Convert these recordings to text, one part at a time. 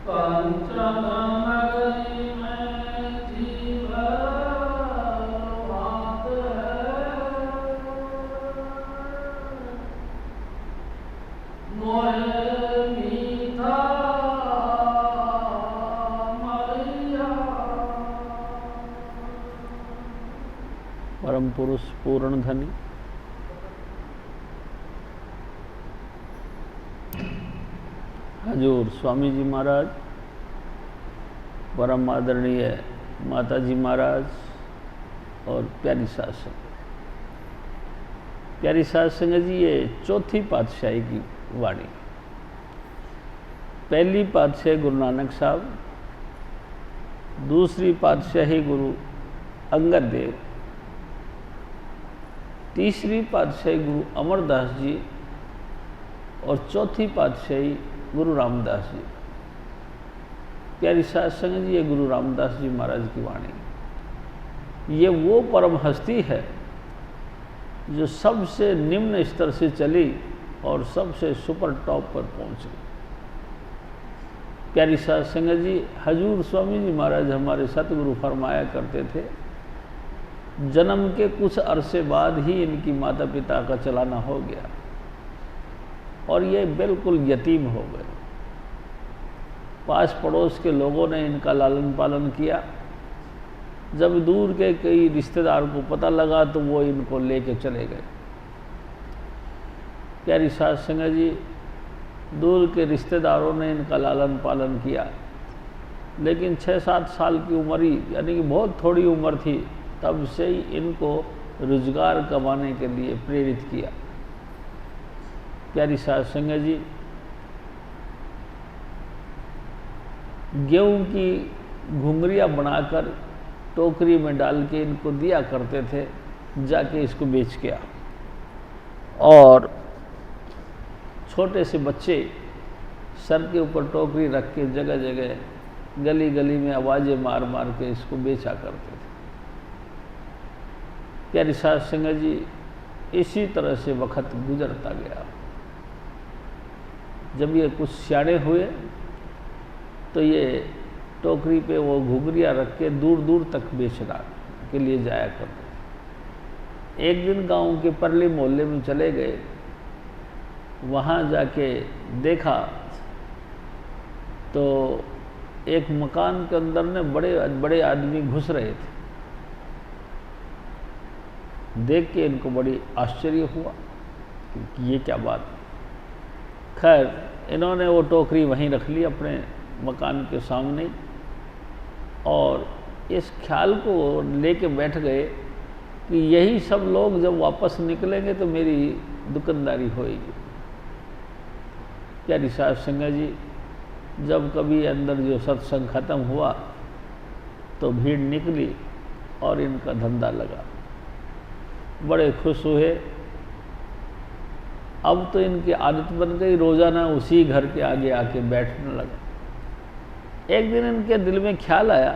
परम पुरुष पूर्ण धनी हजूर स्वामी जी महाराज, परम आदरणीय माता जी महाराज और प्यारी साध संगत। प्यारी साध संगत जी, ये चौथी पातशाही की वाणी। पहली पातशाही गुरु नानक साहब, दूसरी पातशाही गुरु अंगद देव, तीसरी पातशाही गुरु अमरदास जी और चौथी पातशाही गुरु रामदास जी। प्यारी साध संगत जी, ये गुरु रामदास जी महाराज की वाणी। ये वो परम हस्ती है जो सबसे निम्न स्तर से चली और सबसे सुपर टॉप पर पहुंच गई। प्यारी साध संगत जी, हजूर स्वामी जी महाराज हमारे सतगुरु फरमाया करते थे, जन्म के कुछ अरसे बाद ही इनकी माता पिता का चलाना हो गया और ये बिल्कुल यतीम हो गए। पास पड़ोस के लोगों ने इनका लालन पालन किया। जब दूर के कई रिश्तेदार को पता लगा तो वो इनको लेके चले गए। प्यारी साध संगत जी, दूर के रिश्तेदारों ने इनका लालन पालन किया, लेकिन 6-7 साल की उम्र ही, यानी कि बहुत थोड़ी उम्र थी, तब से ही इनको रोजगार कमाने के लिए प्रेरित किया। प्यारी साध संगत जी, गेहूं की घुंघरियाँ बनाकर टोकरी में डाल के इनको दिया करते थे, जाके इसको बेच के आ। और छोटे से बच्चे सर के ऊपर टोकरी रख के जगह जगह गली गली में आवाज़ें मार मार के इसको बेचा करते थे। प्यारी साध संगत जी, इसी तरह से वक्त गुजरता गया। जब ये कुछ सियाने हुए तो ये टोकरी पे वो घुघरियाँ रख के दूर दूर तक बेचना के लिए जाया करते। एक दिन गांव के परली मोहल्ले में चले गए। वहाँ जाके देखा तो एक मकान के अंदर ने बड़े बड़े आदमी घुस रहे थे। देख के इनको बड़ी आश्चर्य हुआ कि ये क्या बात है। खैर, इन्होंने वो टोकरी वहीं रख ली अपने मकान के सामने और इस ख्याल को लेके बैठ गए कि यही सब लोग जब वापस निकलेंगे तो मेरी दुकानदारी होएगी। प्यारी साध संगत जी, जब कभी अंदर जो सत्संग खत्म हुआ तो भीड़ निकली और इनका धंधा लगा। बड़े खुश हुए। अब तो इनकी आदत बन गई, रोजाना उसी घर के आगे आके बैठने लगा। एक दिन इनके दिल में ख्याल आया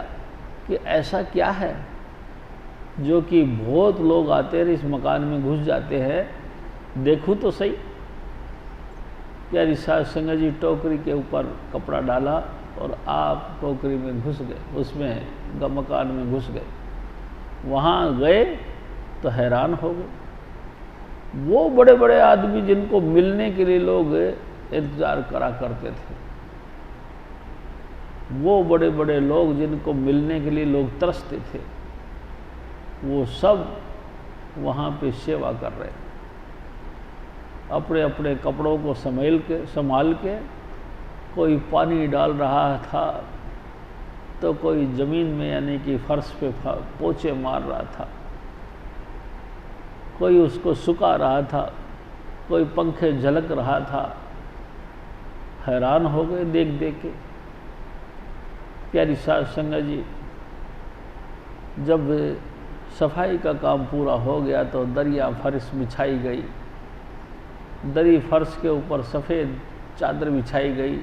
कि ऐसा क्या है जो कि बहुत लोग आते हैं इस मकान में घुस जाते हैं, देखूं तो सही। प्यारी साध संगत जी, टोकरी के ऊपर कपड़ा डाला और आप टोकरी में घुस गए, उसमें मकान में घुस गए। वहाँ गए तो हैरान हो गए। वो बड़े बड़े आदमी जिनको मिलने के लिए लोग इंतजार करा करते थे, वो बड़े बड़े लोग जिनको मिलने के लिए लोग तरसते थे, वो सब वहाँ पे सेवा कर रहे हैं। अपने अपने कपड़ों को संभाल के कोई पानी डाल रहा था तो कोई ज़मीन में यानी कि फर्श पे पोछे मार रहा था, कोई उसको सुखा रहा था, कोई पंखे झलक रहा था। हैरान हो गए देख देख के। प्यारी साध संगत जी, जब सफाई का काम पूरा हो गया तो दरिया फर्श बिछाई गई। दरी फर्श के ऊपर सफ़ेद चादर बिछाई गई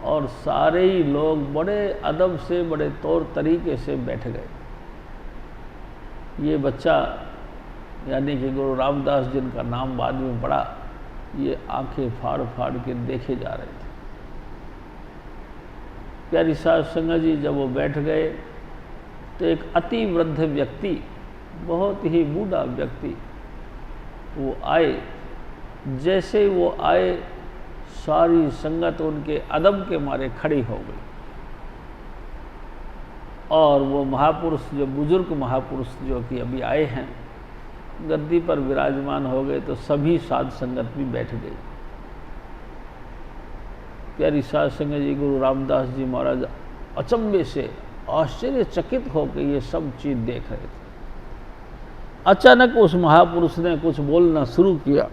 और सारे ही लोग बड़े अदब से, बड़े तौर तरीके से बैठ गए। ये बच्चा यानी कि गुरु रामदास जिनका नाम बाद में पड़ा, ये आंखें फाड़ फाड़ के देखे जा रहे थे। प्यारी साध संगत जी जब वो बैठ गए तो एक अति वृद्ध व्यक्ति, बहुत ही बूढ़ा व्यक्ति वो आए। जैसे वो आए सारी संगत उनके अदब के मारे खड़ी हो गई और वो महापुरुष, जो बुजुर्ग महापुरुष जो कि अभी आए हैं, गद्दी पर विराजमान हो गए तो सभी साध संगत भी बैठ गई। प्यारी साध संगत जी गुरु रामदास जी महाराज अचंभे से आश्चर्यचकित होकर ये सब चीज देख रहे थे। अचानक उस महापुरुष ने कुछ बोलना शुरू किया।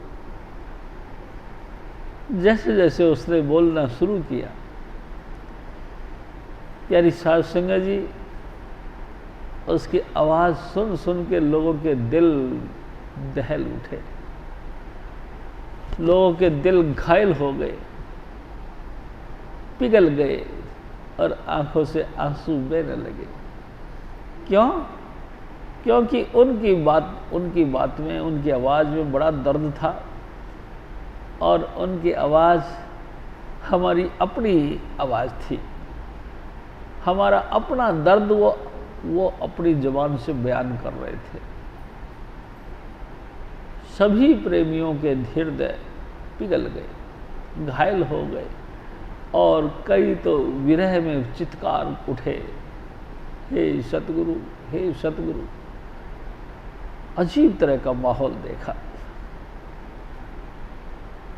जैसे जैसे उसने बोलना शुरू किया, प्यारी साध संगत जी उसकी आवाज सुन सुन के लोगों के दिल दहल उठे, लोगों के दिल घायल हो गए, पिघल गए और आंखों से आंसू बहने लगे। क्यों? क्योंकि उनकी बात में, उनकी आवाज़ में बड़ा दर्द था और उनकी आवाज़ हमारी अपनी आवाज़ थी। हमारा अपना दर्द वो अपनी जुबान से बयान कर रहे थे। सभी प्रेमियों के हृदय पिघल गए, घायल हो गए और कई तो विरह में चित्कार उठे, हे सतगुरु, हे सतगुरु। अजीब तरह का माहौल देखा।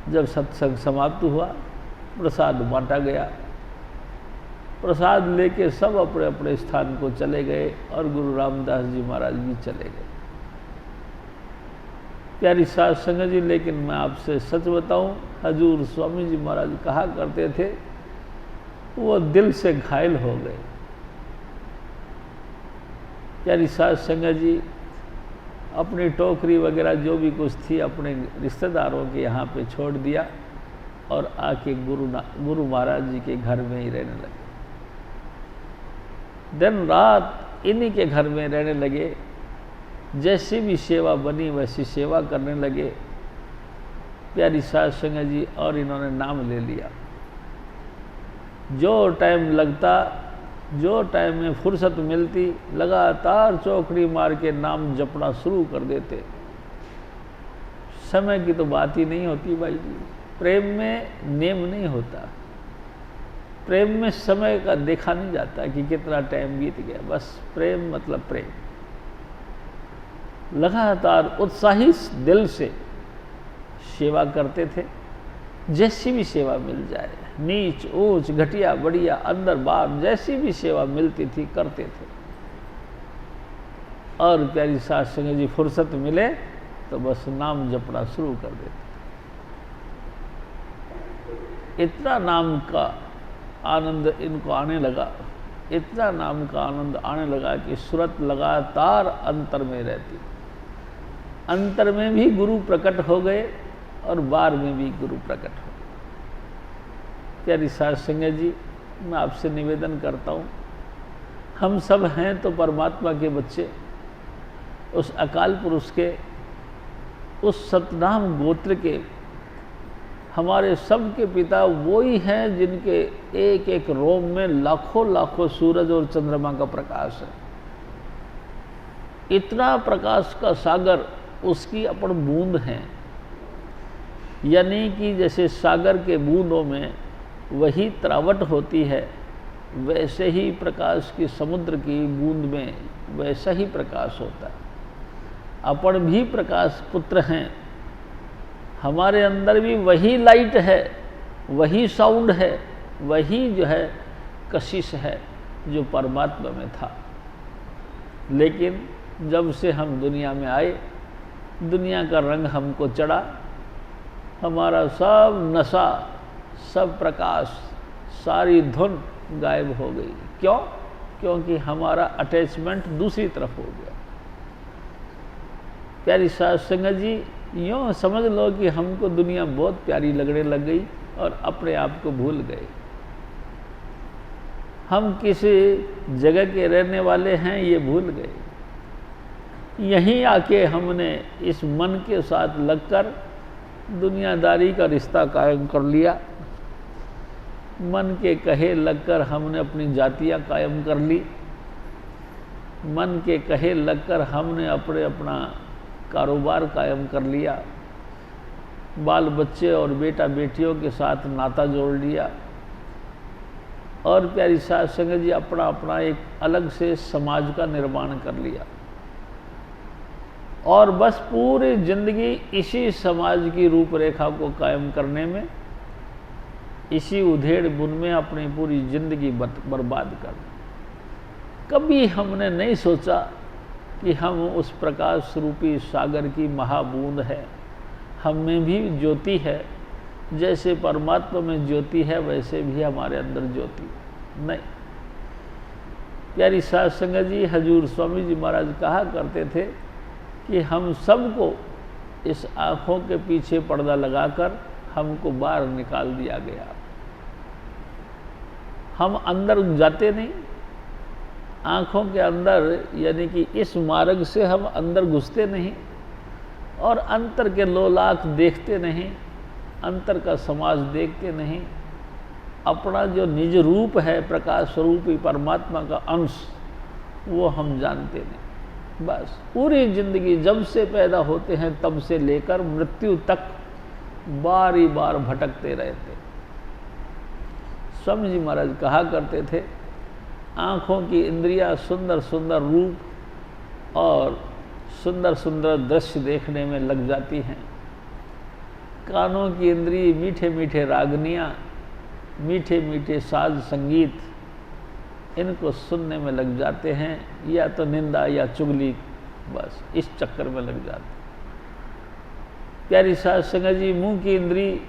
जब सत्संग समाप्त हुआ, प्रसाद बांटा गया। प्रसाद लेके सब अपने अपने स्थान को चले गए और गुरु रामदास जी महाराज भी चले गए। प्यारी साध संगत जी, लेकिन मैं आपसे सच बताऊं, हजूर स्वामी जी महाराज कहा करते थे, वो दिल से घायल हो गए। प्यारी साध संगत जी अपनी टोकरी वगैरह जो भी कुछ थी अपने रिश्तेदारों के यहाँ पे छोड़ दिया और आके गुरु महाराज जी के घर में ही रहने लगे। दिन रात इन्हीं के घर में रहने लगे। जैसी भी सेवा बनी वैसी सेवा करने लगे प्यारी साध संगत जी, और इन्होंने नाम ले लिया। जो टाइम लगता, जो टाइम में फुर्सत मिलती, लगातार चौकड़ी मार के नाम जपना शुरू कर देते। समय की तो बात ही नहीं होती भाई जी। प्रेम में नेम नहीं होता। प्रेम में समय का देखा नहीं जाता कि कितना टाइम बीत गया। बस प्रेम मतलब प्रेम। लगातार उत्साहित दिल से सेवा करते थे। जैसी भी सेवा मिल जाए, नीच ऊंच घटिया बढ़िया अंदर बाहर जैसी भी सेवा मिलती थी करते थे। और प्यारी साध संगत जी फुर्सत मिले तो बस नाम जपना शुरू कर देते। इतना नाम का आनंद इनको आने लगा, इतना नाम का आनंद आने लगा कि सूरत लगातार अंतर में रहती। अंतर में भी गुरु प्रकट हो गए और बाहर में भी गुरु प्रकट हो। प्यारी साध संगत जी, मैं आपसे निवेदन करता हूँ, हम सब हैं तो परमात्मा के बच्चे। उस अकाल पुरुष के, उस सतनाम गोत्र के, हमारे सब के पिता वो ही हैं जिनके एक एक रोम में लाखों लाखों सूरज और चंद्रमा का प्रकाश है। इतना प्रकाश का सागर उसकी अपन बूंद हैं। यानी कि जैसे सागर के बूंदों में वही तरावट होती है, वैसे ही प्रकाश की समुद्र की बूंद में वैसा ही प्रकाश होता है। अपन भी प्रकाश पुत्र हैं। हमारे अंदर भी वही लाइट है, वही साउंड है, वही जो है कशिश है जो परमात्मा में था। लेकिन जब से हम दुनिया में आए, दुनिया का रंग हमको चढ़ा। हमारा सब नशा, सब प्रकाश, सारी धुन गायब हो गई। क्यों? क्योंकि हमारा अटैचमेंट दूसरी तरफ हो गया। प्यारी साध संगत जी, यूँ समझ लो कि हमको दुनिया बहुत प्यारी लगने लग गई और अपने आप को भूल गए। हम किसी जगह के रहने वाले हैं ये भूल गए। यहीं आके हमने इस मन के साथ लगकर दुनियादारी का रिश्ता कायम कर लिया। मन के कहे लगकर हमने अपनी जातियाँ कायम कर ली, मन के कहे लगकर हमने अपना कारोबार कायम कर लिया, बाल बच्चे और बेटा बेटियों के साथ नाता जोड़ लिया, और प्यारी साध संगत जी अपना एक अलग से समाज का निर्माण कर लिया, और बस पूरी जिंदगी इसी समाज की रूपरेखा को कायम करने में, इसी उधेड़ बुन में अपनी पूरी जिंदगी बर्बाद कर दी। कभी हमने नहीं सोचा कि हम उस प्रकाश रूपी सागर की महाबूंद है, हम में भी ज्योति है, जैसे परमात्मा में ज्योति है वैसे भी हमारे अंदर ज्योति नहीं। प्यारी साध संगत जी, हजूर स्वामी जी महाराज कहा करते थे कि हम सबको इस आँखों के पीछे पर्दा लगाकर हमको बाहर निकाल दिया गया, हम अंदर जाते नहीं, आँखों के अंदर, यानी कि इस मार्ग से हम अंदर घुसते नहीं और अंतर के लोलाक देखते नहीं, अंतर का समाज देखते नहीं, अपना जो निज रूप है प्रकाश स्वरूपी परमात्मा का अंश वो हम जानते नहीं। बस पूरी जिंदगी जब से पैदा होते हैं तब से लेकर मृत्यु तक बारी बार भटकते रहते। स्वामी जी महाराज कहा करते थे, आँखों की इंद्रियां सुंदर सुंदर रूप और सुंदर सुंदर दृश्य देखने में लग जाती हैं, कानों की इंद्रिय मीठे मीठे रागनियाँ, मीठे मीठे साज संगीत इनको सुनने में लग जाते हैं, या तो निंदा या चुगली, बस इस चक्कर में लग जाते। प्यारी साध संगत जी, मुंह की इंद्री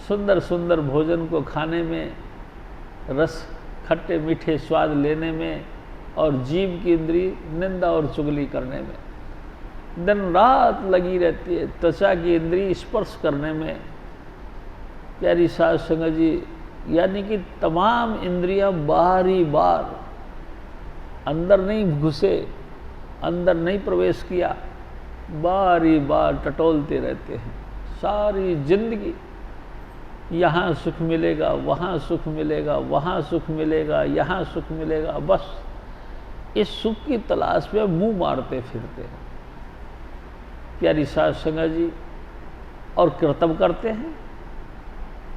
सुंदर सुंदर भोजन को खाने में, रस खट्टे मीठे स्वाद लेने में, और जीभ की इंद्री निंदा और चुगली करने में दिन रात लगी रहती है। त्वचा की इंद्री स्पर्श करने में। प्यारी साध संगत जी, यानी कि तमाम इंद्रियां बारी बार अंदर नहीं घुसे, अंदर नहीं प्रवेश किया, बारी बार टटोलते रहते हैं सारी जिंदगी। यहाँ सुख मिलेगा, वहाँ सुख मिलेगा, वहाँ सुख मिलेगा, यहाँ सुख मिलेगा, बस इस सुख की तलाश में मुंह मारते फिरते हैं प्यारी साध संगत जी। और कर्तव्य करते हैं,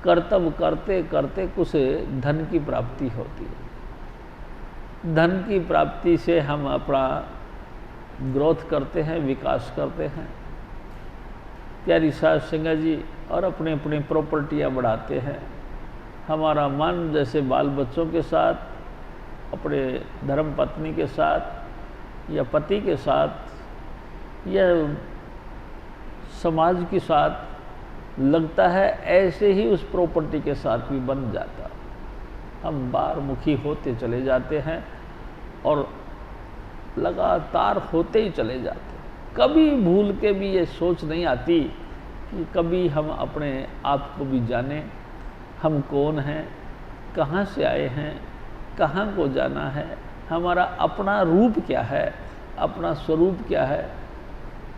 कर्तव्य करते करते कुछ धन की प्राप्ति होती है, धन की प्राप्ति से हम अपना ग्रोथ करते हैं, विकास करते हैं प्यारी साध संगत जी, और अपने अपनी प्रॉपर्टियाँ बढ़ाते हैं। हमारा मन जैसे बाल बच्चों के साथ, अपने धर्म पत्नी के साथ, या पति के साथ, या समाज के साथ लगता है, ऐसे ही उस प्रॉपर्टी के साथ भी बन जाता। हम बाहरमुखी होते चले जाते हैं और लगातार होते ही चले जाते। कभी भूल के भी ये सोच नहीं आती कि कभी हम अपने आप को भी जानें, हम कौन हैं, कहाँ से आए हैं, कहाँ को जाना है, हमारा अपना रूप क्या है, अपना स्वरूप क्या है,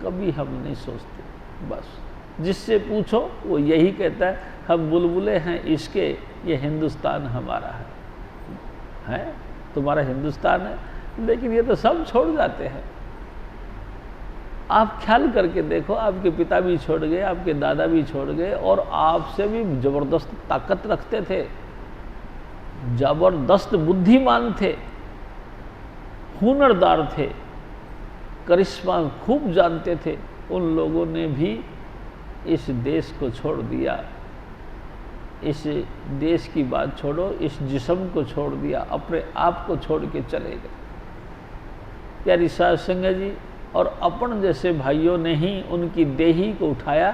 कभी हम नहीं सोचते। बस जिससे पूछो वो यही कहता है, हम बुलबुले हैं इसके, ये हिंदुस्तान हमारा है तुम्हारा हिंदुस्तान है, लेकिन ये तो सब छोड़ जाते हैं। आप ख्याल करके देखो, आपके पिता भी छोड़ गए, आपके दादा भी छोड़ गए, और आपसे भी जबरदस्त ताकत रखते थे, जबरदस्त बुद्धिमान थे, हुनरदार थे, करिश्मा खूब जानते थे। उन लोगों ने भी इस देश को छोड़ दिया, इस देश की बात छोड़ो, इस जिस्म को छोड़ दिया, अपने आप को छोड़ के चले गए प्यारी साध संगत जी। और अपन जैसे भाइयों ने ही उनकी देही को उठाया,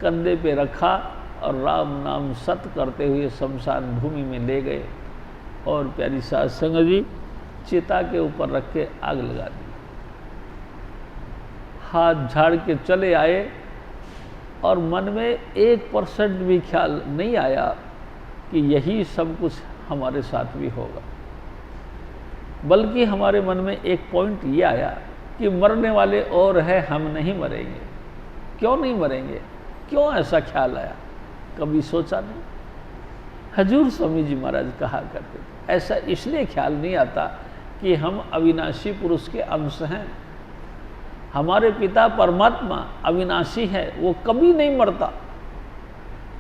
कंधे पे रखा और राम नाम सत करते हुए शमशान भूमि में ले गए, और प्यारी साध संगत जी चिता के ऊपर रख के आग लगा दी। हाथ झाड़ के चले आए, और मन में 1% भी ख्याल नहीं आया कि यही सब कुछ हमारे साथ भी होगा, बल्कि हमारे मन में एक पॉइंट ये आया कि मरने वाले और है, हम नहीं मरेंगे। क्यों नहीं मरेंगे? क्यों ऐसा ख्याल आया? कभी सोचा नहीं। हजूर स्वामी जी महाराज कहा करते थे, ऐसा इसलिए ख्याल नहीं आता कि हम अविनाशी पुरुष के अंश हैं। हमारे पिता परमात्मा अविनाशी है, वो कभी नहीं मरता,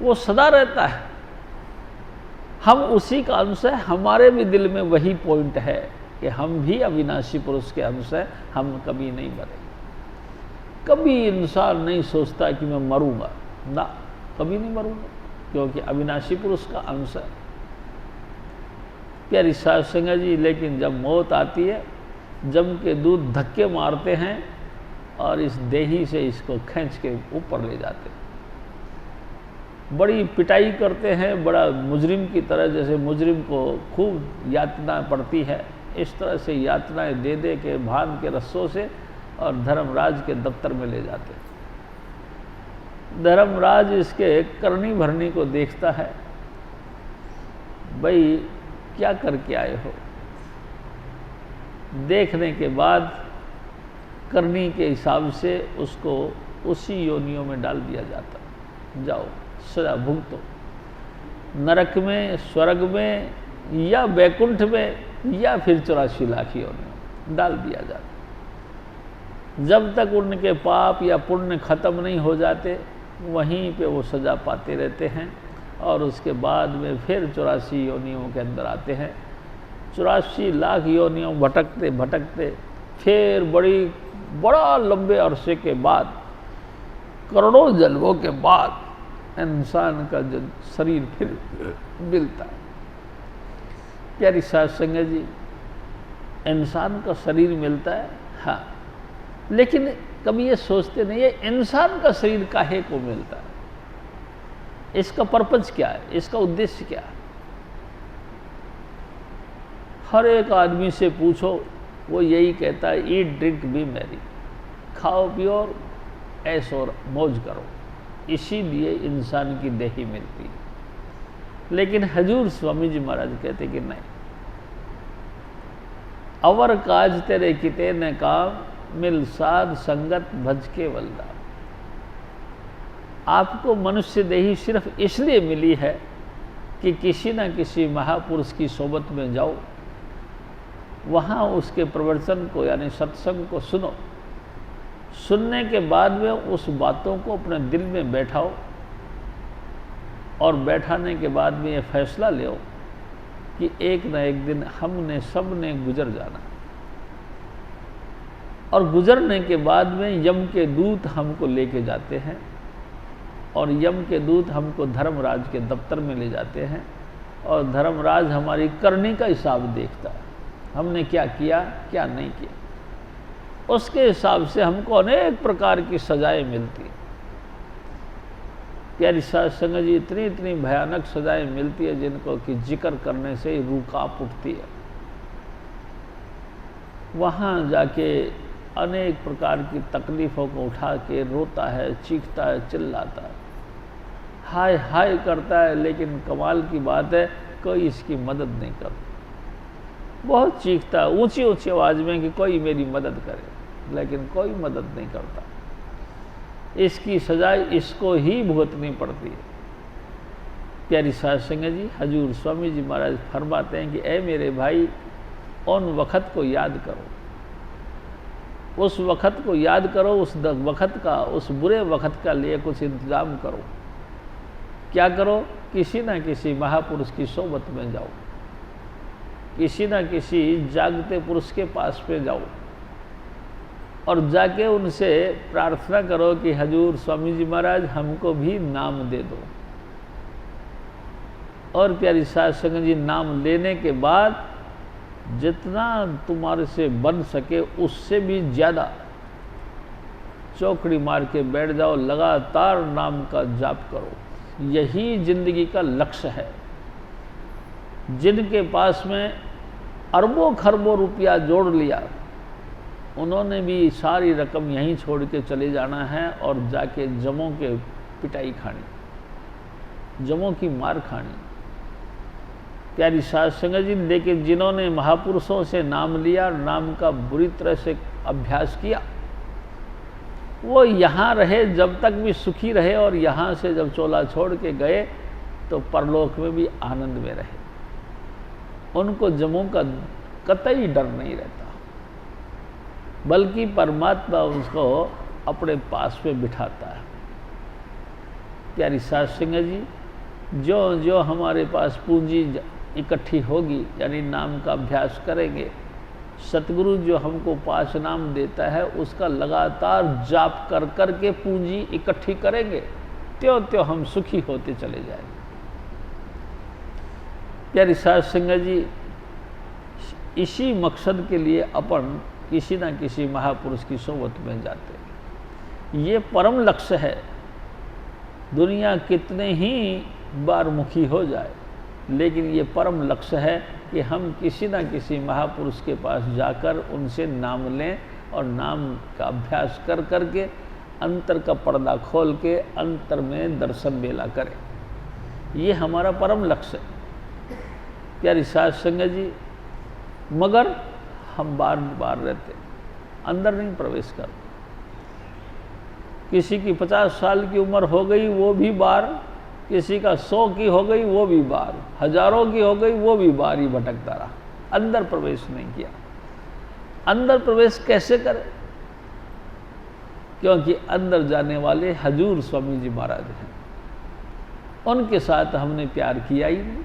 वो सदा रहता है, हम उसी का अंश है। हमारे भी दिल में वही पॉइंट है कि हम भी अविनाशी पुरुष के अंश हैं, हम कभी नहीं मरेंगे। कभी इंसान नहीं सोचता कि मैं मरूंगा, ना, कभी नहीं मरूंगा, क्योंकि अविनाशी पुरुष का अंश है। प्यारी साध संगत जी, लेकिन जब मौत आती है, जम के दूध धक्के मारते हैं और इस देही से इसको खींच के ऊपर ले जाते हैं, बड़ी पिटाई करते हैं, बड़ा मुजरिम की तरह, जैसे मुजरिम को खूब यातना पड़ती है, इस तरह से यातनाएं दे दे के भान के रस्सों से और धर्मराज के दफ्तर में ले जाते हैं। धर्मराज इसके करनी भरनी को देखता है, भाई क्या करके आए हो। देखने के बाद करनी के हिसाब से उसको उसी योनियों में डाल दिया जाता, जाओ सजा भुगतो, नरक में, स्वर्ग में, या बैकुंठ में, या फिर 84 लाख योनियों डाल दिया जाता। जब तक उनके पाप या पुण्य खत्म नहीं हो जाते, वहीं पे वो सजा पाते रहते हैं और उसके बाद में फिर 84 योनियों के अंदर आते हैं। 84 लाख योनियों भटकते भटकते फिर बड़ा लंबे अरसे के बाद, करोड़ों जन्मों के बाद इंसान का जो शरीर फिर मिलता है। प्यारी साध संगत जी, इंसान का शरीर मिलता है, हाँ, लेकिन कभी ये सोचते नहीं है इंसान का शरीर काहे को मिलता है, इसका पर्पज क्या है, इसका उद्देश्य क्या है। हर एक आदमी से पूछो, वो यही कहता है, ईट ड्रिंक बी मैरी, खाओ पियो और ऐश और मौज करो, इसीलिए इंसान की देही मिलती है। लेकिन हजूर स्वामी जी महाराज कहते कि नहीं, अवर काज तेरे किते न काम, मिल साध संगत भज के वल्दा। आपको मनुष्य देही सिर्फ इसलिए मिली है कि किसी न किसी महापुरुष की सोबत में जाओ, वहाँ उसके प्रवचन को यानी सत्संग को सुनो, सुनने के बाद में उस बातों को अपने दिल में बैठाओ और बैठाने के बाद में ये फैसला लो कि एक न एक दिन हमने सब ने गुजर जाना, और गुजरने के बाद में यम के दूत हमको लेके जाते हैं और यम के दूत हमको धर्मराज के दफ्तर में ले जाते हैं और धर्मराज हमारी करनी का हिसाब देखता है, हमने क्या किया क्या नहीं किया। उसके हिसाब से हमको अनेक प्रकार की सजाएं मिलती हैं। प्यारी साध संगत जी, इतनी इतनी भयानक सजाएं मिलती है जिनको कि जिक्र करने से ही रूह कांप उठती है। वहाँ जाके अनेक प्रकार की तकलीफ़ों को उठा के रोता है, चीखता है, चिल्लाता है, हाय हाय करता है, लेकिन कमाल की बात है कोई इसकी मदद नहीं करता। बहुत चीखता है ऊंची ऊंची आवाज़ में कि कोई मेरी मदद करे, लेकिन कोई मदद नहीं करता। इसकी सजा इसको ही भुगतनी पड़ती है। प्यारी साध संगत जी, हजूर स्वामी जी महाराज फरमाते हैं कि ए मेरे भाई, उन वक़्त को याद करो, उस वक़्त को याद करो, उस वक़्त का, उस बुरे वक़्त का लिए कुछ इंतज़ाम करो। क्या करो? किसी न किसी महापुरुष की सोबत में जाओ, किसी न किसी जागते पुरुष के पास पे जाओ और जाके उनसे प्रार्थना करो कि हजूर स्वामी जी महाराज हमको भी नाम दे दो। और प्यारी साध संगत जी, नाम लेने के बाद जितना तुम्हारे से बन सके उससे भी ज़्यादा चौकड़ी मार के बैठ जाओ, लगातार नाम का जाप करो। यही जिंदगी का लक्ष्य है। जिनके पास में अरबों खरबों रुपया जोड़ लिया, उन्होंने भी सारी रकम यहीं छोड़ के चले जाना है और जाके जमों के पिटाई खानी, जमों की मार खानी। प्यारी साध संगत जी, लेकिन जिन्होंने महापुरुषों से नाम लिया, नाम का बुरी तरह से अभ्यास किया, वो यहाँ रहे, जब तक भी सुखी रहे, और यहाँ से जब चोला छोड़ के गए तो परलोक में भी आनंद में रहे। उनको जमों का कतई डर नहीं रहता, बल्कि परमात्मा उसको अपने पास में बिठाता है। प्यारी साध संगत जी, जो जो हमारे पास पूंजी इकट्ठी होगी, यानी नाम का अभ्यास करेंगे, सतगुरु जो हमको 5 नाम देता है उसका लगातार जाप कर कर के पूंजी इकट्ठी करेंगे, त्यों त्यों हम सुखी होते चले जाएंगे। प्यारी साध संगत जी, इसी मकसद के लिए अपन किसी न किसी महापुरुष की सोबत में जाते हैं। ये परम लक्ष्य है। दुनिया कितने ही बार मुखी हो जाए, लेकिन ये परम लक्ष्य है कि हम किसी न किसी महापुरुष के पास जाकर उनसे नाम लें और नाम का अभ्यास कर कर के अंतर का पर्दा खोल के अंतर में दर्शन मेला करें। ये हमारा परम लक्ष्य है। प्यारी साध संगत जी, मगर हम बार बार रहते, अंदर नहीं प्रवेश करते। किसी की 50 साल की उम्र हो गई वो भी बार, किसी का 100 की हो गई वो भी बार, हजारों की हो गई वो भी बार ही भटकता रहा, अंदर प्रवेश नहीं किया। अंदर प्रवेश कैसे करें? क्योंकि अंदर जाने वाले हजूर स्वामी जी महाराज हैं, उनके साथ हमने प्यार किया ही नहीं।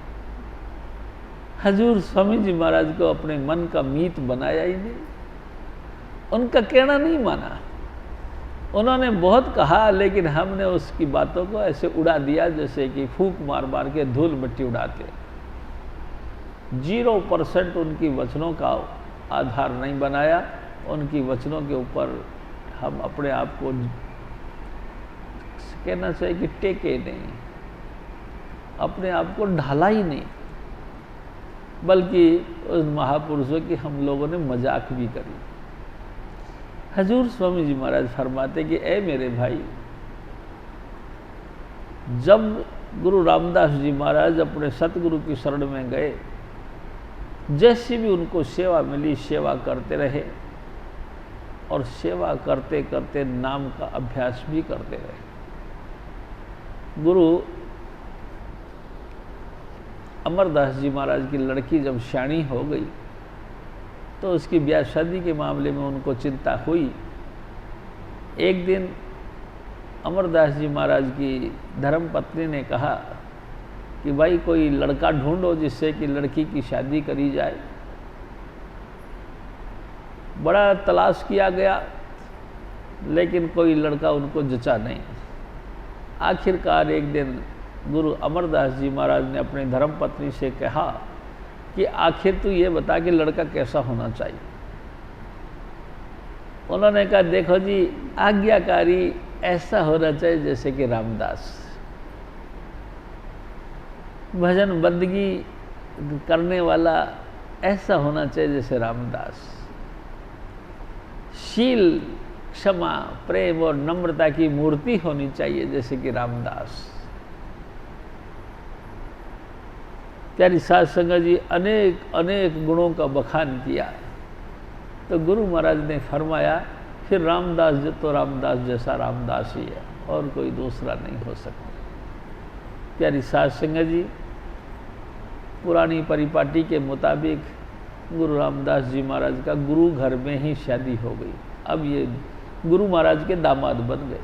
हजूर स्वामी जी महाराज को अपने मन का मीत बनाया ही नहीं, उनका कहना नहीं माना। उन्होंने बहुत कहा, लेकिन हमने उसकी बातों को ऐसे उड़ा दिया जैसे कि फूंक मार मार के धूल मिट्टी उड़ाते। 0% उनकी वचनों का आधार नहीं बनाया। उनकी वचनों के ऊपर हम अपने आप को कहना चाहिए कि टेके नहीं, अपने आप को ढाला ही नहीं, बल्कि उस महापुरुषों की हम लोगों ने मजाक भी करी। हजूर स्वामी जी महाराज फरमाते कि ए मेरे भाई, जब गुरु रामदास जी महाराज अपने सतगुरु की शरण में गए, जैसी भी उनको सेवा मिली सेवा करते रहे और सेवा करते करते नाम का अभ्यास भी करते रहे। गुरु अमरदास जी महाराज की लड़की जब श्याणी हो गई तो उसकी ब्याह शादी के मामले में उनको चिंता हुई। एक दिन अमरदास जी महाराज की धर्मपत्नी ने कहा कि भाई कोई लड़का ढूंढो जिससे कि लड़की की शादी करी जाए। बड़ा तलाश किया गया, लेकिन कोई लड़का उनको जचा नहीं। आखिरकार एक दिन गुरु अमरदास जी महाराज ने अपनी धर्मपत्नी से कहा कि आखिर तू ये बता कि लड़का कैसा होना चाहिए। उन्होंने कहा देखो जी, आज्ञाकारी ऐसा होना चाहिए जैसे कि रामदास, भजन बंदगी करने वाला ऐसा होना चाहिए जैसे रामदास, शील क्षमा प्रेम और नम्रता की मूर्ति होनी चाहिए जैसे कि रामदास। प्यारी साध संगत जी, अनेक अनेक गुणों का बखान किया तो गुरु महाराज ने फरमाया फिर रामदास तो रामदास जैसा रामदास ही है और कोई दूसरा नहीं हो सकता। प्यारी साध संगत जी, पुरानी परिपाटी के मुताबिक गुरु रामदास जी महाराज का गुरु घर में ही शादी हो गई। अब ये गुरु महाराज के दामाद बन गए।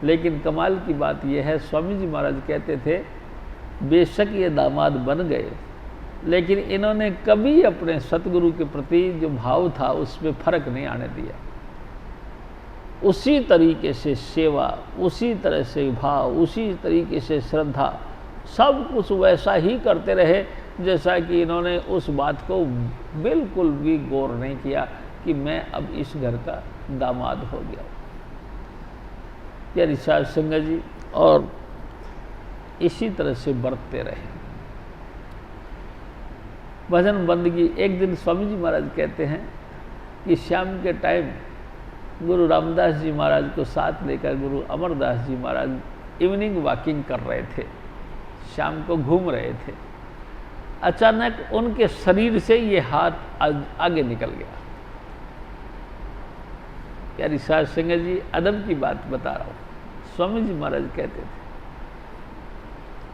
लेकिन कमाल की बात यह है, स्वामी जी महाराज कहते थे बेशक ये दामाद बन गए, लेकिन इन्होंने कभी अपने सतगुरु के प्रति जो भाव था उसमें फर्क नहीं आने दिया। उसी तरीके से सेवा, उसी तरह से भाव, उसी तरीके से श्रद्धा, सब कुछ वैसा ही करते रहे जैसा कि इन्होंने उस बात को बिल्कुल भी गौर नहीं किया कि मैं अब इस घर का दामाद हो गया। प्यारी साध संगत जी, और इसी तरह से बरतते रहे भजन बंदगी। एक दिन स्वामी जी महाराज कहते हैं कि शाम के टाइम गुरु रामदास जी महाराज को साथ लेकर गुरु अमरदास जी महाराज इवनिंग वॉकिंग कर रहे थे, शाम को घूम रहे थे। अचानक उनके शरीर से ये हाथ आगे निकल गया। प्यारी साध संगत जी, अदब की बात बता रहा हूँ। स्वामी जी महाराज कहते थे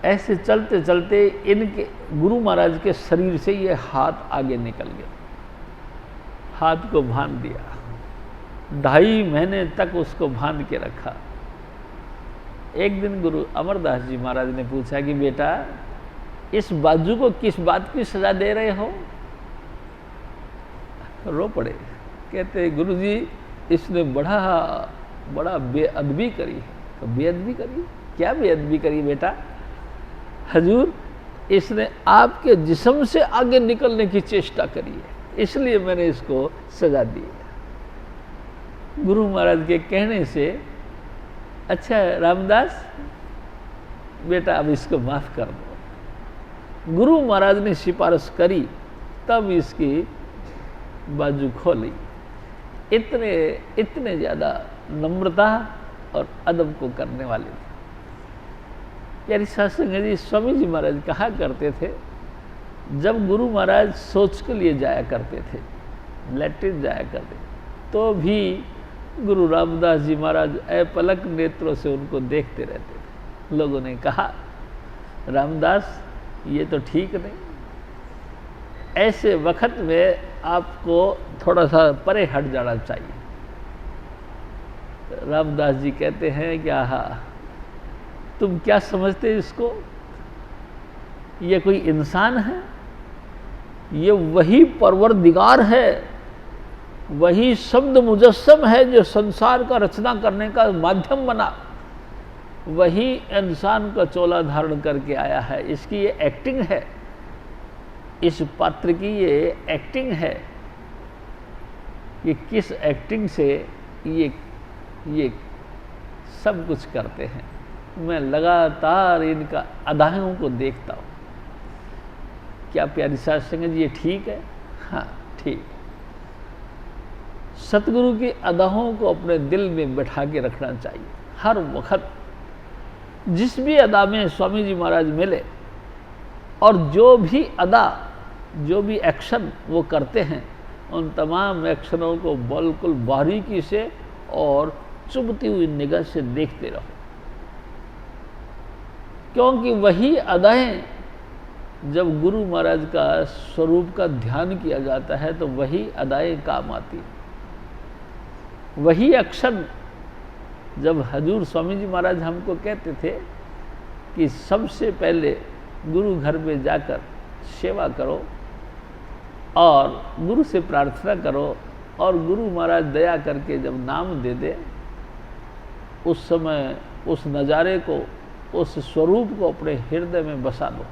ऐसे चलते चलते इनके गुरु महाराज के शरीर से ये हाथ आगे निकल गया, हाथ को बांध दिया, 2.5 महीने तक उसको बांध के रखा। एक दिन गुरु अमरदास जी महाराज ने पूछा कि बेटा, इस बाजू को किस बात की सजा दे रहे हो? रो पड़े, कहते गुरु जी इसने बड़ा बेअदबी करी है। तो बेअदबी करी? क्या बेअदबी करी बेटा? हजूर, इसने आपके जिस्म से आगे निकलने की चेष्टा करी है, इसलिए मैंने इसको सजा दी है। गुरु महाराज के कहने से, अच्छा रामदास बेटा अब इसको माफ कर दो। गुरु महाराज ने सिफारिश करी, तब इसकी बाजू खोली। इतने ज़्यादा नम्रता और अदब को करने वाले थे। प्यारी साध संगत जी, स्वामी जी महाराज कहा करते थे, जब गुरु महाराज सोच के लिए जाया करते थे, लैट्रिन जाया करते, तो भी गुरु रामदास जी महाराज अपलक नेत्रों से उनको देखते रहते थे। लोगों ने कहा, रामदास ये तो ठीक नहीं, ऐसे वक्त में आपको थोड़ा सा परे हट जाना चाहिए। रामदास जी कहते हैं कि आहा, तुम क्या समझते इसको? ये कोई इंसान है? ये वही परवरदिगार है, वही शब्द मुजस्सम है जो संसार का रचना करने का माध्यम बना, वही इंसान का चोला धारण करके आया है। इसकी ये एक्टिंग है, इस पात्र की ये एक्टिंग है कि किस एक्टिंग से ये सब कुछ करते हैं। मैं लगातार इनका अदाओं को देखता हूँ। क्या प्यारी साध संगत जी ये ठीक है? हाँ ठीक। सतगुरु की अदाओं को अपने दिल में बैठा के रखना चाहिए। हर वक्त जिस भी अदा में स्वामी जी महाराज मिले और जो भी अदा, जो भी एक्शन वो करते हैं, उन तमाम एक्शनों को बिल्कुल बारीकी से और चुभती हुई निगाह से देखते रहो, क्योंकि वही अदाएं जब गुरु महाराज का स्वरूप का ध्यान किया जाता है तो वही अदाएं काम आती। वही एक्शन जब हजूर स्वामी जी महाराज हमको कहते थे कि सबसे पहले गुरु घर में जाकर सेवा करो और गुरु से प्रार्थना करो, और गुरु महाराज दया करके जब नाम दे दे, उस समय उस नज़ारे को, उस स्वरूप को अपने हृदय में बसा दो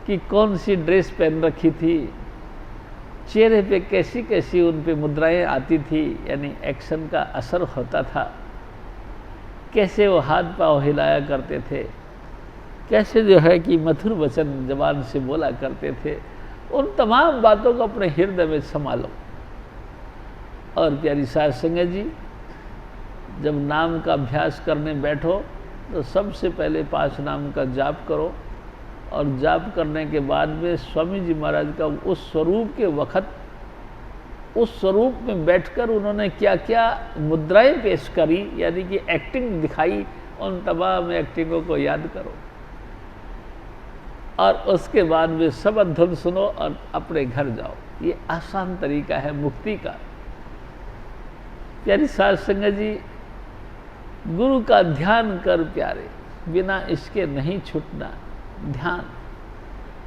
कि कौन सी ड्रेस पहन रखी थी, चेहरे पे कैसी कैसी उन पे मुद्राएं आती थी, यानी एक्शन का असर होता था, कैसे वो हाथ पांव हिलाया करते थे, कैसे जो है कि मधुर वचन जबान से बोला करते थे। उन तमाम बातों को अपने हृदय में संभालो। और प्यारी साध संगत जी, जब नाम का अभ्यास करने बैठो तो सबसे पहले 5 नाम का जाप करो, और जाप करने के बाद में स्वामी जी महाराज का उस स्वरूप के वक्त, उस स्वरूप में बैठकर उन्होंने क्या क्या मुद्राएं पेश करी, यानी कि एक्टिंग दिखाई, उन तमाम एक्टिंगों को याद करो, और उसके बाद में सब धुन सुनो और अपने घर जाओ। ये आसान तरीका है मुक्ति का। प्यारी साध संगत जी, गुरु का ध्यान कर प्यारे, बिना इसके नहीं छूटना। ध्यान,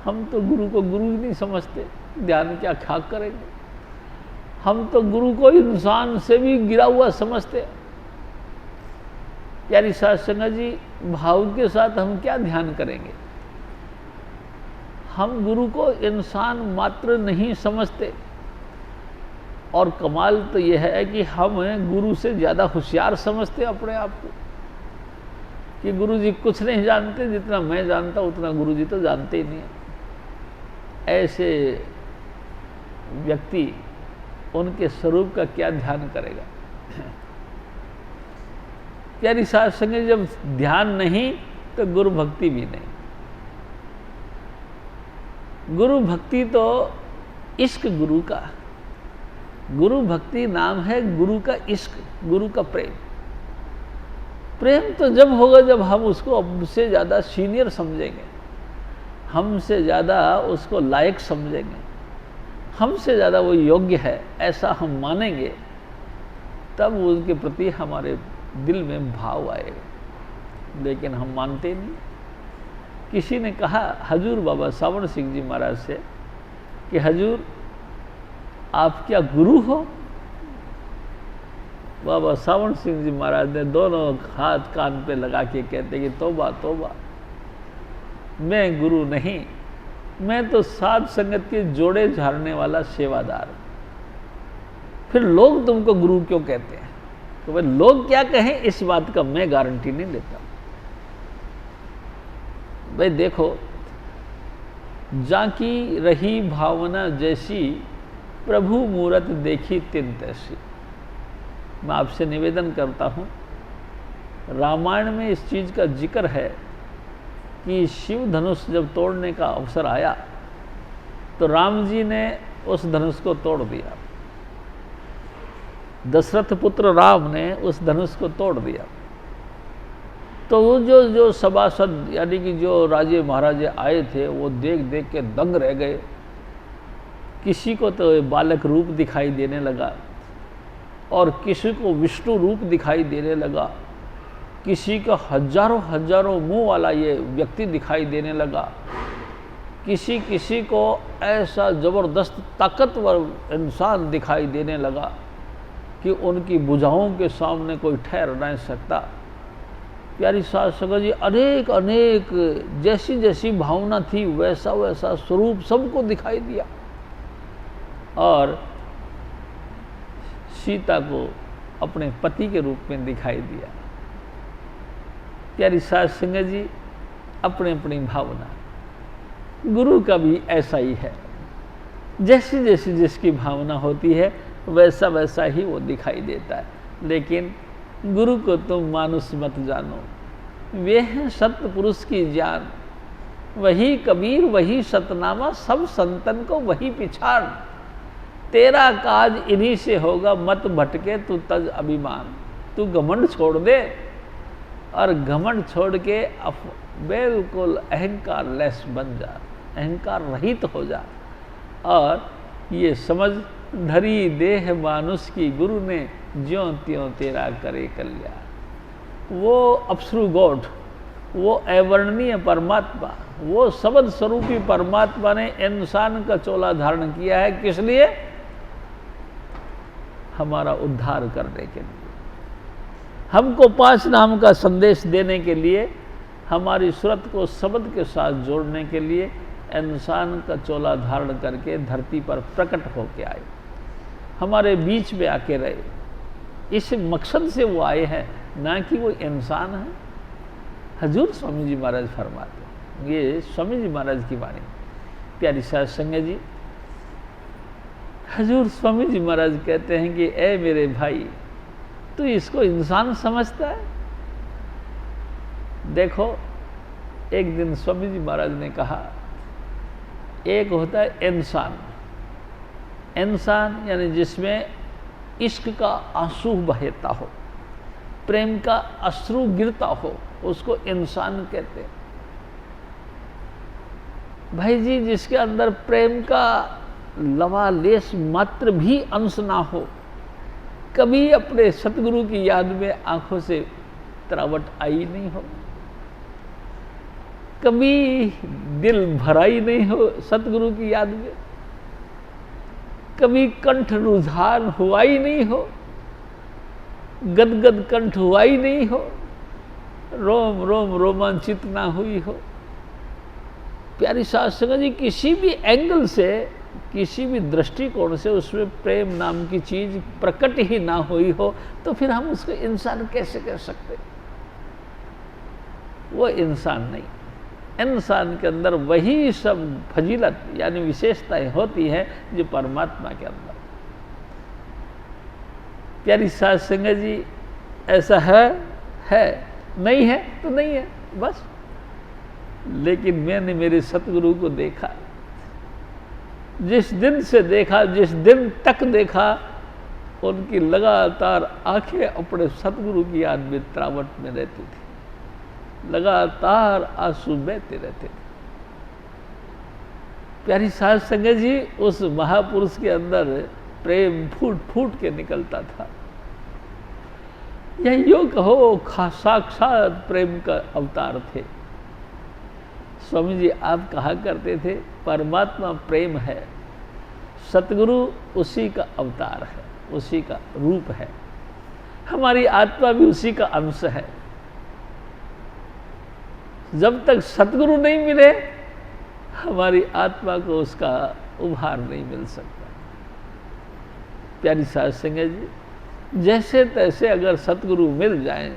हम तो गुरु को गुरु ही नहीं समझते, ध्यान क्या खाक करेंगे। हम तो गुरु को इंसान से भी गिरा हुआ समझते। प्यारी साध संगत जी, भाव के साथ हम क्या ध्यान करेंगे? हम गुरु को इंसान मात्र नहीं समझते, और कमाल तो यह है कि हम गुरु से ज़्यादा होशियार समझते अपने आप को, कि गुरु जी कुछ नहीं जानते, जितना मैं जानता उतना गुरु जी तो जानते ही नहीं है। ऐसे व्यक्ति उनके स्वरूप का क्या ध्यान करेगा? प्यारी साध संगत, जब ध्यान नहीं तो गुरु भक्ति भी नहीं। गुरु भक्ति तो इश्क गुरु का, गुरु भक्ति नाम है गुरु का इश्क, गुरु का प्रेम। प्रेम तो जब होगा जब हम उसको हमसे ज़्यादा सीनियर समझेंगे, हमसे ज़्यादा उसको लायक समझेंगे, हमसे ज़्यादा वो योग्य है ऐसा हम मानेंगे, तब उसके प्रति हमारे दिल में भाव आएगा। लेकिन हम मानते नहीं। किसी ने कहा हजूर बाबा सावण सिंह जी महाराज से कि हजूर आप क्या गुरु हो? बाबा सावण सिंह जी महाराज ने दोनों हाथ कान पे लगा के कहते कि तौबा तौबा, मैं गुरु नहीं, मैं तो साध संगत के जोड़े झाड़ने वाला सेवादार। फिर लोग तुमको गुरु क्यों कहते हैं? तो भाई लोग क्या कहें इस बात का मैं गारंटी नहीं देता। भाई देखो, जाकी रही भावना जैसी, प्रभु मूरत देखी तिन तैसी। मैं आपसे निवेदन करता हूँ, रामायण में इस चीज़ का जिक्र है कि शिव धनुष जब तोड़ने का अवसर आया तो राम जी ने उस धनुष को तोड़ दिया, दशरथ पुत्र राम ने उस धनुष को तोड़ दिया। तो वो जो सभासद यानी कि जो राजे महाराजे आए थे वो देख देख के दंग रह गए। किसी को तो बालक रूप दिखाई देने लगा और किसी को विष्णु रूप दिखाई देने लगा, किसी का हजारों हजारों मुंह वाला ये व्यक्ति दिखाई देने लगा, किसी को ऐसा जबरदस्त ताकतवर इंसान दिखाई देने लगा कि उनकी भुजाओं के सामने कोई ठहर नहीं सकता। प्यारी साध संगत जी, अनेक अनेक जैसी जैसी भावना थी वैसा वैसा स्वरूप सबको दिखाई दिया और सीता को अपने पति के रूप में दिखाई दिया। प्यारी साध संगत जी, अपनी अपनी भावना, गुरु का भी ऐसा ही है। जैसी जैसी जिसकी भावना होती है वैसा वैसा ही वो दिखाई देता है। लेकिन गुरु को तुम मानुष मत जानो, वे हैं सत्य पुरुष की जान, वही कबीर वही सतनामा, सब संतन को वही पिछाड़। तेरा काज इन्हीं से होगा, मत भटके तू तज अभिमान। तू घमंड छोड़ दे और घमंड छोड़ के बिल्कुल अहंकार लेस बन जा, अहंकार रहित हो जा और ये समझ, धरी देह मानुष की गुरु ने ज्यों त्यों तेरा करे कल्याण। वो अप्सरू गॉड, वो अवर्णनीय परमात्मा, वो शब्द स्वरूपी परमात्मा ने इंसान का चोला धारण किया है। किस लिए? हमारा उद्धार करने के लिए, हमको 5 नाम का संदेश देने के लिए, हमारी सूरत को शब्द के साथ जोड़ने के लिए इंसान का चोला धारण करके धरती पर प्रकट होके आए, हमारे बीच में आके रहे। इस मकसद से वो आए हैं, ना कि वो इंसान है। हजूर स्वामी जी महाराज फरमाते, ये स्वामी जी महाराज की वाणी। प्यारी साध संगत जी, हजूर स्वामी जी महाराज कहते हैं कि ए मेरे भाई, तू इसको इंसान समझता है? देखो, एक दिन स्वामी जी महाराज ने कहा, एक होता है इंसान, इंसान यानी जिसमें इश्क का आंसू बहता हो, प्रेम का अश्रु गिरता हो, उसको इंसान कहते हैं। भाई जी, जिसके अंदर प्रेम का लवालेश मात्र भी अंश ना हो, कभी अपने सतगुरु की याद में आंखों से तरावट आई नहीं हो, कभी दिल भरा ही नहीं हो सतगुरु की याद में, कभी कंठ रुझान हुआ ही नहीं हो, गदगद कंठ हुआ ही नहीं हो, रोम रोम रोमांचित ना हुई हो। प्यारी साध संगत जी, किसी भी एंगल से, किसी भी दृष्टिकोण से उसमें प्रेम नाम की चीज प्रकट ही ना हुई हो, तो फिर हम उसको इंसान कैसे कह सकते? वो इंसान नहीं। इंसान के अंदर वही सब फजीलत यानी विशेषताएं होती हैं जो परमात्मा के अंदर। प्यारी साध संगत जी, ऐसा है, नहीं है तो नहीं है बस। लेकिन मैंने मेरे सतगुरु को देखा, जिस दिन से देखा, जिस दिन तक देखा, उनकी लगातार आंखें अपने सतगुरु की याद में तरावट में रहती थी, लगातार आंसू बहते रहते थे। प्यारी साध संगत जी, उस महापुरुष के अंदर प्रेम फूट फूट के निकलता था। यह योग कहो साक्षात प्रेम का अवतार थे। स्वामी जी आप कहा करते थे, परमात्मा प्रेम है, सतगुरु उसी का अवतार है, उसी का रूप है, हमारी आत्मा भी उसी का अंश है। जब तक सतगुरु नहीं मिले हमारी आत्मा को उसका उभार नहीं मिल सकता। प्यारी साध संगत जी, जैसे तैसे अगर सतगुरु मिल जाए,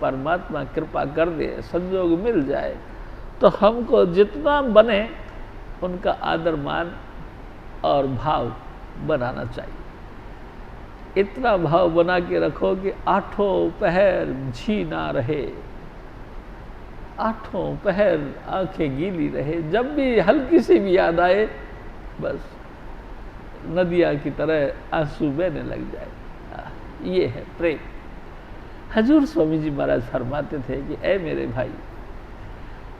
परमात्मा कृपा कर दे, संयोग मिल जाए, तो हमको जितना बने उनका आदर मान और भाव बनाना चाहिए। इतना भाव बना के रखो कि आठों पहर झी ना रहे, आठों पहर आंखें गीली रहे। जब भी हल्की सी भी याद आए बस नदिया की तरह आंसू बहने लग जाए। ये है प्रेम। हजूर स्वामी जी महाराज फरमाते थे कि ऐ मेरे भाई,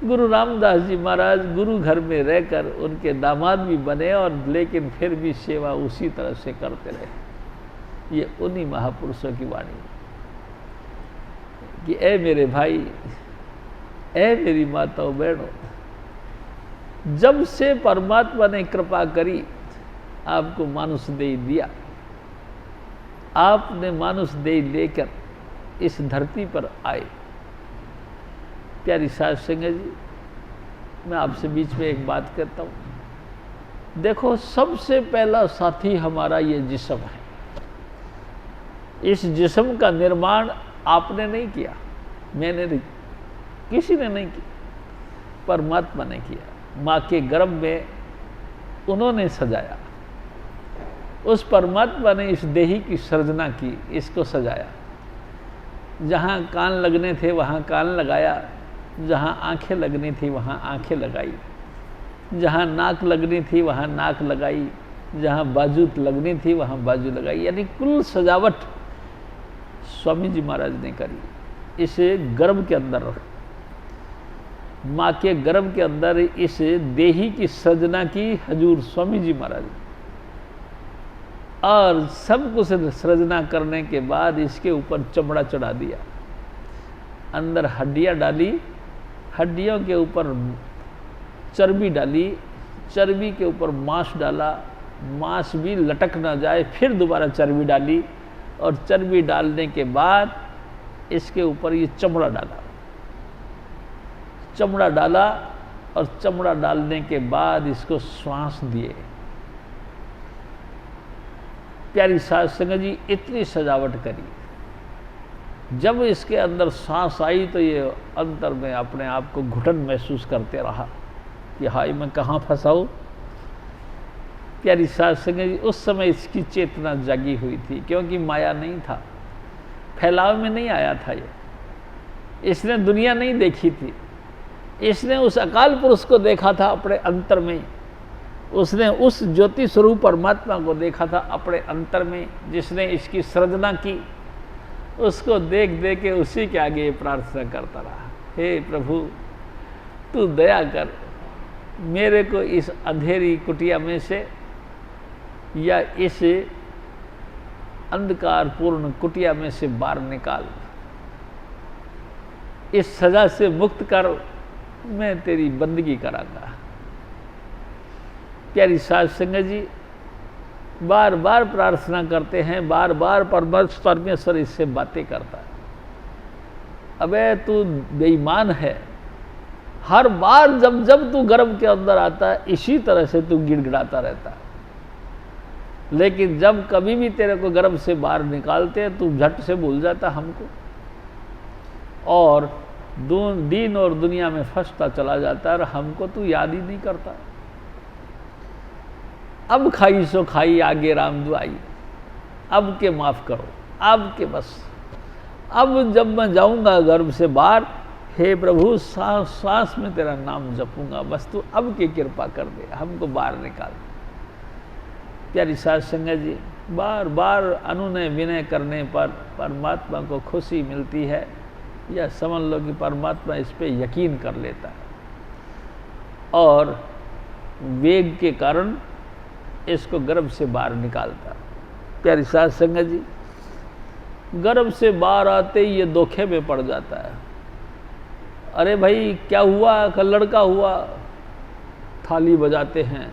गुरु रामदास जी महाराज गुरु घर में रहकर उनके दामाद भी बने और लेकिन फिर भी सेवा उसी तरह से करते रहे। ये उन्हीं महापुरुषों की वाणी कि ऐ मेरे भाई, ऐ मेरी माताओं बहनों, जब से परमात्मा ने कृपा करी, आपको मानुष देह दिया, आपने मानुष देह लेकर इस धरती पर आए। प्यारी साध संगत जी, मैं आपसे बीच में एक बात करता हूँ। देखो, सबसे पहला साथी हमारा ये जिस्म है। इस जिस्म का निर्माण आपने नहीं किया, मैंने नहीं, किसी ने नहीं किया, परमात्मा ने किया। माँ के गर्भ में उन्होंने सजाया, उस परमात्मा ने इस देही की सृजना की, इसको सजाया। जहाँ कान लगने थे वहाँ कान लगाया, जहाँ आंखें लगनी थी वहाँ आंखें लगाई, जहाँ नाक लगनी थी वहाँ नाक लगाई, जहाँ बाजू लगनी थी वहाँ बाजू लगाई। यानी कुल सजावट स्वामी जी महाराज ने करी। इसे गर्भ के अंदर, माँ के गर्भ के अंदर इस देही की सृजना की हजूर स्वामी जी महाराज। और सब कुछ सृजना करने के बाद इसके ऊपर चमड़ा चढ़ा दिया, अंदर हड्डियाँ डाली, हड्डियों के ऊपर चर्बी डाली, चर्बी के ऊपर मांस डाला, मांस भी लटक ना जाए, फिर दोबारा चर्बी डाली, और चर्बी डालने के बाद इसके ऊपर ये चमड़ा डाला, चमड़ा डाला, और चमड़ा डालने के बाद इसको श्वास दिए। प्यारी साध संगत जी, इतनी सजावट करी। जब इसके अंदर सांस आई तो ये अंतर में अपने आप को घुटन महसूस करते रहा कि हाय मैं कहाँ फंसा हूँ। प्यारी साध संगत जी, उस समय इसकी चेतना जागी हुई थी, क्योंकि माया नहीं था, फैलाव में नहीं आया था ये, इसने दुनिया नहीं देखी थी, इसने उस अकाल पुरुष को देखा था अपने अंतर में, उसने उस ज्योति स्वरूप परमात्मा को देखा था अपने अंतर में, जिसने इसकी सृजना की। उसको देख देख के उसी के आगे प्रार्थना करता रहा, हे प्रभु तू दया कर, मेरे को इस अंधेरी कुटिया में से या इस अंधकारपूर्ण कुटिया में से बाहर निकाल, इस सजा से मुक्त कर, मैं तेरी बंदगी करांगा। प्यारी साध संगत जी, बार बार प्रार्थना करते हैं, बार बार परमेश्वर इससे बातें करता है। अबे तू बेईमान है, हर बार जब जब तू गर्भ के अंदर आता है इसी तरह से तू गिड़गिड़ाता रहता है, लेकिन जब कभी भी तेरे को गर्भ से बाहर निकालते हैं तू झट से भूल जाता हमको, और दीन और दुनिया में फंसता चला जाता है, और हमको तू याद ही नहीं करता। अब खाई सो खाई, आगे राम दुआई, अब के माफ़ करो, अब के बस, अब जब मैं जाऊंगा गर्भ से बाहर, हे प्रभु सांस सांस में तेरा नाम जपूंगा, बस तू अब की कृपा कर दे, हमको बाहर निकाल। प्यारी साध संगत जी, बार बार अनुनय विनय करने पर परमात्मा को खुशी मिलती है, या समझ लो कि परमात्मा इस पे यकीन कर लेता है और वेग के कारण इसको गर्भ से बाहर निकालता। प्यारी साध संगत जी, गर्भ से बाहर आते ही ये धोखे में पड़ जाता है। अरे भाई क्या हुआ, कल लड़का हुआ, थाली बजाते हैं।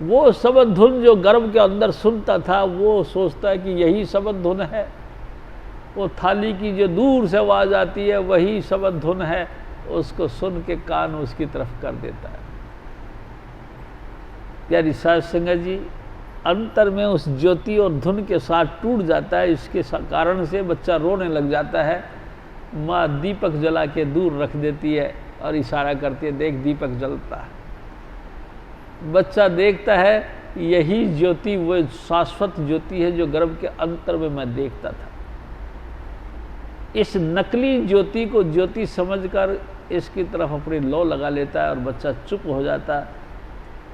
वो शब्द धुन जो गर्भ के अंदर सुनता था, वो सोचता है कि यही शब्द धुन है। वो थाली की जो दूर से आवाज आती है वही शब्द धुन है, उसको सुन के कान उसकी तरफ कर देता है। प्यारी साध संगत जी, अंतर में उस ज्योति और धुन के साथ टूट जाता है। इसके कारण से बच्चा रोने लग जाता है। माँ दीपक जला के दूर रख देती है और इशारा करती है, देख दीपक जलता है। बच्चा देखता है यही ज्योति वो शाश्वत ज्योति है जो गर्भ के अंतर में मैं देखता था। इस नकली ज्योति को ज्योति समझकर इसकी तरफ अपनी लौ लगा लेता है और बच्चा चुप हो जाता है।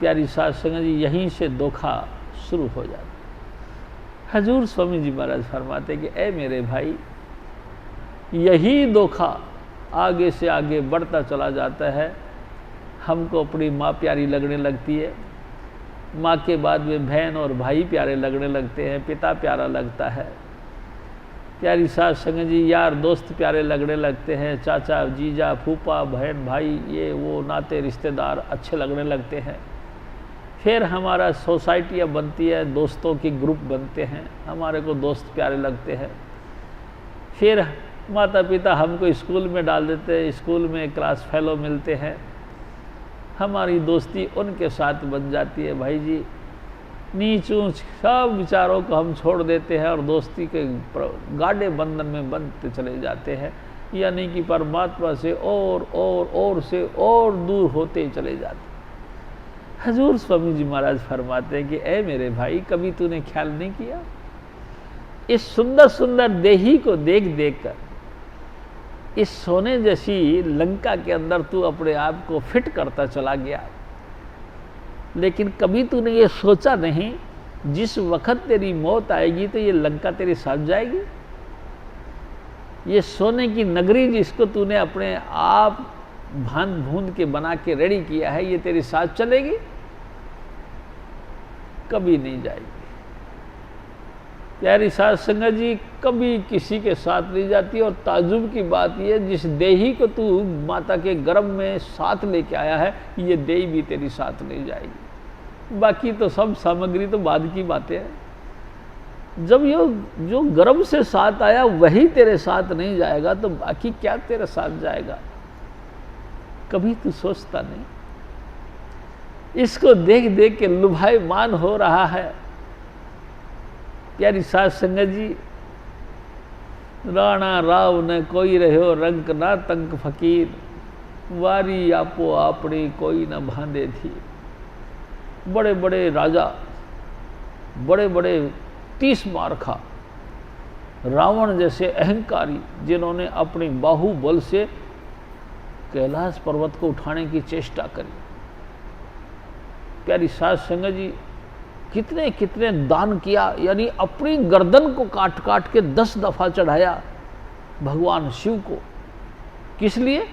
प्यारी साध संगत जी, यहीं से धोखा शुरू हो जाता। हजूर स्वामी जी महाराज फरमाते कि ए मेरे भाई, यही धोखा आगे से आगे बढ़ता चला जाता है। हमको अपनी माँ प्यारी लगने लगती है, माँ के बाद में बहन और भाई प्यारे लगने लगते हैं, पिता प्यारा लगता है। प्यारी साध संगत जी, यार दोस्त प्यारे लगने लगते हैं, चाचा जीजा फूफा बहन भाई ये वो नाते रिश्तेदार अच्छे लगने लगते हैं। फिर हमारा सोसाइटियाँ बनती है, दोस्तों की ग्रुप बनते हैं, हमारे को दोस्त प्यारे लगते हैं। फिर माता पिता हमको स्कूल में डाल देते हैं, स्कूल में क्लास फेलो मिलते हैं, हमारी दोस्ती उनके साथ बन जाती है। भाई जी, नीच ऊंच सब विचारों को हम छोड़ देते हैं और दोस्ती के गाढ़े बंधन में बनते चले जाते हैं, यानी कि परमात्मा से और से और दूर होते चले जाते हैं। हजूर स्वामी जी महाराज फरमाते हैं कि ए मेरे भाई, कभी तूने ख्याल नहीं किया, इस सुंदर सुंदर देही को देख देख कर इस सोने जैसी लंका के अंदर तू अपने आप को फिट करता चला गया, लेकिन कभी तूने ये सोचा नहीं जिस वक्त तेरी मौत आएगी तो ये लंका तेरे साथ जाएगी। ये सोने की नगरी जिसको तूने अपने आप भान भून के बना के रेडी किया है, ये तेरे साथ चलेगी? कभी नहीं जाएगी। प्यारी साध संगत जी, कभी किसी के साथ नहीं जाती। और ताजुब की बात यह, जिस देही को तू माता के गर्भ में साथ लेके आया है, ये देही भी तेरी साथ नहीं जाएगी। बाकी तो सब सामग्री तो बाद की बातें हैं। जब ये जो गर्भ से साथ आया वही तेरे साथ नहीं जाएगा तो बाकी क्या तेरे साथ जाएगा? कभी तू सोचता नहीं। इसको देख देख के लुभायमान हो रहा है। प्यारी साध संगत जी, राणा राव न कोई रहो रंक ना तंक फकीर, वारी आपो आपड़ी कोई न भांदे थी। बड़े बड़े राजा, बड़े बड़े 30 मारखा, रावण जैसे अहंकारी जिन्होंने अपनी बाहुबल से कैलाश पर्वत को उठाने की चेष्टा करी। प्यारी साध संगत जी, कितने कितने दान किया, यानी अपनी गर्दन को काट काट के 10 दफा चढ़ाया भगवान शिव को। किस लिए?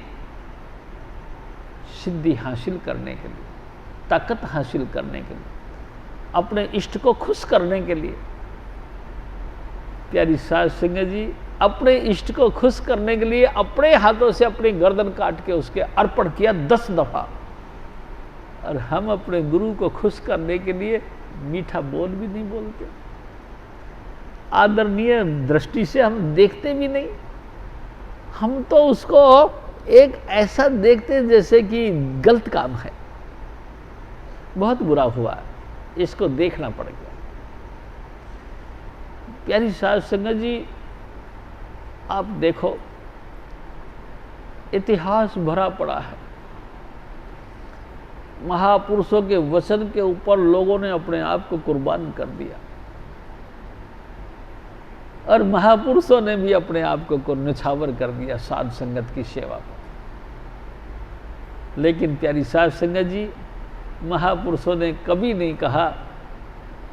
सिद्धि हासिल करने के लिए, ताकत हासिल करने के लिए, अपने इष्ट को खुश करने के लिए। प्यारी साध संगत जी, अपने इष्ट को खुश करने के लिए अपने हाथों से अपनी गर्दन काट के उसके अर्पण किया 10 दफा। और हम अपने गुरु को खुश करने के लिए मीठा बोल भी नहीं बोलते, आदरणीय दृष्टि से हम देखते भी नहीं। हम तो उसको एक ऐसा देखते जैसे कि गलत काम है। बहुत बुरा हुआ, इसको देखना पड़ गया। प्यारी साध संगत जी, आप देखो इतिहास भरा पड़ा है। महापुरुषों के वचन के ऊपर लोगों ने अपने आप को कुर्बान कर दिया और महापुरुषों ने भी अपने आप को न्यौछावर कर दिया साध संगत की सेवा पर। लेकिन प्यारी साध संगत जी, महापुरुषों ने कभी नहीं कहा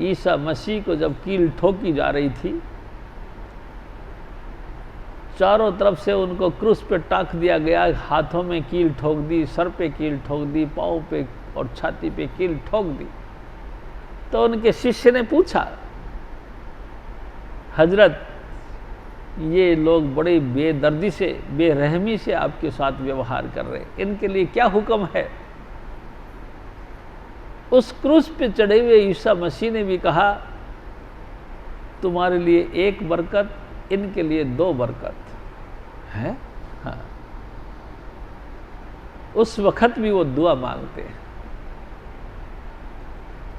ईसा मसीह को जब कील ठोकी जा रही थी, चारों तरफ से उनको क्रूस पे टाक दिया गया, हाथों में कील ठोक दी, सर पे कील ठोक दी, पाँव पे और छाती पे कील ठोक दी। तो उनके शिष्य ने पूछा, हजरत ये लोग बड़ी बेदर्दी से, बेरहमी से आपके साथ व्यवहार कर रहे हैं, इनके लिए क्या हुक्म है? उस क्रूस पे चढ़े हुए ईसा मसीह ने भी कहा, तुम्हारे लिए एक बरकत, इनके लिए 2 बरकत है। हाँ, उस वक्त भी वो दुआ मांगते हैं,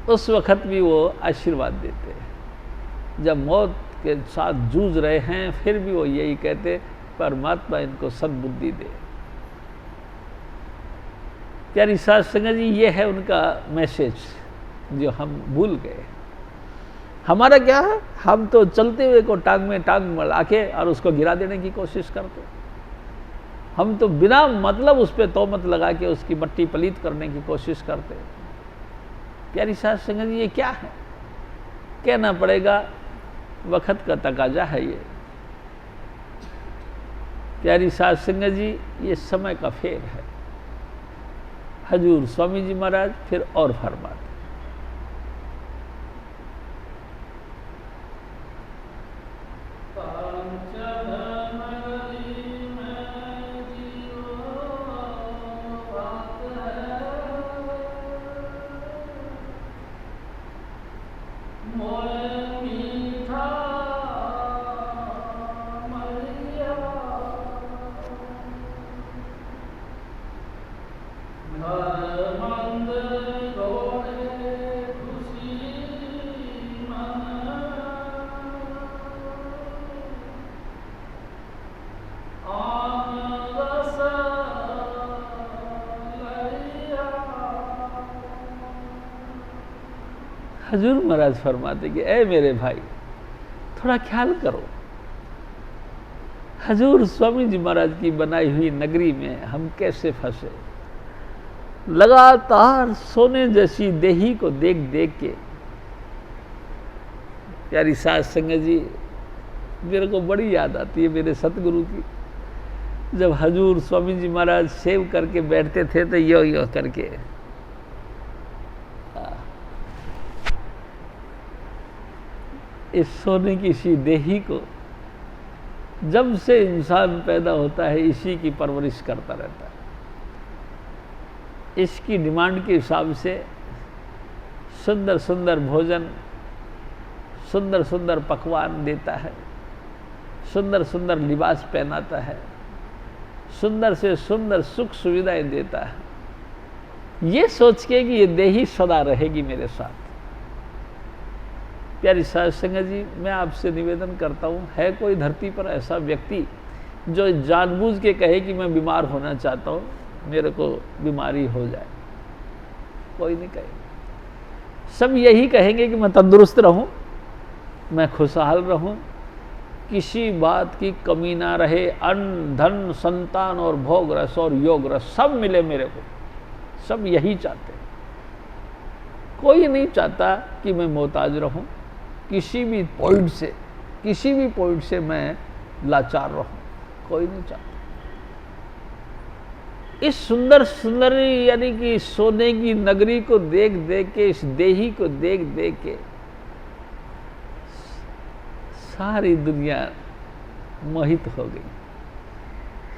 उस वक्त भी वो आशीर्वाद देते हैं। जब मौत के साथ जूझ रहे हैं, फिर भी वो यही कहते, परमात्मा इनको सद्बुद्धि दे। प्यारी साध संगत जी, ये है उनका मैसेज जो हम भूल गए। हमारा क्या है? हम तो चलते हुए को टांग में टांग मिला के और उसको गिरा देने की कोशिश करते। हम तो बिना मतलब उस पर तोहमत लगा के उसकी मट्टी पलीत करने की कोशिश करते। प्यारी साध संगत जी, ये क्या है? कहना पड़ेगा, वक्त का तकाजा है ये। प्यारी साध संगत जी, ये समय का फेर है। हजूर स्वामी जी महाराज फिर और फरमाते, हजूर महाराज फरमाते कि ए मेरे भाई, थोड़ा ख्याल करो। हजूर स्वामी जी महाराज की बनाई हुई नगरी में हम कैसे फंसे। लगातार सोने जैसी देही को देख देख के, प्यारी साध संगत जी, मेरे को बड़ी याद आती है मेरे सतगुरु की। जब हजूर स्वामी जी महाराज सेव करके बैठते थे तो यो करके इस सोने की सी देही को, जब से इंसान पैदा होता है इसी की परवरिश करता रहता है। इसकी डिमांड के हिसाब से सुंदर सुंदर भोजन, सुंदर सुंदर पकवान देता है, सुंदर सुंदर लिबास पहनाता है, सुंदर से सुंदर सुख सुविधाएं देता है, ये सोच के कि ये देही सदा रहेगी मेरे साथ। प्यारी साध संगत जी, मैं आपसे निवेदन करता हूँ, है कोई धरती पर ऐसा व्यक्ति जो जानबूझ के कहे कि मैं बीमार होना चाहता हूँ, मेरे को बीमारी हो जाए? कोई नहीं कहेगा। सब यही कहेंगे कि मैं तंदुरुस्त रहूँ, मैं खुशहाल रहूँ, किसी बात की कमी ना रहे, अन्न धन संतान और भोग रस और योग रस सब मिले मेरे को। सब यही चाहते हैं। कोई नहीं चाहता कि मैं मोहताज रहूं, किसी भी पॉइंट से मैं लाचार रहूं, कोई नहीं चाहता। इस सुंदर सुंदरी यानी कि सोने की नगरी को देख देख के, इस देही को देख देख के सारी दुनिया मोहित हो गई।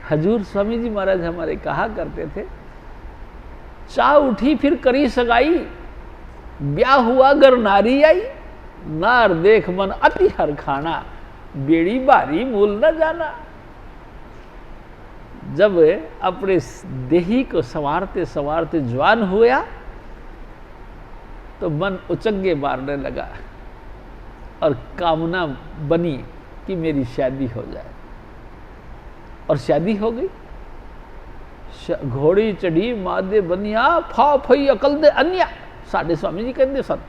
हजूर स्वामी जी महाराज हमारे कहा करते थे, चाह उठी फिर करी सगाई, ब्याह हुआ गर नारी आई, नार देख मन अति हर खाना, बेड़ी बारी मूल न जाना। जब अपने देही को संवारते संवारते जवान हुआ तो मन उचंगे मारने लगा और कामना बनी कि मेरी शादी हो जाए, और शादी हो गई। घोड़ी चढ़ी मादे बनिया, फा फई अकल दे अन्या, साढ़े स्वामी जी कहते सन।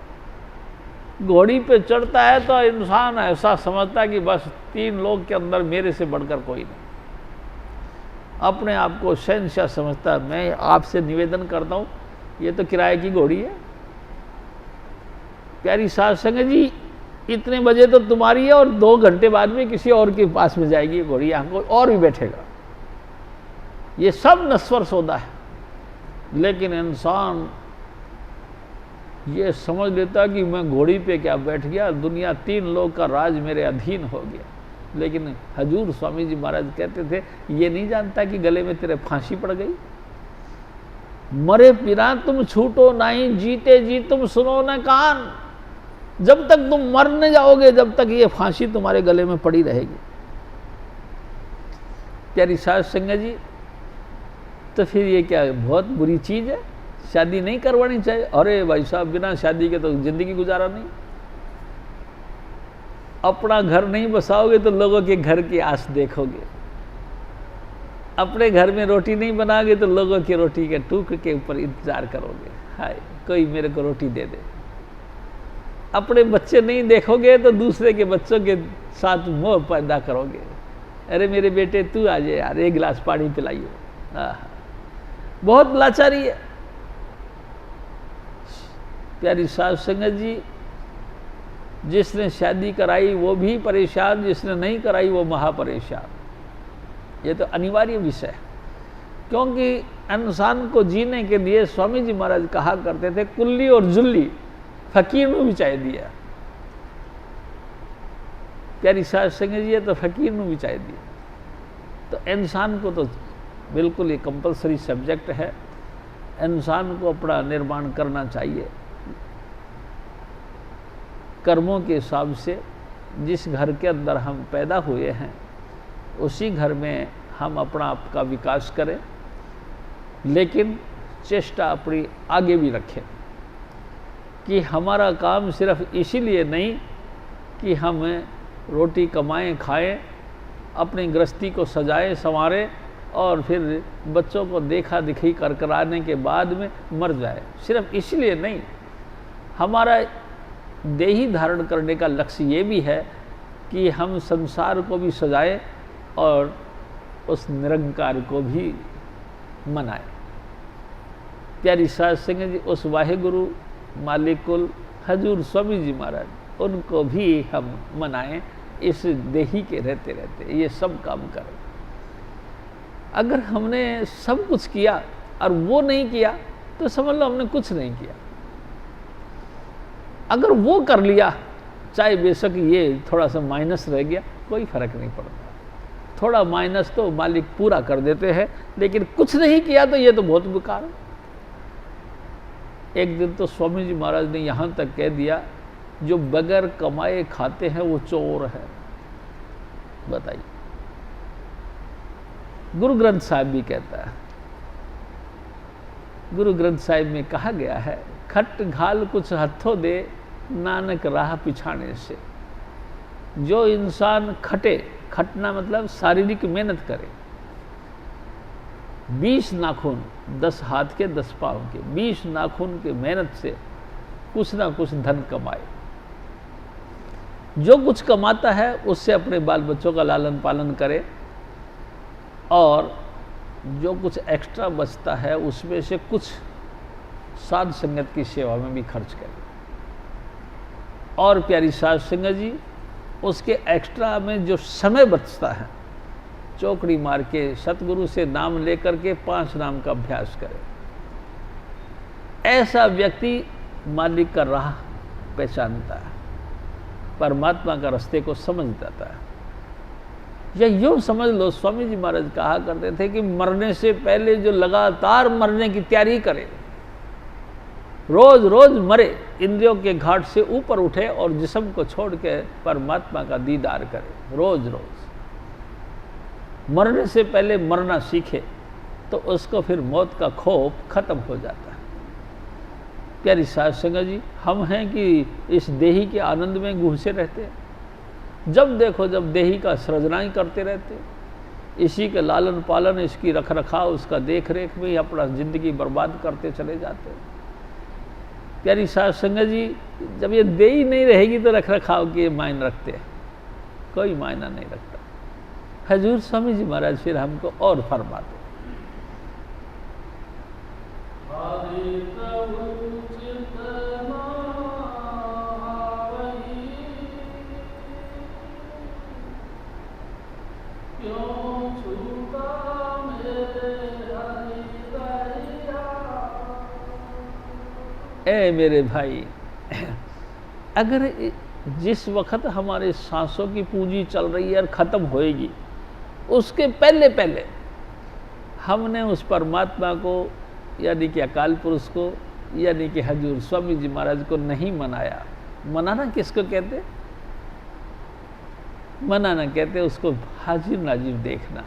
घोड़ी पे चढ़ता है तो इंसान ऐसा समझता है कि बस 3 लोग के अंदर मेरे से बढ़कर कोई नहीं, अपने आप को शहंशाह समझता है। मैं आपसे निवेदन करता हूँ, ये तो किराए की घोड़ी है, प्यारी साध संगत जी, इतने बजे तो तुम्हारी है और 2 घंटे बाद में किसी और के पास में जाएगी घोड़ी, यहाँ कोई और भी बैठेगा। ये सब नश्वर सौदा है। लेकिन इंसान ये समझ लेता कि मैं घोड़ी पे क्या बैठ गया, दुनिया 3 लोग का राज मेरे अधीन हो गया। लेकिन हजूर स्वामी जी महाराज कहते थे, ये नहीं जानता कि गले में तेरे फांसी पड़ गई। मरे पिरा तुम छूटो नहीं, जीते जी तुम सुनो न कान। जब तक तुम मर न जाओगे, जब तक ये फांसी तुम्हारे गले में पड़ी रहेगी। प्यारी साध संगत जी, तो फिर ये क्या बहुत बुरी चीज है? शादी नहीं करवानी चाहिए? अरे भाई साहब, बिना शादी के तो जिंदगी गुजारा नहीं। अपना घर नहीं बसाओगे तो लोगों के घर की आस देखोगे। अपने घर में रोटी नहीं बनाओगे तो लोगों की रोटी के टूक के ऊपर इंतजार करोगे, हाय कोई मेरे को रोटी दे दे। अपने बच्चे नहीं देखोगे तो दूसरे के बच्चों के साथ मोह पैदा करोगे। अरे मेरे बेटे तू आ जाए यार, 1 गिलास पानी पिलाइए। बहुत लाचारी है। प्यारी साध संगत जी, जिसने शादी कराई वो भी परेशान, जिसने नहीं कराई वो महापरेशान। ये तो अनिवार्य विषय है, क्योंकि इंसान को जीने के लिए स्वामी जी महाराज कहा करते थे, कुल्ली और जुल्ली फकीर ਨੂੰ भी चाय दिया। प्यारी साध संगत जी, तो फकीर ਨੂੰ भी चाय दिया। तो इंसान को तो बिल्कुल ये कंपलसरी सब्जेक्ट है। इंसान को अपना निर्माण करना चाहिए कर्मों के हिसाब से। जिस घर के अंदर हम पैदा हुए हैं उसी घर में हम अपना आप का विकास करें, लेकिन चेष्टा अपनी आगे भी रखें कि हमारा काम सिर्फ इसीलिए नहीं कि हम रोटी कमाएं खाएं, अपनी गृहस्थी को सजाएं संवारें और फिर बच्चों को देखा दिखी कर कराने के बाद में मर जाए। सिर्फ इसलिए नहीं, हमारा देही धारण करने का लक्ष्य ये भी है कि हम संसार को भी सजाएं और उस निरंकार को भी मनाएं। प्यारी साध संगत जी, उस वाहेगुरु मालिकुल हजूर स्वामी जी महाराज, उनको भी हम मनाएं इस देही के रहते रहते, ये सब काम करें। अगर हमने सब कुछ किया और वो नहीं किया तो समझ लो हमने कुछ नहीं किया। अगर वो कर लिया, चाहे बेशक ये थोड़ा सा माइनस रह गया, कोई फर्क नहीं पड़ता। थोड़ा माइनस तो मालिक पूरा कर देते हैं, लेकिन कुछ नहीं किया तो ये तो बहुत बेकार है। एक दिन तो स्वामी जी महाराज ने यहाँ तक कह दिया, जो बगैर कमाए खाते हैं वो चोर है। बताइए, गुरु ग्रंथ साहिब भी कहता है। गुरु ग्रंथ साहिब में कहा गया है, खट घाल कुछ हथों दे, नानक राह पिछाने से। जो इंसान खटे, खटना मतलब शारीरिक मेहनत करे, 20 नाखून 10 हाथ के 10 पाँव के 20 नाखून के मेहनत से कुछ ना कुछ धन कमाए। जो कुछ कमाता है उससे अपने बाल बच्चों का लालन पालन करे, और जो कुछ एक्स्ट्रा बचता है उसमें से कुछ साध संगत की सेवा में भी खर्च करे। और प्यारी साध संगत जी, उसके एक्स्ट्रा में जो समय बचता है, चौकड़ी मार के सतगुरु से नाम लेकर के 5 नाम का अभ्यास करे। ऐसा व्यक्ति मालिक का राह पहचानता है, परमात्मा का रास्ते को समझ जाता है। या यूं समझ लो, स्वामी जी महाराज कहा करते थे कि मरने से पहले जो लगातार मरने की तैयारी करे, रोज रोज मरे, इंद्रियों के घाट से ऊपर उठे और जिस्म को छोड़ के परमात्मा का दीदार करे। रोज रोज मरने से पहले मरना सीखे तो उसको फिर मौत का खौफ खत्म हो जाता है। प्यारी साध संगत जी, हम हैं कि इस देही के आनंद में घुसे रहते हैं। जब देखो जब देही का सृजना ही करते रहते हैं, इसी के लालन पालन, इसकी रख रखाव, उसका देख रेख में ही अपना जिंदगी बर्बाद करते चले जाते हैं। प्यारी साध संगत जी, जब ये देही नहीं रहेगी तो रख रखाव के मायने रखते हैं, कोई मायना नहीं रखता। हजूर स्वामी जी महाराज फिर हमको और फरमाते, ए मेरे भाई, अगर जिस वक्त हमारे सांसों की पूंजी चल रही है और ख़त्म होएगी, उसके पहले पहले हमने उस परमात्मा को यानी कि अकाल पुरुष को यानी कि हजूर स्वामी जी महाराज को नहीं मनाया। मनाना किसको कहते? मनाना कहते उसको हाजिर नाजिर देखना।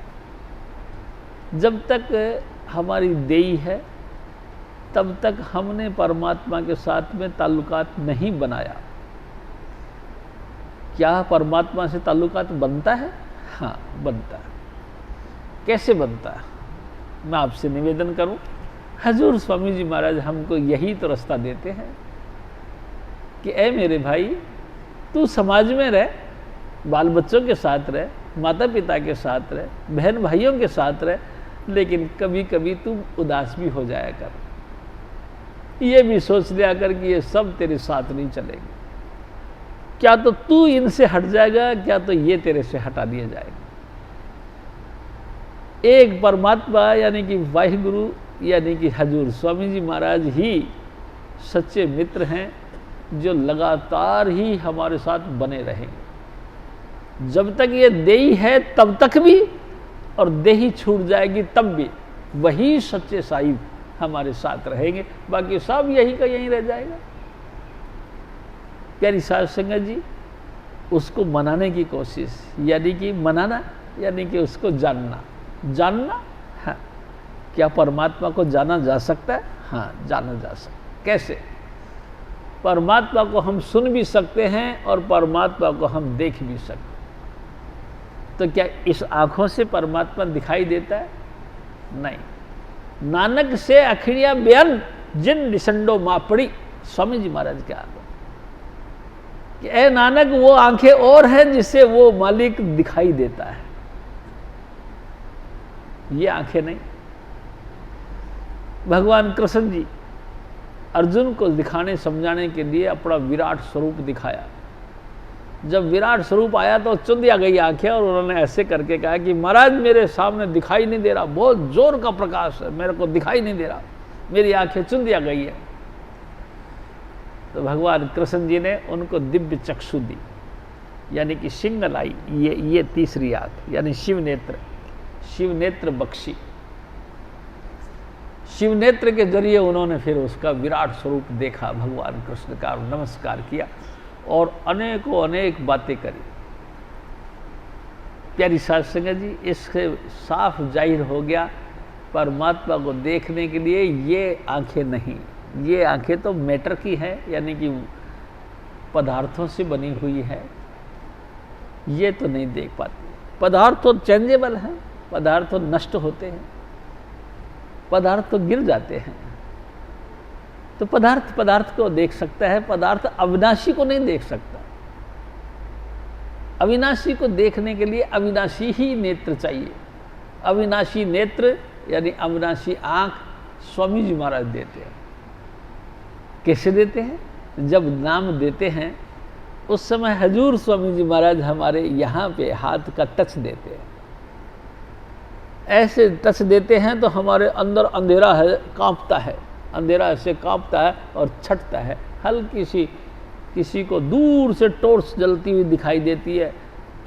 जब तक हमारी देही है तब तक हमने परमात्मा के साथ में ताल्लुकात नहीं बनाया। क्या परमात्मा से ताल्लुकात बनता है? हाँ, बनता है। कैसे बनता है? मैं आपसे निवेदन करूं, हजूर स्वामी जी महाराज हमको यही तो रास्ता देते हैं कि ए मेरे भाई, तू समाज में रह, बाल बच्चों के साथ रह, माता पिता के साथ रह, बहन भाइयों के साथ रह, लेकिन कभी कभी तू उदास भी हो जाया कर। ये भी सोच लिया कर कि ये सब तेरे साथ नहीं चलेंगे। क्या तो तू इनसे हट जाएगा, क्या तो ये तेरे से हटा दिया जाएगा। एक परमात्मा यानी कि वाहिगुरु यानी कि हजूर स्वामी जी महाराज ही सच्चे मित्र हैं, जो लगातार ही हमारे साथ बने रहेंगे। जब तक ये देही है तब तक भी, और देही छूट जाएगी तब भी वही सच्चे साहिब हमारे साथ रहेंगे, बाकी सब यही का यही रह जाएगा। प्यारी साध संगत जी, उसको मनाने की कोशिश, यानी कि मनाना यानी कि उसको जानना। जानना, हाँ, क्या परमात्मा को जाना जा सकता है? हाँ, जाना जा सकता है। कैसे? परमात्मा को हम सुन भी सकते हैं और परमात्मा को हम देख भी सकते हैं। तो क्या इस आंखों से परमात्मा दिखाई देता है? नहीं। नानक से अखिड़िया बेअन जिन डिसंडो मापड़ी, स्वामी जी महाराज के आगे कि ए नानक, वो आंखें और हैं जिससे वो मालिक दिखाई देता है, ये आंखें नहीं। भगवान कृष्ण जी अर्जुन को दिखाने समझाने के लिए अपना विराट स्वरूप दिखाया। जब विराट स्वरूप आया तो चुंदिया गई आंखें, और उन्होंने ऐसे करके कहा कि महाराज मेरे सामने दिखाई नहीं दे रहा, बहुत जोर का प्रकाश है, मेरे को दिखाई नहीं दे रहा, मेरी आंखें चुंदिया गई है। तो भगवान कृष्ण जी ने उनको दिव्य चक्षु दी, यानी कि सिंगल आई, ये तीसरी आंख यानी शिव नेत्र, शिव नेत्र बख्शी। शिव नेत्र के जरिए उन्होंने फिर उसका विराट स्वरूप देखा, भगवान कृष्ण का नमस्कार किया और अनेकों अनेक बातें करी। प्यारी साध संगत जी, इससे साफ जाहिर हो गया परमात्मा को देखने के लिए ये आंखें नहीं, ये आंखें तो मैटर की है, यानी कि पदार्थों से बनी हुई है, ये तो नहीं देख पाती। पदार्थ तो चेंजेबल हैं, पदार्थ तो नष्ट होते हैं, पदार्थ तो गिर जाते हैं। तो पदार्थ पदार्थ को देख सकता है, पदार्थ अविनाशी को नहीं देख सकता। अविनाशी को देखने के लिए अविनाशी ही नेत्र चाहिए। अविनाशी नेत्र यानी अविनाशी आंख स्वामी जी महाराज देते हैं। कैसे देते हैं? जब नाम देते हैं उस समय हजूर स्वामी जी महाराज हमारे यहाँ पे हाथ का टच देते हैं। ऐसे टच देते हैं तो हमारे अंदर अंधेरा है, कांपता है, अंधेरा ऐसे कांपता है और छटता है। हल्की सी, किसी को दूर से टॉर्च जलती हुई दिखाई देती है,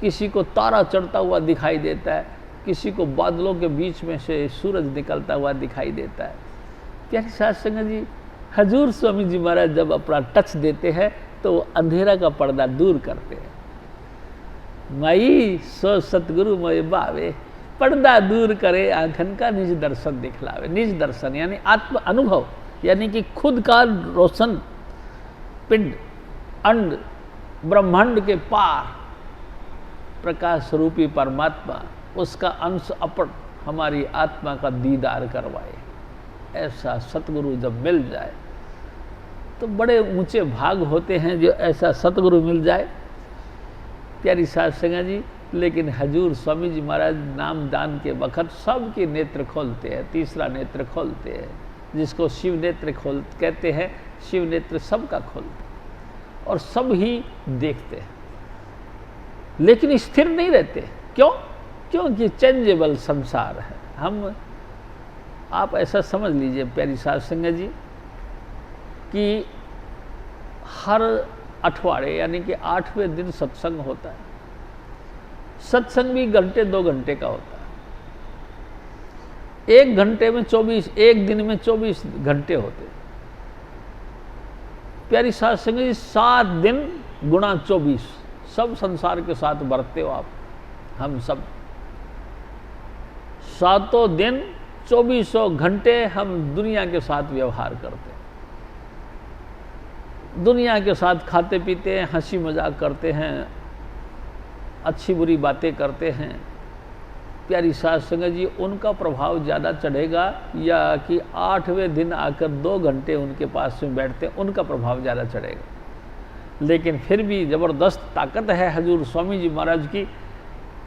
किसी को तारा चढ़ता हुआ दिखाई देता है, किसी को बादलों के बीच में से सूरज निकलता हुआ दिखाई देता है। प्यारी साध संगत जी, हजूर स्वामी जी महाराज जब अपना टच देते हैं तो वो अंधेरा का पर्दा दूर करते हैं। माई सो सतगुरु मोए बावे, पर्दा दूर करे आंखन का निज दर्शन दिखलावे। निज दर्शन यानी आत्म अनुभव, यानी कि खुद का रोशन पिंड, अंड, ब्रह्मांड के पार प्रकाश स्वरूपी परमात्मा, उसका अंश अपट हमारी आत्मा का दीदार करवाए। ऐसा सतगुरु जब मिल जाए तो बड़े ऊंचे भाग होते हैं जो ऐसा सतगुरु मिल जाए। प्यारी साध संगत जी, लेकिन हजूर स्वामी जी महाराज नाम दान के वक्त सबके नेत्र खोलते हैं, तीसरा नेत्र खोलते हैं, जिसको शिव नेत्र कहते हैं। शिव नेत्र सबका खोलते हैं और सब ही देखते हैं, लेकिन स्थिर नहीं रहते। क्यों? क्योंकि चेंजेबल संसार है। आप ऐसा समझ लीजिए प्यारी साध संगत जी कि हर अठवाड़े यानी कि 8वें दिन सत्संग होता है। सत्संग भी घंटे 2 घंटे का होता है। एक घंटे में 24, एक दिन में 24 घंटे होते। प्यारी साध संगत जी 7 दिन गुणा 24 सब संसार के साथ बरतते हो आप, हम सब। 7 दिन 24 घंटे हम दुनिया के साथ व्यवहार करते हैं, दुनिया के साथ खाते पीते हैं, हंसी मजाक करते हैं, अच्छी बुरी बातें करते हैं। प्यारी साध संगत जी, उनका प्रभाव ज़्यादा चढ़ेगा या कि 8वें दिन आकर 2 घंटे उनके पास में बैठते हैं, उनका प्रभाव ज़्यादा चढ़ेगा। लेकिन फिर भी ज़बरदस्त ताकत है हजूर स्वामी जी महाराज की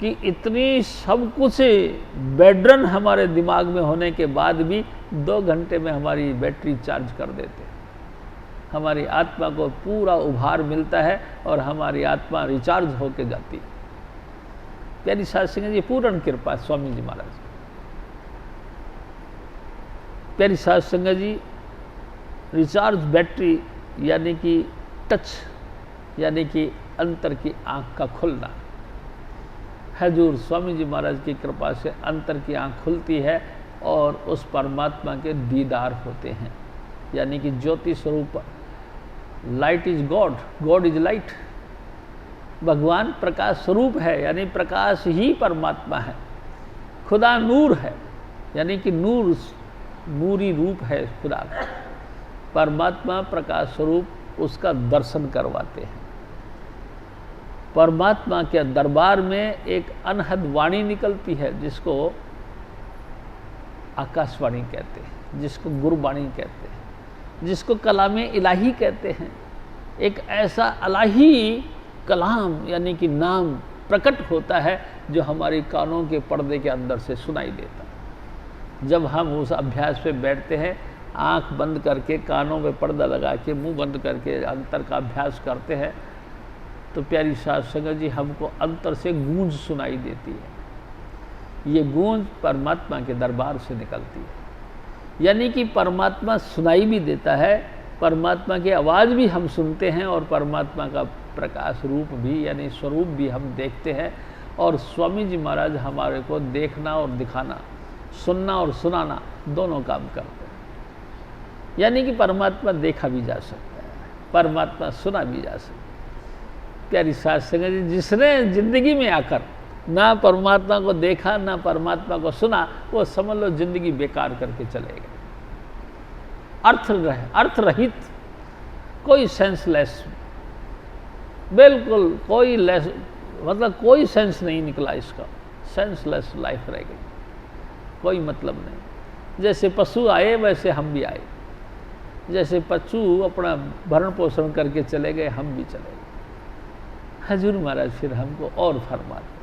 कि इतनी सब कुछ बैटरन हमारे दिमाग में होने के बाद भी 2 घंटे में हमारी बैटरी चार्ज कर देते हैं। हमारी आत्मा को पूरा उभार मिलता है और हमारी आत्मा रिचार्ज होके जाती है। प्यारी साध संगत जी, पूर्ण कृपा स्वामी जी महाराज। प्यारी साध संगत जी, रिचार्ज बैटरी यानी कि टच, यानी कि अंतर की आंख का खुलना। हजूर स्वामी जी महाराज की कृपा से अंतर की आंख खुलती है और उस परमात्मा के दीदार होते हैं, यानी कि ज्योति स्वरूप। Light is God, God is light. भगवान प्रकाश स्वरूप है, यानी प्रकाश ही परमात्मा है। खुदा नूर है, यानी कि नूर, नूरी रूप है खुदा का। परमात्मा प्रकाश स्वरूप, उसका दर्शन करवाते हैं। परमात्मा के दरबार में एक अनहद वाणी निकलती है, जिसको आकाशवाणी कहते हैं, जिसको गुरबाणी कहते हैं, जिसको कलाम इलाही कहते हैं। एक ऐसा इलाही कलाम यानी कि नाम प्रकट होता है जो हमारी कानों के पर्दे के अंदर से सुनाई देता है। जब हम उस अभ्यास पे बैठते हैं, आंख बंद करके, कानों में पर्दा लगा के, मुंह बंद करके अंतर का अभ्यास करते हैं, तो प्यारी साध संगत जी, हमको अंतर से गूंज सुनाई देती है। ये गूंज परमात्मा के दरबार से निकलती है, यानी कि परमात्मा सुनाई भी देता है, परमात्मा की आवाज़ भी हम सुनते हैं और परमात्मा का प्रकाश रूप भी यानी स्वरूप भी हम देखते हैं। और स्वामी जी महाराज हमारे को देखना और दिखाना, सुनना और सुनाना दोनों काम करते हैं। यानी कि परमात्मा देखा भी जा सकता है, परमात्मा सुना भी जा सकता है। प्यारी साध संगत जी, जिसने जिंदगी में आकर ना परमात्मा को देखा ना परमात्मा को सुना, वो समझ लो जिंदगी बेकार करके चले गए। अर्थ रहित, कोई सेंसलेस, बिल्कुल कोई लेस, मतलब कोई सेंस नहीं निकला इसका। सेंसलेस लाइफ रह गई, कोई मतलब नहीं। जैसे पशु आए वैसे हम भी आए, जैसे पशु अपना भरण पोषण करके चले गए, हम भी चले गए। हजूर महाराज फिर हमको और फरमाते,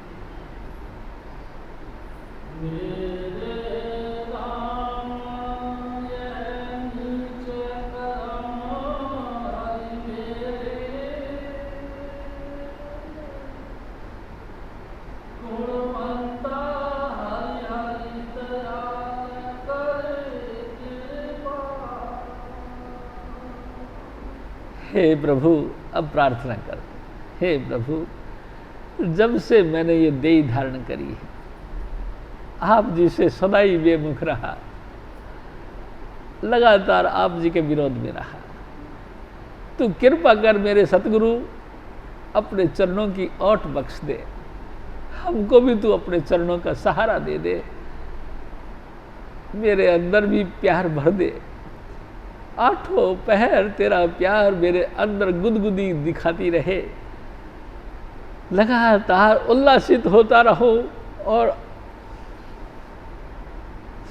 हे प्रभु, अब प्रार्थना करते, हे प्रभु, जब से मैंने ये देह धारण करी है, आप जी से सदाई बेमुख रहा, लगातार आप जी के विरोध में रहा। तू कृपा कर मेरे सतगुरु, अपने चरणों की ओट बख्श दे, हमको भी तू अपने चरणों का सहारा दे दे, मेरे अंदर भी प्यार भर दे। आठों पहर तेरा प्यार मेरे अंदर गुदगुदी दिखाती रहे, लगातार उल्लासित होता रहो। और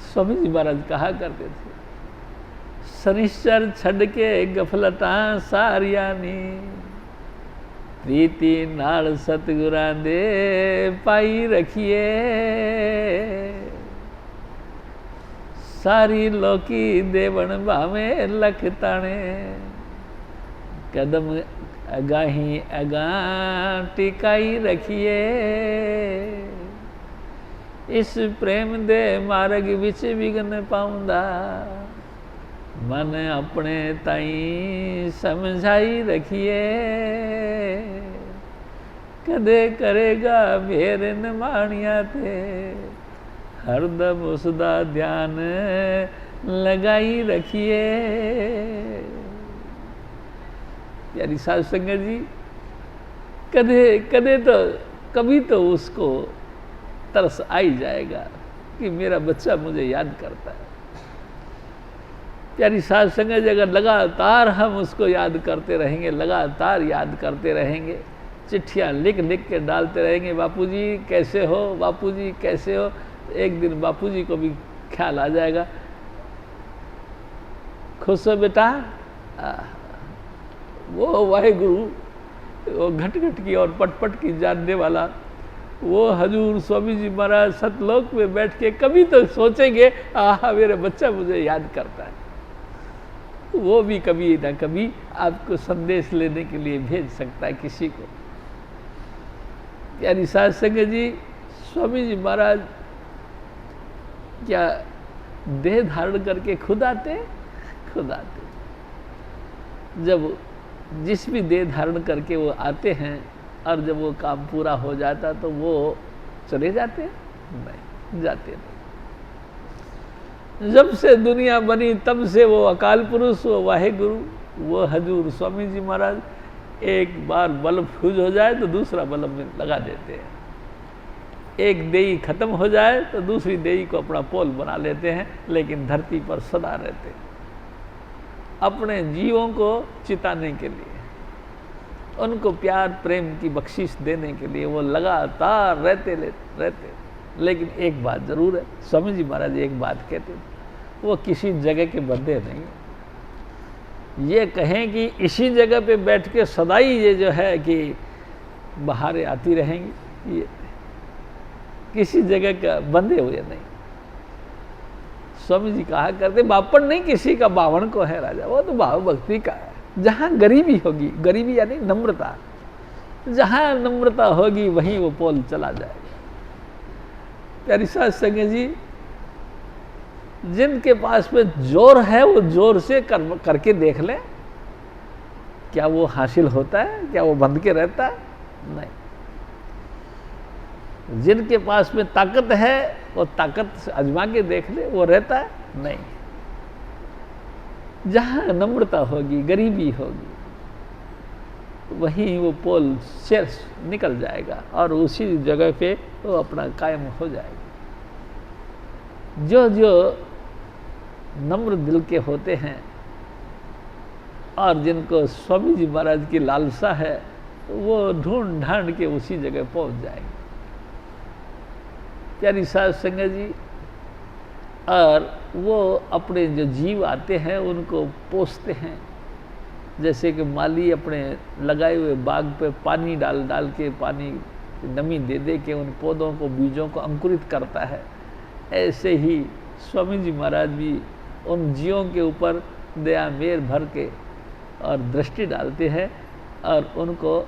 स्वामी जी महाराज कहा करते थे, शनिश्चर छड़ के गफलता सारिया नी, प्रीति नाल सतगुरां दे पाई रखिए, सारी लोकी देवन भावे लख ताणे, कदम अगाही अगा टिकाई रखिए, इस प्रेम दे मार्ग विच विघन पाउंदा, मन अपने ताई समझाई रखिए, कदे करेगा मेरे निमाणिया थे, हरदम उसदा ध्यान लगाई रखिए। यानी साध संगत जी, कभी तो उसको तरस आ ही जाएगा कि मेरा बच्चा मुझे याद करता है। प्यारी साध संगत जी, अगर लगातार हम उसको याद करते रहेंगे, लगातार याद करते रहेंगे, चिट्ठियाँ लिख लिख के डालते रहेंगे, बापूजी कैसे हो, बापूजी कैसे हो, एक दिन बापूजी को भी ख्याल आ जाएगा, खुश हो बेटा। वो वाहेगुरु, वो घट घट की और पट पट की जानने वाला वो हजूर स्वामी जी महाराज सतलोक में बैठ के कभी तो सोचेंगे, आहा मेरा बच्चा मुझे याद करता है। वो भी कभी ना कभी आपको संदेश लेने के लिए भेज सकता है किसी को। यानी साध संगत जी, स्वामी जी महाराज क्या देह धारण करके खुद आते? खुद आते। जब जिस भी देह धारण करके वो आते हैं और जब वो काम पूरा हो जाता तो वो चले जाते हैं? नहीं, जाते नहीं। जब से दुनिया बनी तब से वो अकाल पुरुष, वो वाहेगुरु, वो हजूर स्वामी जी महाराज एक बार बल्ब फ्यूज हो जाए तो दूसरा बल्ब में लगा देते हैं। एक देई खत्म हो जाए तो दूसरी देई को अपना पोल बना लेते हैं, लेकिन धरती पर सदा रहते हैं अपने जीवों को चिताने के लिए, उनको प्यार प्रेम की बख्शिश देने के लिए वो लगातार रहते। लेकिन एक बात जरूर है, स्वामी जी महाराज एक बात कहते हैं, वो किसी जगह के बंदे नहीं। ये कहें कि इसी जगह पे बैठ के सदा ही ये जो है कि बहारें आती रहेंगी, ये किसी जगह का बंदे हुए नहीं। स्वामी जी कहा करते, बापन नहीं किसी का बावण को है राजा, वो तो भाव भक्ति का है। जहाँ गरीबी होगी, गरीबी यानी नम्रता, जहाँ नम्रता होगी वहीं वो पोल चला जाएगा। प्यारी साध संगत जी, जिनके पास में जोर है वो जोर से करके देख लें, क्या वो हासिल होता है? क्या वो बंध के रहता है? नहीं। जिनके पास में ताकत है वो ताकत आजमा के देख ले, वो रहता है? नहीं। जहाँ नम्रता होगी, गरीबी होगी, वहीं वो पोल से निकल जाएगा और उसी जगह पे वो अपना कायम हो जाएगा। जो जो नम्र दिल के होते हैं और जिनको स्वामी जी महाराज की लालसा है, वो ढूंढ ढांढ के उसी जगह पहुंच जाएंगे। प्यारी साध संगत जी, और वो अपने जो जीव आते हैं उनको पोसते हैं, जैसे कि माली अपने लगाए हुए बाग पे पानी डाल डाल के, पानी नमी दे दे के उन पौधों को, बीजों को अंकुरित करता है, ऐसे ही स्वामी जी महाराज भी उन जीवों के ऊपर दया मेर भर के और दृष्टि डालते हैं और उनको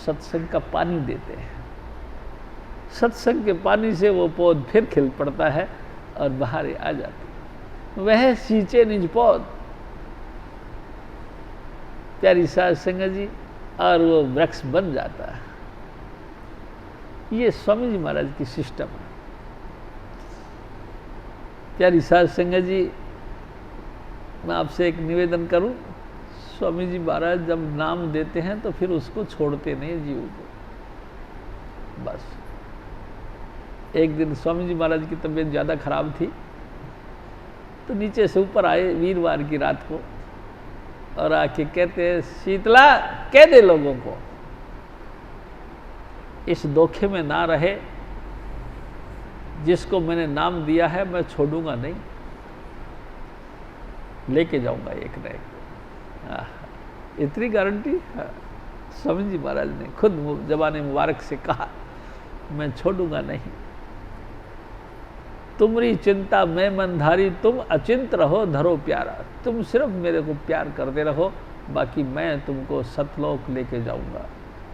सत्संग का पानी देते हैं। सत्संग के पानी से वो पौध फिर खिल पड़ता है और बाहर आ जाती है। वह सींचे निज पौध, प्यारी साध संगत जी, और वो वृक्ष बन जाता है। ये स्वामी जी महाराज की सिस्टम है। प्यारी साध संगत जी, मैं आपसे एक निवेदन करूं, स्वामी जी महाराज जब नाम देते हैं तो फिर उसको छोड़ते नहीं जीव को। बस एक दिन स्वामी जी महाराज की तबीयत ज़्यादा खराब थी तो नीचे से ऊपर आए वीरवार की रात को और आके कहते हैं, शीतला कह दे लोगों को इस धोखे में ना रहे, जिसको मैंने नाम दिया है मैं छोड़ूंगा नहीं, लेके जाऊंगा एक न एक। इतनी गारंटी स्वामी जी महाराज ने खुद जबान मुबारक से कहा, मैं छोड़ूंगा नहीं। तुम्हारी चिंता मैं मनधारी, तुम अचिंत रहो धरो प्यारा। तुम सिर्फ मेरे को प्यार करते रहो, बाकी मैं तुमको सतलोक लेके जाऊंगा,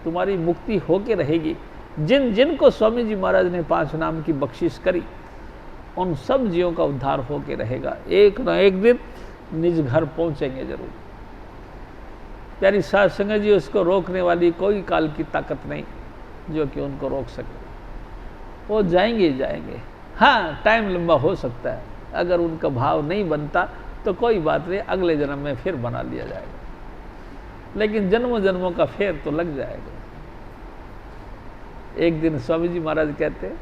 तुम्हारी मुक्ति होके रहेगी। जिन जिन को स्वामी जी महाराज ने 5 नाम की बख्शिश करी, उन सब जीवों का उद्धार होके रहेगा। एक न एक दिन निज घर पहुंचेंगे जरूर। प्यारी साध संगत जी, उसको रोकने वाली कोई काल की ताकत नहीं जो कि उनको रोक सके। वो जाएंगे ही जाएंगे। हाँ, टाइम लंबा हो सकता है, अगर उनका भाव नहीं बनता तो कोई बात नहीं, अगले जन्म में फिर बना लिया जाएगा, लेकिन जन्मों जन्मों का फेर तो लग जाएगा। एक दिन स्वामी जी महाराज कहते हैं,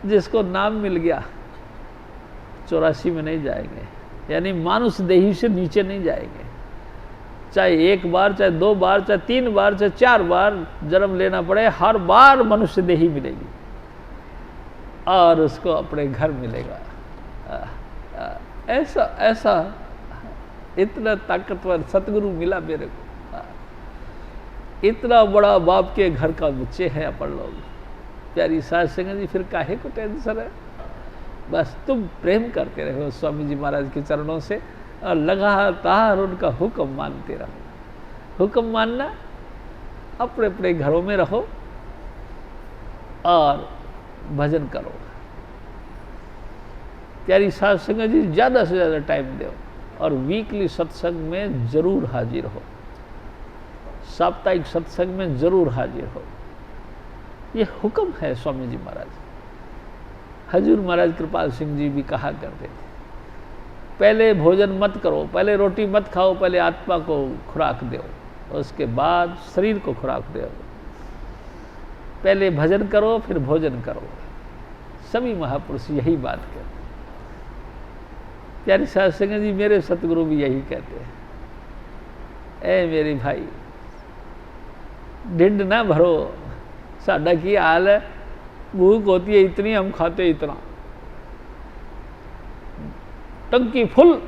जिसको नाम मिल गया 84 में नहीं जाएंगे, यानी मानुष देही से नीचे नहीं जाएंगे। चाहे एक बार, चाहे 2 बार, चाहे 3 बार, चाहे 4 बार जन्म लेना पड़े, हर बार मनुष्य देही मिलेगी और उसको अपने घर मिलेगा। ऐसा ऐसा इतना ताकतवर सतगुरु मिला मेरे को। इतना बड़ा बाप के घर का बच्चे हैं अपन लोग। प्यारी साध संगत जी, फिर काहे को टेंशन है? बस तुम प्रेम करते रहो स्वामी जी महाराज के चरणों से और लगातार उनका हुक्म मानते रहो। हुक्म मानना, अपने अपने घरों में रहो और भजन करो। प्यारी साध संगत जी, ज़्यादा से ज़्यादा टाइम दो और वीकली सत्संग में जरूर हाजिर हो, साप्ताहिक सत्संग में जरूर हाजिर हो। ये हुक्म है स्वामी जी महाराज। हजूर महाराज कृपाल सिंह जी भी कहा करते थे, पहले भोजन मत करो, पहले रोटी मत खाओ, पहले आत्मा को खुराक दो, उसके बाद शरीर को खुराक दो। पहले भजन करो फिर भोजन करो। सभी महापुरुष यही बात कहते हैं। प्यारी साध संगत जी, मेरे सतगुरु भी यही कहते हैं, ए मेरे भाई, ढिंड ना भरो, साडा की हाल है, भूख होती है इतनी, हम खाते इतना, टंकी फुल,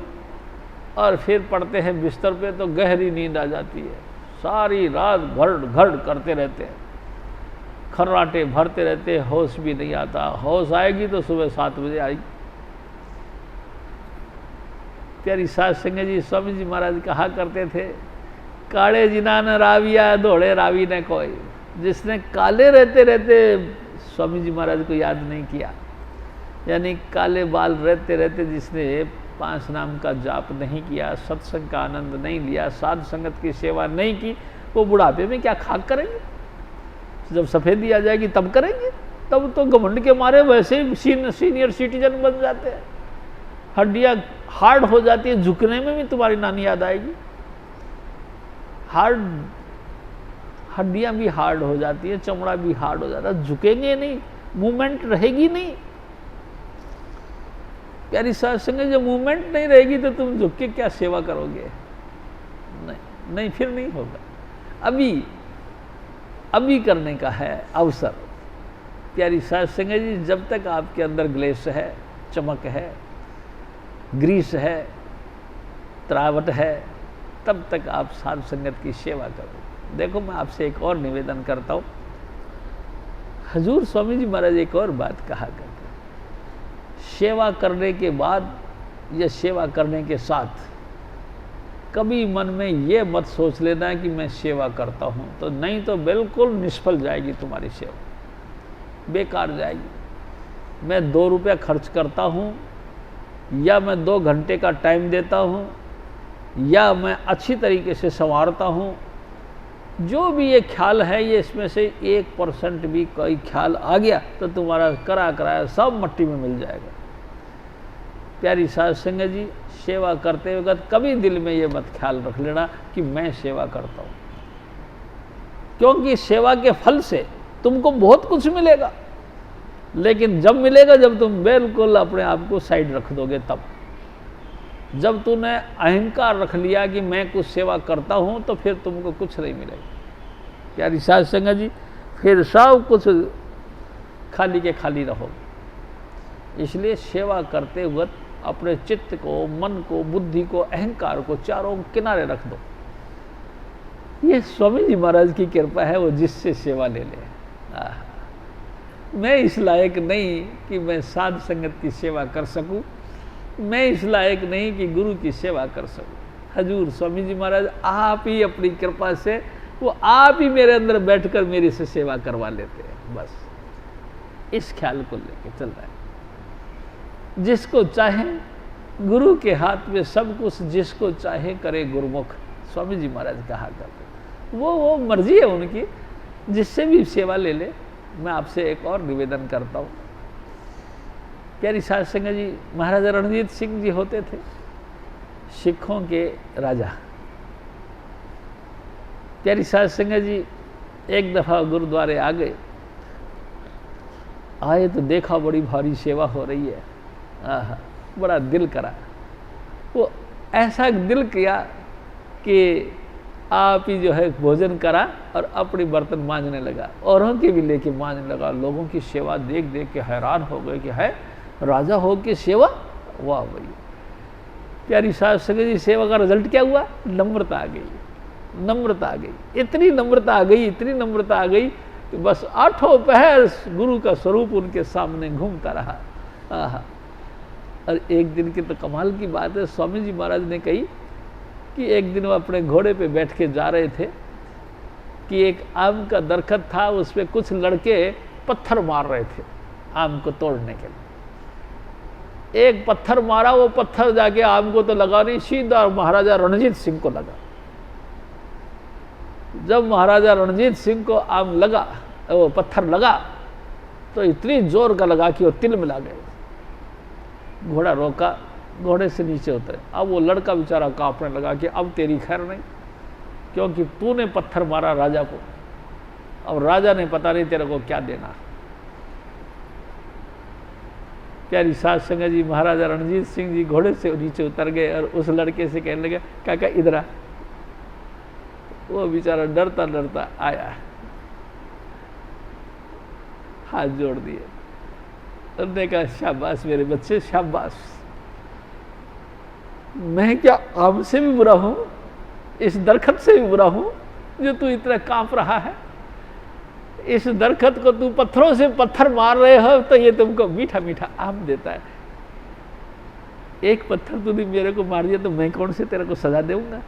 और फिर पड़ते हैं बिस्तर पे तो गहरी नींद आ जाती है। सारी रात घड़ घड़ करते रहते हैं, खर्राटे भरते रहते हैं, होश भी नहीं आता। होश आएगी तो सुबह 7 बजे आएगी। प्यारी साध संगत जी, स्वामी जी महाराज कहा करते थे, काले जिना न राविया, धोड़े रावी ने कोई। जिसने काले रहते रहते स्वामी जी महाराज को याद नहीं किया, यानी काले बाल रहते रहते जिसने 5 नाम का जाप नहीं किया, सत्संग का आनंद नहीं लिया, साध संगत की सेवा नहीं की, वो बुढ़ापे में क्या खाक करेंगे? जब सफ़ेदी आ जाएगी तब करेंगे। तब तो घमंड के मारे वैसे ही सीनियर सिटीजन बन जाते हैं, हड्डियाँ हार्ड हो जाती है, झुकने में भी तुम्हारी नानी याद आएगी। हड्डियाँ भी हार्ड हो जाती है, चमड़ा भी हार्ड हो जाता है, झुकेंगे नहीं, मूवमेंट रहेगी नहीं। प्यारी साध संगत, जब मूवमेंट नहीं रहेगी तो तुम झुक के क्या सेवा करोगे? नहीं, फिर नहीं होगा। अभी करने का है अवसर। प्यारी साध संगत जी, जब तक आपके अंदर ग्लेश है, चमक है, ग्रीस है, त्रावट है, तब तक आप साध संगत की सेवा करो। देखो, मैं आपसे एक और निवेदन करता हूँ। हजूर स्वामी जी महाराज एक और बात कहा करते हैं, सेवा करने के बाद या सेवा करने के साथ कभी मन में ये मत सोच लेना कि मैं सेवा करता हूँ, तो नहीं तो बिल्कुल निष्फल जाएगी तुम्हारी सेवा, बेकार जाएगी। मैं 2 रुपया खर्च करता हूँ, या मैं 2 घंटे का टाइम देता हूँ, या मैं अच्छी तरीके से संवारता हूँ, जो भी ये ख्याल है, ये इसमें से 1% भी कोई ख्याल आ गया तो तुम्हारा कराया सब मट्टी में मिल जाएगा। प्यारी साध संगत जी, सेवा करते वक्त कभी दिल में ये मत ख्याल रख लेना कि मैं सेवा करता हूँ, क्योंकि सेवा के फल से तुमको बहुत कुछ मिलेगा, लेकिन जब मिलेगा जब तुम बिल्कुल अपने आप को साइड रख दोगे। तब जब तूने अहंकार रख लिया कि मैं कुछ सेवा करता हूँ, तो फिर तुमको कुछ नहीं मिलेगा। प्यारी साध संगत जी, फिर सब कुछ खाली के खाली रहोगे। इसलिए सेवा करते वक्त अपने चित्त को, मन को, बुद्धि को, अहंकार को चारों किनारे रख दो। ये स्वामी जी महाराज की कृपा है, वो जिससे सेवा ले ले। मैं इस लायक नहीं कि मैं साध संगत की सेवा कर सकूं, मैं इस लायक नहीं कि गुरु की सेवा कर सकूं। हजूर स्वामी जी महाराज आप ही अपनी कृपा से, वो आप ही मेरे अंदर बैठकर मेरी से सेवा करवा लेते हैं। बस इस ख्याल को लेके चल रहा है। जिसको चाहे गुरु के हाथ में सब कुछ, जिसको चाहे करे गुरुमुख, स्वामी जी महाराज कहा करते। वो मर्जी है उनकी, जिससे भी सेवा ले ले। मैं आपसे एक और निवेदन करता हूँ। प्यारी साध संगत जी, महाराजा रणजीत सिंह जी होते थे सिखों के राजा। प्यारी साध संगत जी एक दफ़ा गुरुद्वारे आ गए, आए तो देखा बड़ी भारी सेवा हो रही है। आहा, बड़ा दिल करा। वो ऐसा दिल किया कि आप ही जो है भोजन करा और अपनी बर्तन मांजने लगा, औरों के भी लेके मांजने लगा। लोगों की सेवा देख देख के हैरान हो गए कि है राजा हो के सेवा, वाह भाई। प्यारी साध संगत जी, सेवा का रिजल्ट क्या हुआ? नम्रता आ गई, नम्रता आ गई, इतनी नम्रता आ गई, इतनी नम्रता आ गई कि बस 8 पहर गुरु का स्वरूप उनके सामने घूमता रहा। आहा। और एक दिन की तो कमाल की बात है, स्वामी जी महाराज ने कही कि एक दिन वो अपने घोड़े पे बैठ के जा रहे थे कि एक आम का दरख्त था, उस पर कुछ लड़के पत्थर मार रहे थे आम को तोड़ने के लिए। एक पत्थर मारा, वो पत्थर जाके आम को तो लगा नहीं, सीधा महाराजा रणजीत सिंह को लगा। जब महाराजा रणजीत सिंह को आम लगा, वो पत्थर लगा, तो इतनी जोर का लगा कि वो तिल मिला गए। घोड़ा रोका, घोड़े से नीचे उतरे। अब वो लड़का बेचारा कांपने लगा कि अब तेरी खैर नहीं, क्योंकि तूने पत्थर मारा राजा को, अब राजा ने पता नहीं तेरे को क्या देना। प्यारी साध संगत जी, महाराजा रणजीत सिंह जी घोड़े से नीचे उतर गए और उस लड़के से कहने लगे, काका इधर आ। वो बेचारा डरता डरता आया, हाथ जोड़ दिए, उन्होंने कहा शाबाश मेरे बच्चे, शाबाश। मैं क्या आम से भी बुरा हूं, इस दरख्त से भी बुरा हूं जो तू इतना कांप रहा है। इस दरख्त को तू पत्थरों से पत्थर मार रहे हो तो ये तुमको मीठा मीठा आम देता है। एक पत्थर तूने मेरे को मार दिया तो मैं कौन से तेरे को सजा दूंगा।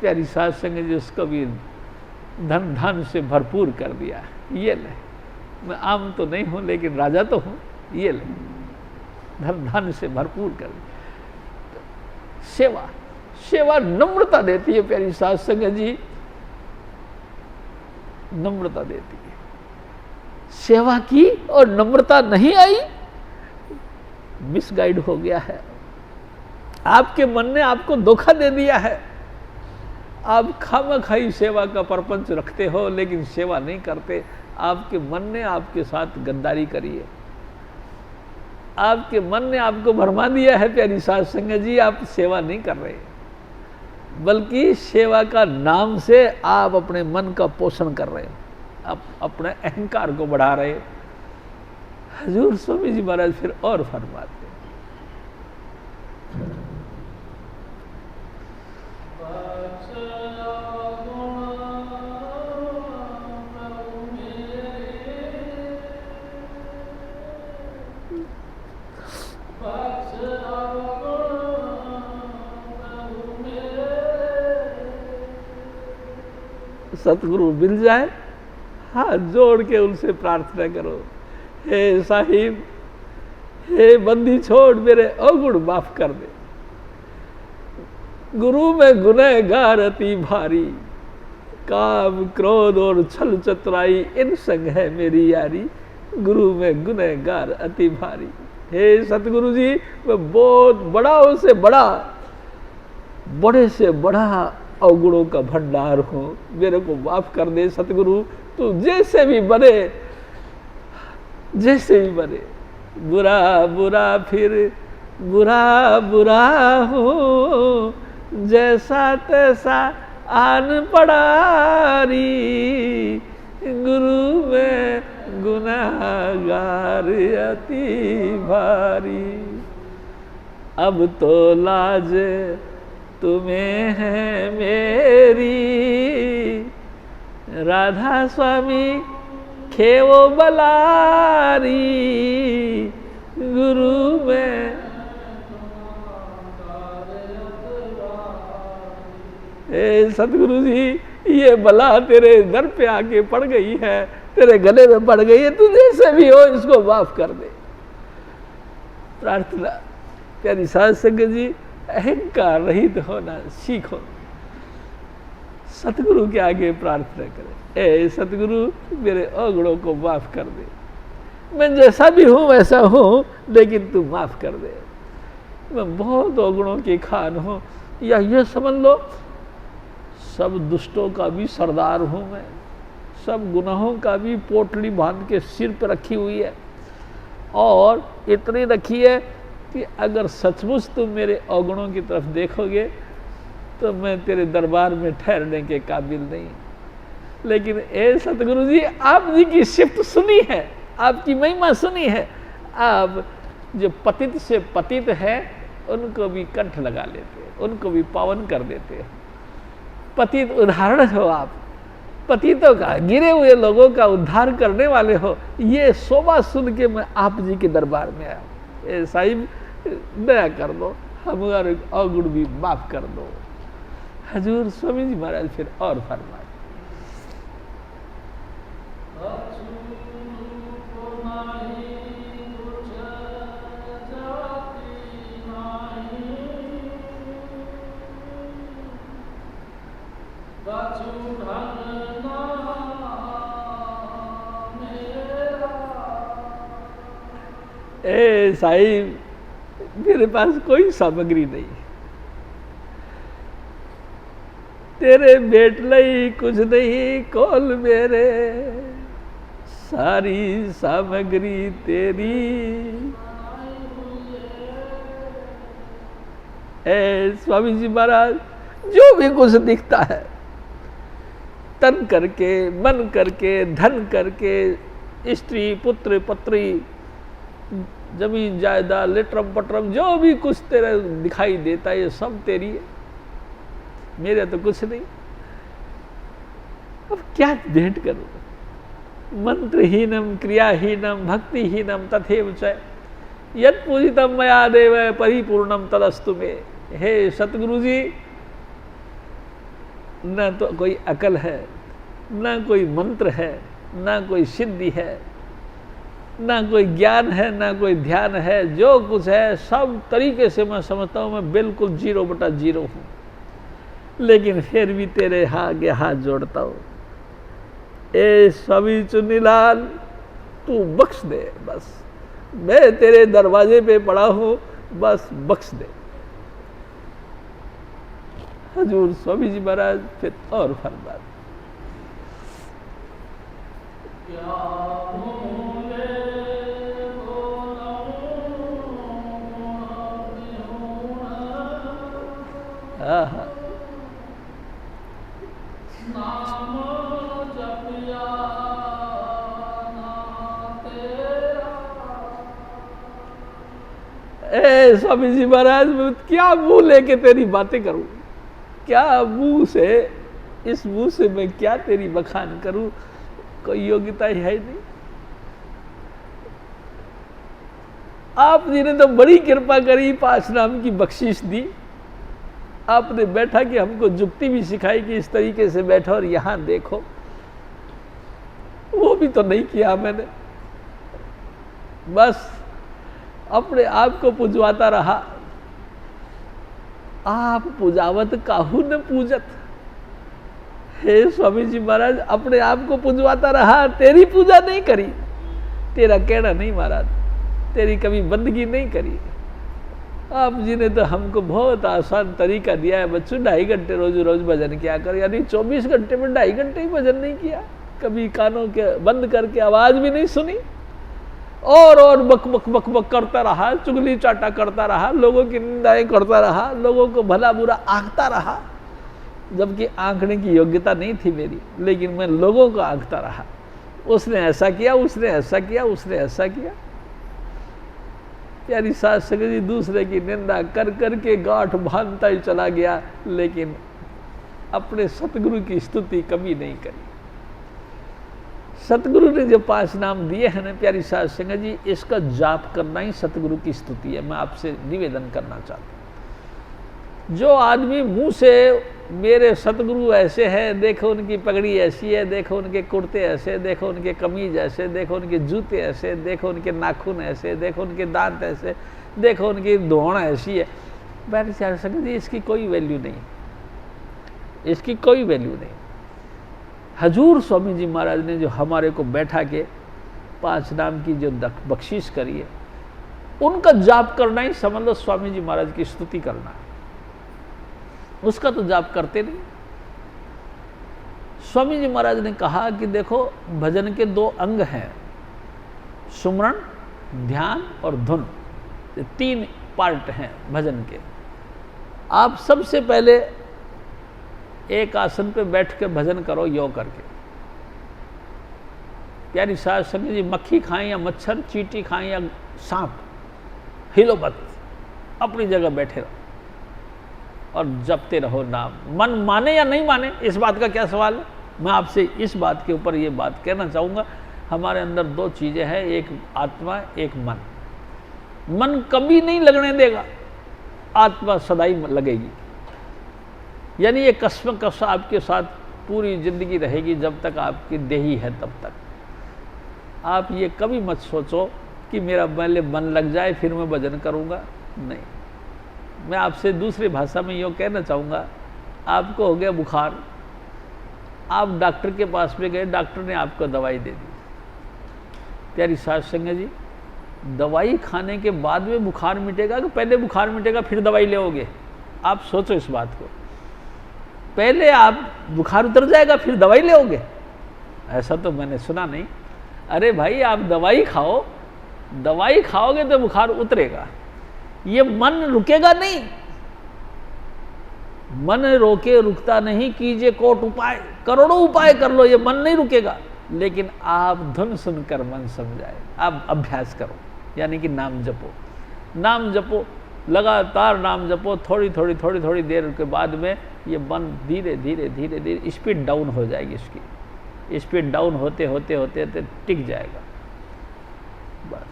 प्यारी साध संगत जी, उसको भी धन धन से भरपूर कर दिया। ये ले, मैं आम तो नहीं हूं लेकिन राजा तो हूं, ये ले, धन धन से भरपूर कर दिया। सेवा, सेवा नम्रता देती है प्यारी साध संगत जी, नम्रता देती है। सेवा की और नम्रता नहीं आई, मिसगाइड हो गया है। आपके मन ने आपको धोखा दे दिया है। आप खामखाई सेवा का परपंच रखते हो लेकिन सेवा नहीं करते। आपके मन ने आपके साथ गद्दारी करी है, आपके मन ने आपको भरमा दिया है। प्यारी साध संगत जी, आप सेवा नहीं कर रहे, बल्कि सेवा का नाम से आप अपने मन का पोषण कर रहे हैं, आप अपने अहंकार को बढ़ा रहे हैं। हजूर स्वामी जी महाराज फिर और फरमाते हैं, सतगुरु मिल जाए, हाथ जोड़ के उनसे प्रार्थना करो, हे साहिब, हे बंदी छोड़ मेरे अवगुण माफ कर दे। गुरु में गुनहगार अति भारी, काम क्रोध और छल चतुराई इन संग है मेरी यारी। गुरु में गुनहगार अति भारी। हे सतगुरु जी, मैं बहुत बड़ा से बड़ा, बड़े से बड़ा अवगुणों का भंडार हूं, मेरे को माफ कर दे सतगुरु। तू जैसे भी बने, जैसे भी बने, बुरा बुरा फिर बुरा बुरा हूँ, जैसा तैसा आन पड़ारी। गुरु में गुनाहगार अति भारी। अब तो लाज तुम्हें है मेरी, राधा स्वामी खेवो बलारी। गुरु में सतगुरु जी, ये बला तेरे दर पे आके पड़ गई है, तेरे गले में पड़ गई है, तू जैसे भी हो इसको माफ कर दे। प्रार्थना प्यारी साध संगत जी, अहंकार रहित होना सीखो। सतगुरु के आगे प्रार्थना करें, ए सतगुरु मेरे अवगुणों को माफ कर दे, मैं जैसा भी हूँ वैसा हूँ, लेकिन तू माफ कर दे, मैं बहुत अवगुणों की खान हूँ। या ये समझ लो सब दुष्टों का भी सरदार हूँ मैं, सब गुनाहों का भी पोटली बांध के सिर पर रखी हुई है, और इतनी रखी है कि अगर सचमुच तुम मेरे अवगुणों की तरफ देखोगे तो मैं तेरे दरबार में ठहरने के काबिल नहीं। लेकिन ए सतगुरु जी, आप जी की सिफ्त सुनी है, आपकी महिमा सुनी है, आप जो पतित से पतित है उनको भी कंठ लगा लेते हैं, उनको भी पावन कर देते हैं। पतित उदाहरण हो आप, पतितों का, गिरे हुए लोगों का उद्धार करने वाले हो। ये शोभा सुन के मैं आप जी के दरबार में आया, ए साहिब दया कर दो, हमारे अवगुण भी माफ कर दो। हजूर स्वामी जी महाराज फिर और फरमाए, ए साहिब मेरे पास कोई सामग्री नहीं, तेरे बेट लई कुछ नहीं कोल मेरे, सारी सामग्री तेरी। ए स्वामी जी महाराज, जो भी कुछ दिखता है, तन करके, मन करके, धन करके, स्त्री पुत्र पत्री, जमीन जायदाद, लेटरम पटरम, जो भी कुछ तेरे दिखाई देता है ये सब तेरी है, मेरे तो कुछ नहीं। अब क्या भेंट करूं? मंत्रहीनम क्रियाहीनम भक्तिहीनम तथैव च यत् पूजितम मया देव परिपूर्णम तदस्तु मे। हे सतगुरु जी, न तो कोई अकल है, न कोई मंत्र है, न कोई सिद्धि है, ना कोई ज्ञान है, ना कोई ध्यान है, जो कुछ है सब तरीके से मैं समझता हूँ मैं बिल्कुल 0/0 हूँ। लेकिन फिर भी तेरे आगे हाथ जोड़ता हूँ, ए स्वामी चुन्नीलाल तू बख्श दे, बस मैं तेरे दरवाजे पे पड़ा हूँ, बस बख्श दे। हजूर स्वामी जी महाराज फिर और फरमाते, ए स्वामी जी महाराज, मैं क्या मुंह लेके तेरी बातें करूं, क्या मुंह से, इस मुंह से मैं क्या तेरी बखान करूं, कोई योग्यता ही है नहीं। आप जी ने तो बड़ी कृपा करी, 5 नाम की बख्शीश दी। आपने बैठा कि हमको जुक्ति भी सिखाई कि इस तरीके से बैठो और यहां देखो, वो भी तो नहीं किया मैंने, बस अपने आप को पुजवाता रहा। आप पुजावत काहू न पूजत। हे स्वामी जी महाराज, अपने आप को पुजवाता रहा, तेरी पूजा नहीं करी, तेरा कहना नहीं महाराज, तेरी कभी बंदगी नहीं करी। आप जी ने तो हमको बहुत आसान तरीका दिया है, बच्चों 2.5 घंटे रोज भजन किया कर, यानी 24 घंटे में 2.5 घंटे ही भजन नहीं किया, कभी कानों के बंद करके आवाज भी नहीं सुनी, और बक बक बक बक करता रहा, चुगली चाटा करता रहा, लोगों की निंदाएं करता रहा, लोगों को भला बुरा आंकता रहा, जबकि आंकने की योग्यता नहीं थी मेरी, लेकिन मैं लोगों को आंकता रहा। उसने ऐसा किया, उसने ऐसा किया, उसने ऐसा किया। प्यारी साध संगत जी, दूसरे की निंदा कर कर के गांठ बांधता ही चला गया, लेकिन अपने सतगुरु की स्तुति कभी नहीं करी। सतगुरु ने जो 5 नाम दिए हैं ना प्यारी साध संगत जी, इसका जाप करना ही सतगुरु की स्तुति है। मैं आपसे निवेदन करना चाहता हूँ, जो आदमी मुंह से मेरे सतगुरु ऐसे हैं, देखो उनकी पगड़ी ऐसी है, देखो उनके कुर्ते ऐसे, देखो उनके कमीज ऐसे, देखो उनके जूते ऐसे, देखो उनके नाखून ऐसे, देखो उनके दांत ऐसे, देखो उनकी धोना ऐसी है। बैठ चार संगत जी, इसकी कोई वैल्यू नहीं, इसकी कोई वैल्यू नहीं। हजूर स्वामी जी महाराज ने जो हमारे को बैठा के 5 नाम की जो बख्शीश करी है, उनका जाप करना ही समझ लो स्वामी जी महाराज की स्तुति करना है। उसका तो जाप करते नहीं। स्वामी जी महाराज ने कहा कि देखो भजन के 2 अंग हैं, सुमरण, ध्यान और धुन। ये 3 पार्ट हैं भजन के। आप सबसे पहले एक आसन पे बैठ के भजन करो योग करके। प्यारी साध संगत जी, मक्खी खाएं या मच्छर, चींटी खाएं या सांप, हिलो मत, अपनी जगह बैठे रहो और जपते रहो नाम। मन माने या नहीं माने, इस बात का क्या सवाल है। मैं आपसे इस बात के ऊपर ये बात कहना चाहूँगा, हमारे अंदर 2 चीज़ें हैं, एक आत्मा, एक मन। मन कभी नहीं लगने देगा, आत्मा सदाई लगेगी। यानी ये कसम कस आपके साथ पूरी जिंदगी रहेगी, जब तक आपकी देही है तब तक। आप ये कभी मत सोचो कि मेरा पहले मन लग जाए फिर मैं भजन करूँगा, नहीं। मैं आपसे दूसरी भाषा में यूँ कहना चाहूँगा, आपको हो गया बुखार, आप डॉक्टर के पास में गए, डॉक्टर ने आपको दवाई दे दी। प्यारी साध संगत जी, दवाई खाने के बाद में बुखार मिटेगा कि पहले बुखार मिटेगा फिर दवाई लेओगे? आप सोचो इस बात को। पहले आप बुखार उतर जाएगा फिर दवाई लेओगे? ऐसा तो मैंने सुना नहीं। अरे भाई, आप दवाई खाओ, दवाई खाओगे तो बुखार उतरेगा। ये मन रुकेगा नहीं, मन रोके रुकता नहीं। कीजिए कोट उपाय, करोड़ों उपाय कर लो, ये मन नहीं रुकेगा। लेकिन आप धुन सुनकर मन समझाए, आप अभ्यास करो, यानी कि नाम जपो। नाम जपो, लगातार नाम जपो। थोड़ी थोड़ी देर के बाद में ये मन धीरे धीरे स्पीड डाउन हो जाएगी। इसकी स्पीड डाउन होते होते टिक जाएगा। बस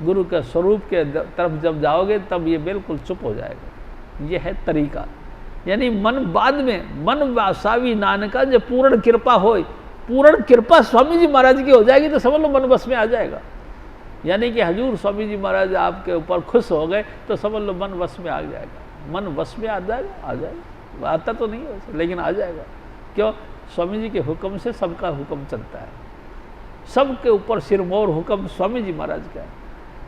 गुरु के स्वरूप के तरफ जब जाओगे तब ये बिल्कुल चुप हो जाएगा। ये है तरीका। यानी मन बाद में, मन वासावी नानका जब पूर्ण कृपा हो, पूर्ण कृपा स्वामी जी महाराज की हो जाएगी तो समझ लो मन बस में आ जाएगा। यानी कि हजूर स्वामी जी महाराज आपके ऊपर खुश हो गए तो समझ लो मन वश में आ जाएगा। मन वश में आ जाएगा, आता तो नहीं है लेकिन आ जाएगा। क्यों? स्वामी जी के हुक्म से सबका हुक्म चलता है। सबके ऊपर सिरमौर हुक्म स्वामी जी महाराज का है।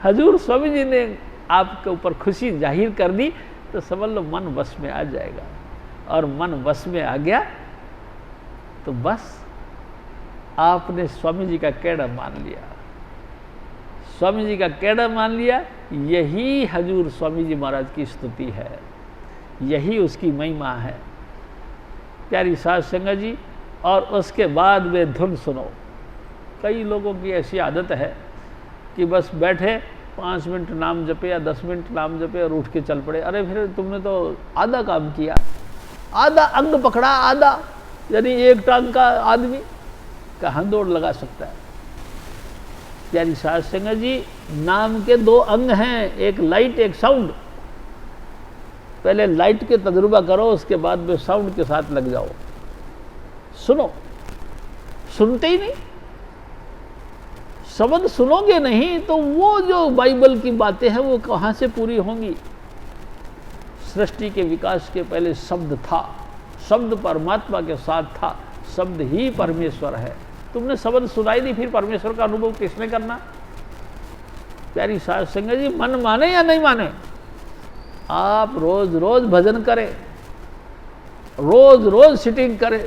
हजूर स्वामी जी ने आपके ऊपर खुशी जाहिर कर दी तो समझ लो मन वश में आ जाएगा। और मन वश में आ गया तो बस आपने स्वामी जी का कहना मान लिया। स्वामी जी का कहना मान लिया, यही हजूर स्वामी जी महाराज की स्तुति है, यही उसकी महिमा है। प्यारी साध संगत जी, और उसके बाद में धुन सुनो। कई लोगों की ऐसी आदत है कि बस बैठे 5 मिनट नाम जपे या 10 मिनट नाम जपे और उठ के चल पड़े। अरे फिर तुमने तो आधा काम किया, आधा अंग पकड़ा, आधा, यानी एक टांग का आदमी कहाँ दौड़ लगा सकता है। प्यारी साध संगत जी, नाम के 2 अंग हैं, एक लाइट एक साउंड। पहले लाइट के तजुर्बा करो, उसके बाद में साउंड के साथ लग जाओ। सुनो, सुनते ही नहीं, शब्द सुनोगे नहीं तो वो जो बाइबल की बातें हैं वो कहाँ से पूरी होंगी। सृष्टि के विकास के पहले शब्द था, शब्द परमात्मा के साथ था, शब्द ही परमेश्वर है। तुमने शब्द सुनाई दी, फिर परमेश्वर का अनुभव किसने करना। प्यारी साध संगत जी, मन माने या नहीं माने, आप रोज रोज भजन करें, रोज रोज सिटिंग करें,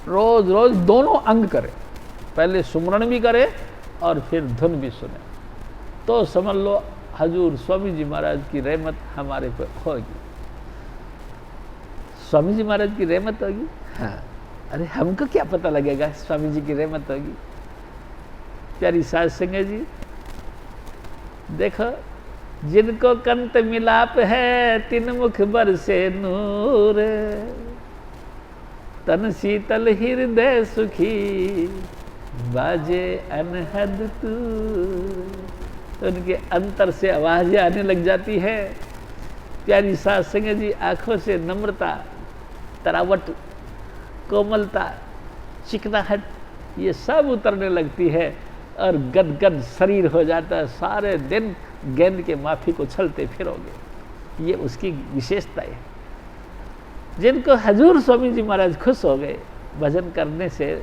रोज रोज दोनों अंग करें। पहले सुमरण भी करें और फिर धुन भी सुने, तो समझ लो हजूर स्वामी जी महाराज की रहमत हमारे पे होगी। स्वामी जी महाराज की रहमत होगी। हाँ, अरे हमको क्या पता लगेगा स्वामी जी की रहमत होगी। प्यारी साध संगत जी, देखो, जिनको कंत मिलाप है तिन मुख बरसे नूर, तन शीतल हृदय सुखी बाजे अनहद तूर। उनके अंतर से आवाजें आने लग जाती है। प्यारी साध संगत जी, आंखों से नम्रता, तरावट, कोमलता, चिकनाहट, ये सब उतरने लगती है और गदगद शरीर हो जाता है। सारे दिन गेंद के माफिक उछलते फिरोगे। ये उसकी विशेषता है। जिनको हजूर स्वामी जी महाराज खुश हो गए भजन करने से,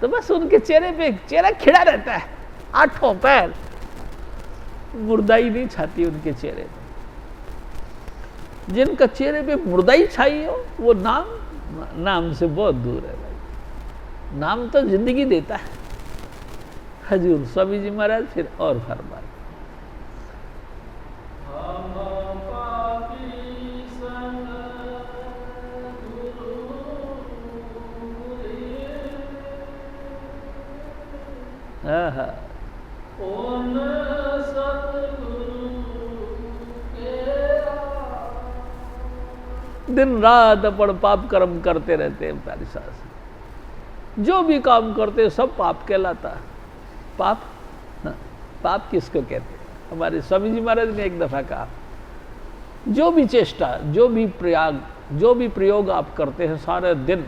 तो बस उनके चेहरे पे चेहरा खिड़ा रहता है, आठों पैर, मुर्दाई नहीं छाती उनके चेहरे पे। जिनका चेहरे पे मुर्दाई छाई हो वो नाम से बहुत दूर है भाई। नाम तो जिंदगी देता है। हजूर स्वामी जी महाराज फिर और फरमाए, दिन रात अपन पाप कर्म करते रहते हैं प्यारी सास। जो भी काम करते हैं सब पाप कहलाता है। पाप, हाँ, पाप किसको कहते हैं? हमारे स्वामी जी महाराज ने एक दफा कहा, जो भी चेष्टा, जो भी प्रयोग आप करते हैं सारे दिन,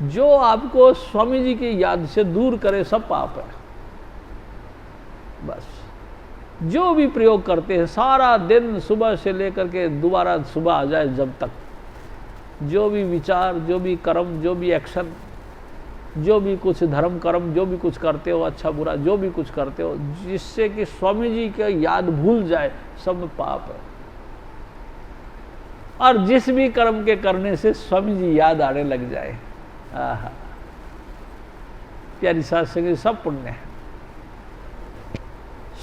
जो आपको स्वामी जी की याद से दूर करे सब पाप है। बस जो भी प्रयोग करते हैं सारा दिन, सुबह से लेकर के दोबारा सुबह आ जाए जब तक, जो भी विचार, जो भी कर्म, जो भी एक्शन, जो भी कुछ धर्म कर्म, जो भी कुछ करते हो, अच्छा बुरा जो भी कुछ करते हो, जिससे कि स्वामी जी का याद भूल जाए, सब में पाप है। और जिस भी कर्म के करने से स्वामी जी याद आने लग जाए, आहा, प्यारी सास संग सब पुण्य है।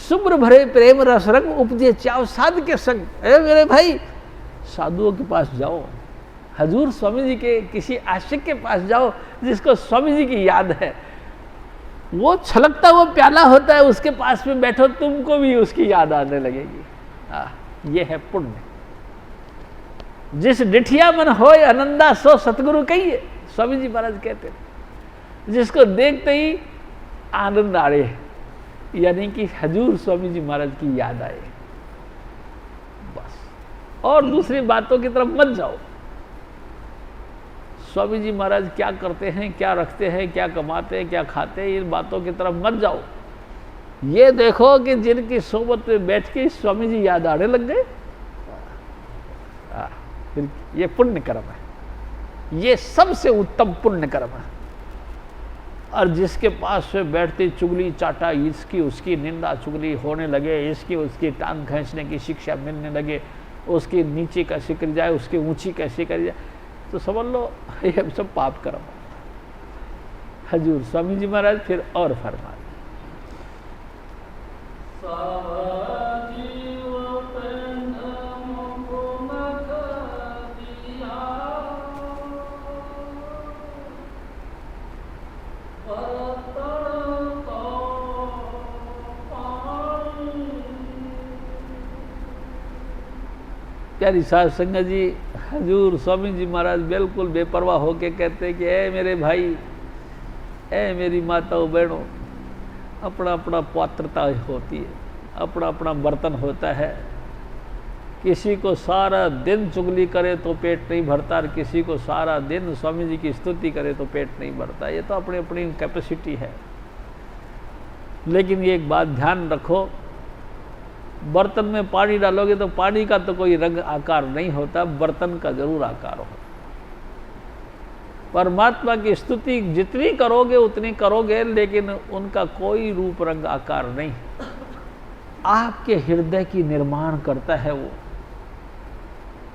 शुभ्र भरे प्रेम रस रंग उपजे चाव साध के संग। अरे मेरे भाई, साधुओं के पास जाओ, हजूर स्वामी जी के किसी आशिक के पास जाओ जिसको स्वामी जी की याद है, वो छलकता हुआ प्याला होता है, उसके पास में बैठो, तुमको भी उसकी याद आने लगेगी। ये है पुण्य। जिस डिठिया मन होए आनंदा सो सतगुरु कहिए, स्वामी जी महाराज कहते हैं। जिसको देखते ही आनंद आए, यानी कि हजूर स्वामी जी महाराज की याद आए, बस। और दूसरी बातों की तरफ मत जाओ। स्वामी जी महाराज क्या करते हैं, क्या रखते हैं, क्या कमाते हैं, क्या खाते हैं, इन बातों की तरफ मत जाओ। ये देखो कि जिनकी सोबत में बैठ के स्वामी जी याद आने लग गए, फिर ये पुण्य कर्म है। ये सबसे उत्तम पुण्य कर्म है। और जिसके पास से बैठते चुगली चाटा, इसकी उसकी निंदा चुगली होने लगे, इसकी उसकी टांग खींचने की शिक्षा मिलने लगे, उसकी नीचे कैसे कर जाए, उसकी ऊंची कैसे कर जाए, तो समझ लो ये सब पाप कर्म। हजूर स्वामी जी महाराज फिर और फरमा, प्यारी साध संगत जी, हजूर स्वामी जी महाराज बिल्कुल बेपरवाह होके कहते हैं कि ए मेरे भाई, ए मेरी माताओं बहनों, अपना अपना पात्रता होती है, अपना अपना बर्तन होता है। किसी को सारा दिन चुगली करे तो पेट नहीं भरता, और किसी को सारा दिन स्वामी जी की स्तुति करे तो पेट नहीं भरता। ये तो अपनी अपनी कैपेसिटी है। लेकिन ये एक बात ध्यान रखो, बर्तन में पानी डालोगे तो पानी का तो कोई रंग आकार नहीं होता, बर्तन का जरूर आकार होता। परमात्मा की स्तुति जितनी करोगे उतनी करोगे, लेकिन उनका कोई रूप रंग आकार नहीं। आपके हृदय की निर्माण करता है वो।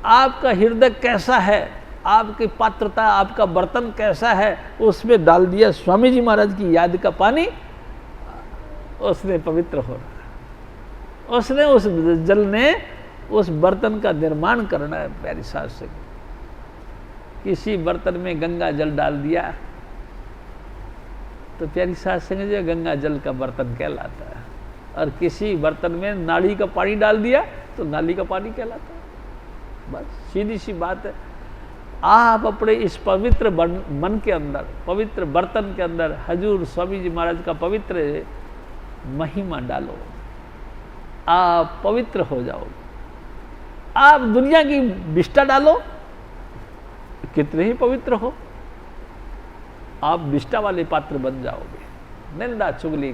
आपका हृदय कैसा है, आपकी पात्रता, आपका बर्तन कैसा है, उसमें डाल दिया स्वामी जी महाराज की याद का पानी, उसने पवित्र हो रहा, उसने उस जल ने उस बर्तन का निर्माण करना है। प्यारी सास से किसी बर्तन में गंगा जल डाल दिया तो प्यारी सास संग जो गंगा जल का बर्तन कहलाता है, और किसी बर्तन में नाली का पानी डाल दिया तो नाली का पानी कहलाता है। बस सीधी सी बात है। आप अपने इस पवित्र मन के अंदर, पवित्र बर्तन के अंदर हजूर स्वामी जी महाराज का पवित्र महिमा डालो, आप पवित्र हो जाओगे। आप दुनिया की विष्ठा डालो, कितने ही पवित्र हो, आप विष्ठा वाले पात्र बन जाओगे। निंदा चुगली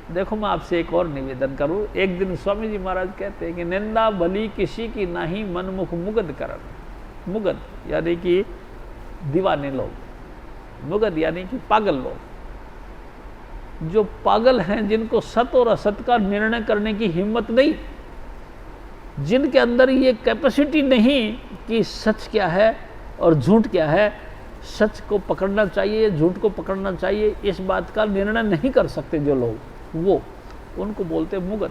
देखो मैं आपसे एक और निवेदन करूं। एक दिन स्वामी जी महाराज कहते हैं कि निंदा भली किसी की नहीं, मनमुख मुगध करन। मुगध यानी कि दीवाने लोग, मुगध यानी कि पागल लोग। जो पागल हैं, जिनको सत और असत का निर्णय करने की हिम्मत नहीं, जिनके अंदर ये कैपेसिटी नहीं कि सच क्या है और झूठ क्या है, सच को पकड़ना चाहिए, झूठ को पकड़ना चाहिए, इस बात का निर्णय नहीं कर सकते जो लोग, वो उनको बोलते मुगध,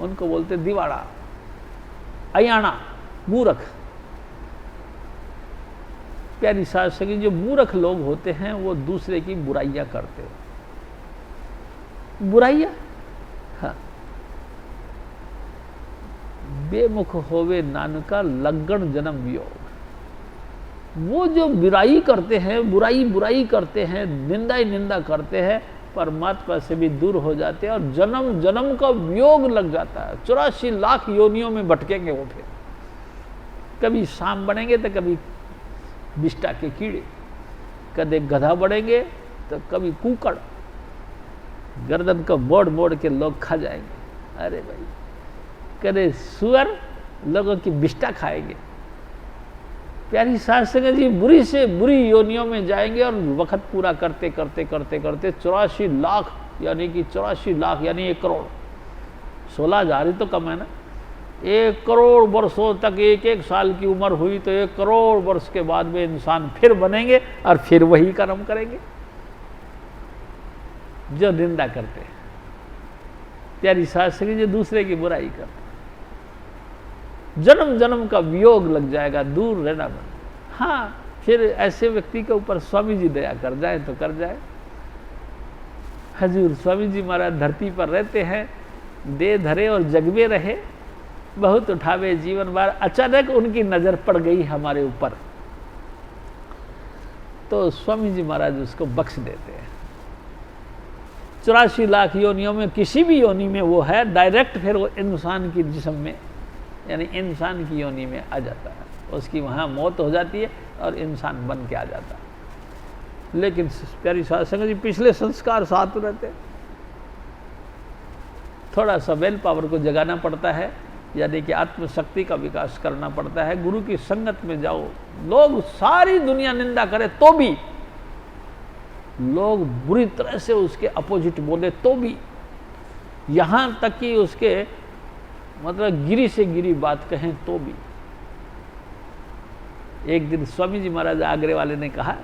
उनको बोलते दीवाड़ा, अयाना, मूर्ख। प्यारी सास सखी, जो मूर्ख लोग होते हैं वो दूसरे की बुराइयां करते हैं। बुराइयां, हाँ। बेमुख होवे नानका लगन जन्म वियोग। वो जो बुराई करते हैं, बुराई करते हैं, निंदा ही निंदा करते हैं, परमात्मा से भी दूर हो जाते हैं और जन्म जन्म का वियोग लग जाता है। 84 लाख योनियों में भटकेंगे वो। फिर कभी सांप बनेंगे तो कभी बिष्टा के कीड़े, कभी गधा बनेंगे तो कभी कुकड़, गर्दन को मोड़ मोड़ के लोग खा जाएंगे। अरे भाई, कभी सुअर लोगों की बिष्टा खाएंगे। प्यारी सास संगत जी, बुरी से बुरी योनियों में जाएंगे और वक्त पूरा करते करते करते करते 84 लाख यानी कि 84 लाख यानी 1 करोड़, 16,000 ही तो कम है ना। 1 करोड़ वर्षों तक, एक साल की उम्र हुई तो 1 करोड़ वर्ष के बाद में इंसान फिर बनेंगे और फिर वही कर्म करेंगे जो निंदा करते हैं। प्यारी सास संगत जी, दूसरे की बुराई करते, जन्म जन्म का वियोग लग जाएगा, दूर रहना बन। हाँ, फिर ऐसे व्यक्ति के ऊपर स्वामी जी दया कर जाए तो कर जाए। हजूर स्वामी जी महाराज धरती पर रहते हैं, दे धरे और जगवे रहे, बहुत उठावे जीवन बार। अचानक उनकी नजर पड़ गई हमारे ऊपर, तो स्वामी जी महाराज उसको बख्श देते हैं। 84 लाख योनियों में किसी भी योनि में वो है, डायरेक्ट फिर वो इंसान की जिस्म में यानी इंसान की योनि में आ जाता है। उसकी वहाँ मौत हो जाती है और इंसान बन के आ जाता है। लेकिन प्यारी साध संगत जी, पिछले संस्कार साथ रहते, थोड़ा सा वेल पावर को जगाना पड़ता है, यानी कि आत्मशक्ति का विकास करना पड़ता है। गुरु की संगत में जाओ, लोग सारी दुनिया निंदा करे तो भी, लोग बुरी तरह से उसके अपोजिट बोले तो भी, यहाँ तक कि उसके मतलब गिरी से गिरी बात कहें तो भी। एक दिन स्वामी जी महाराज आगरे वाले ने कहा,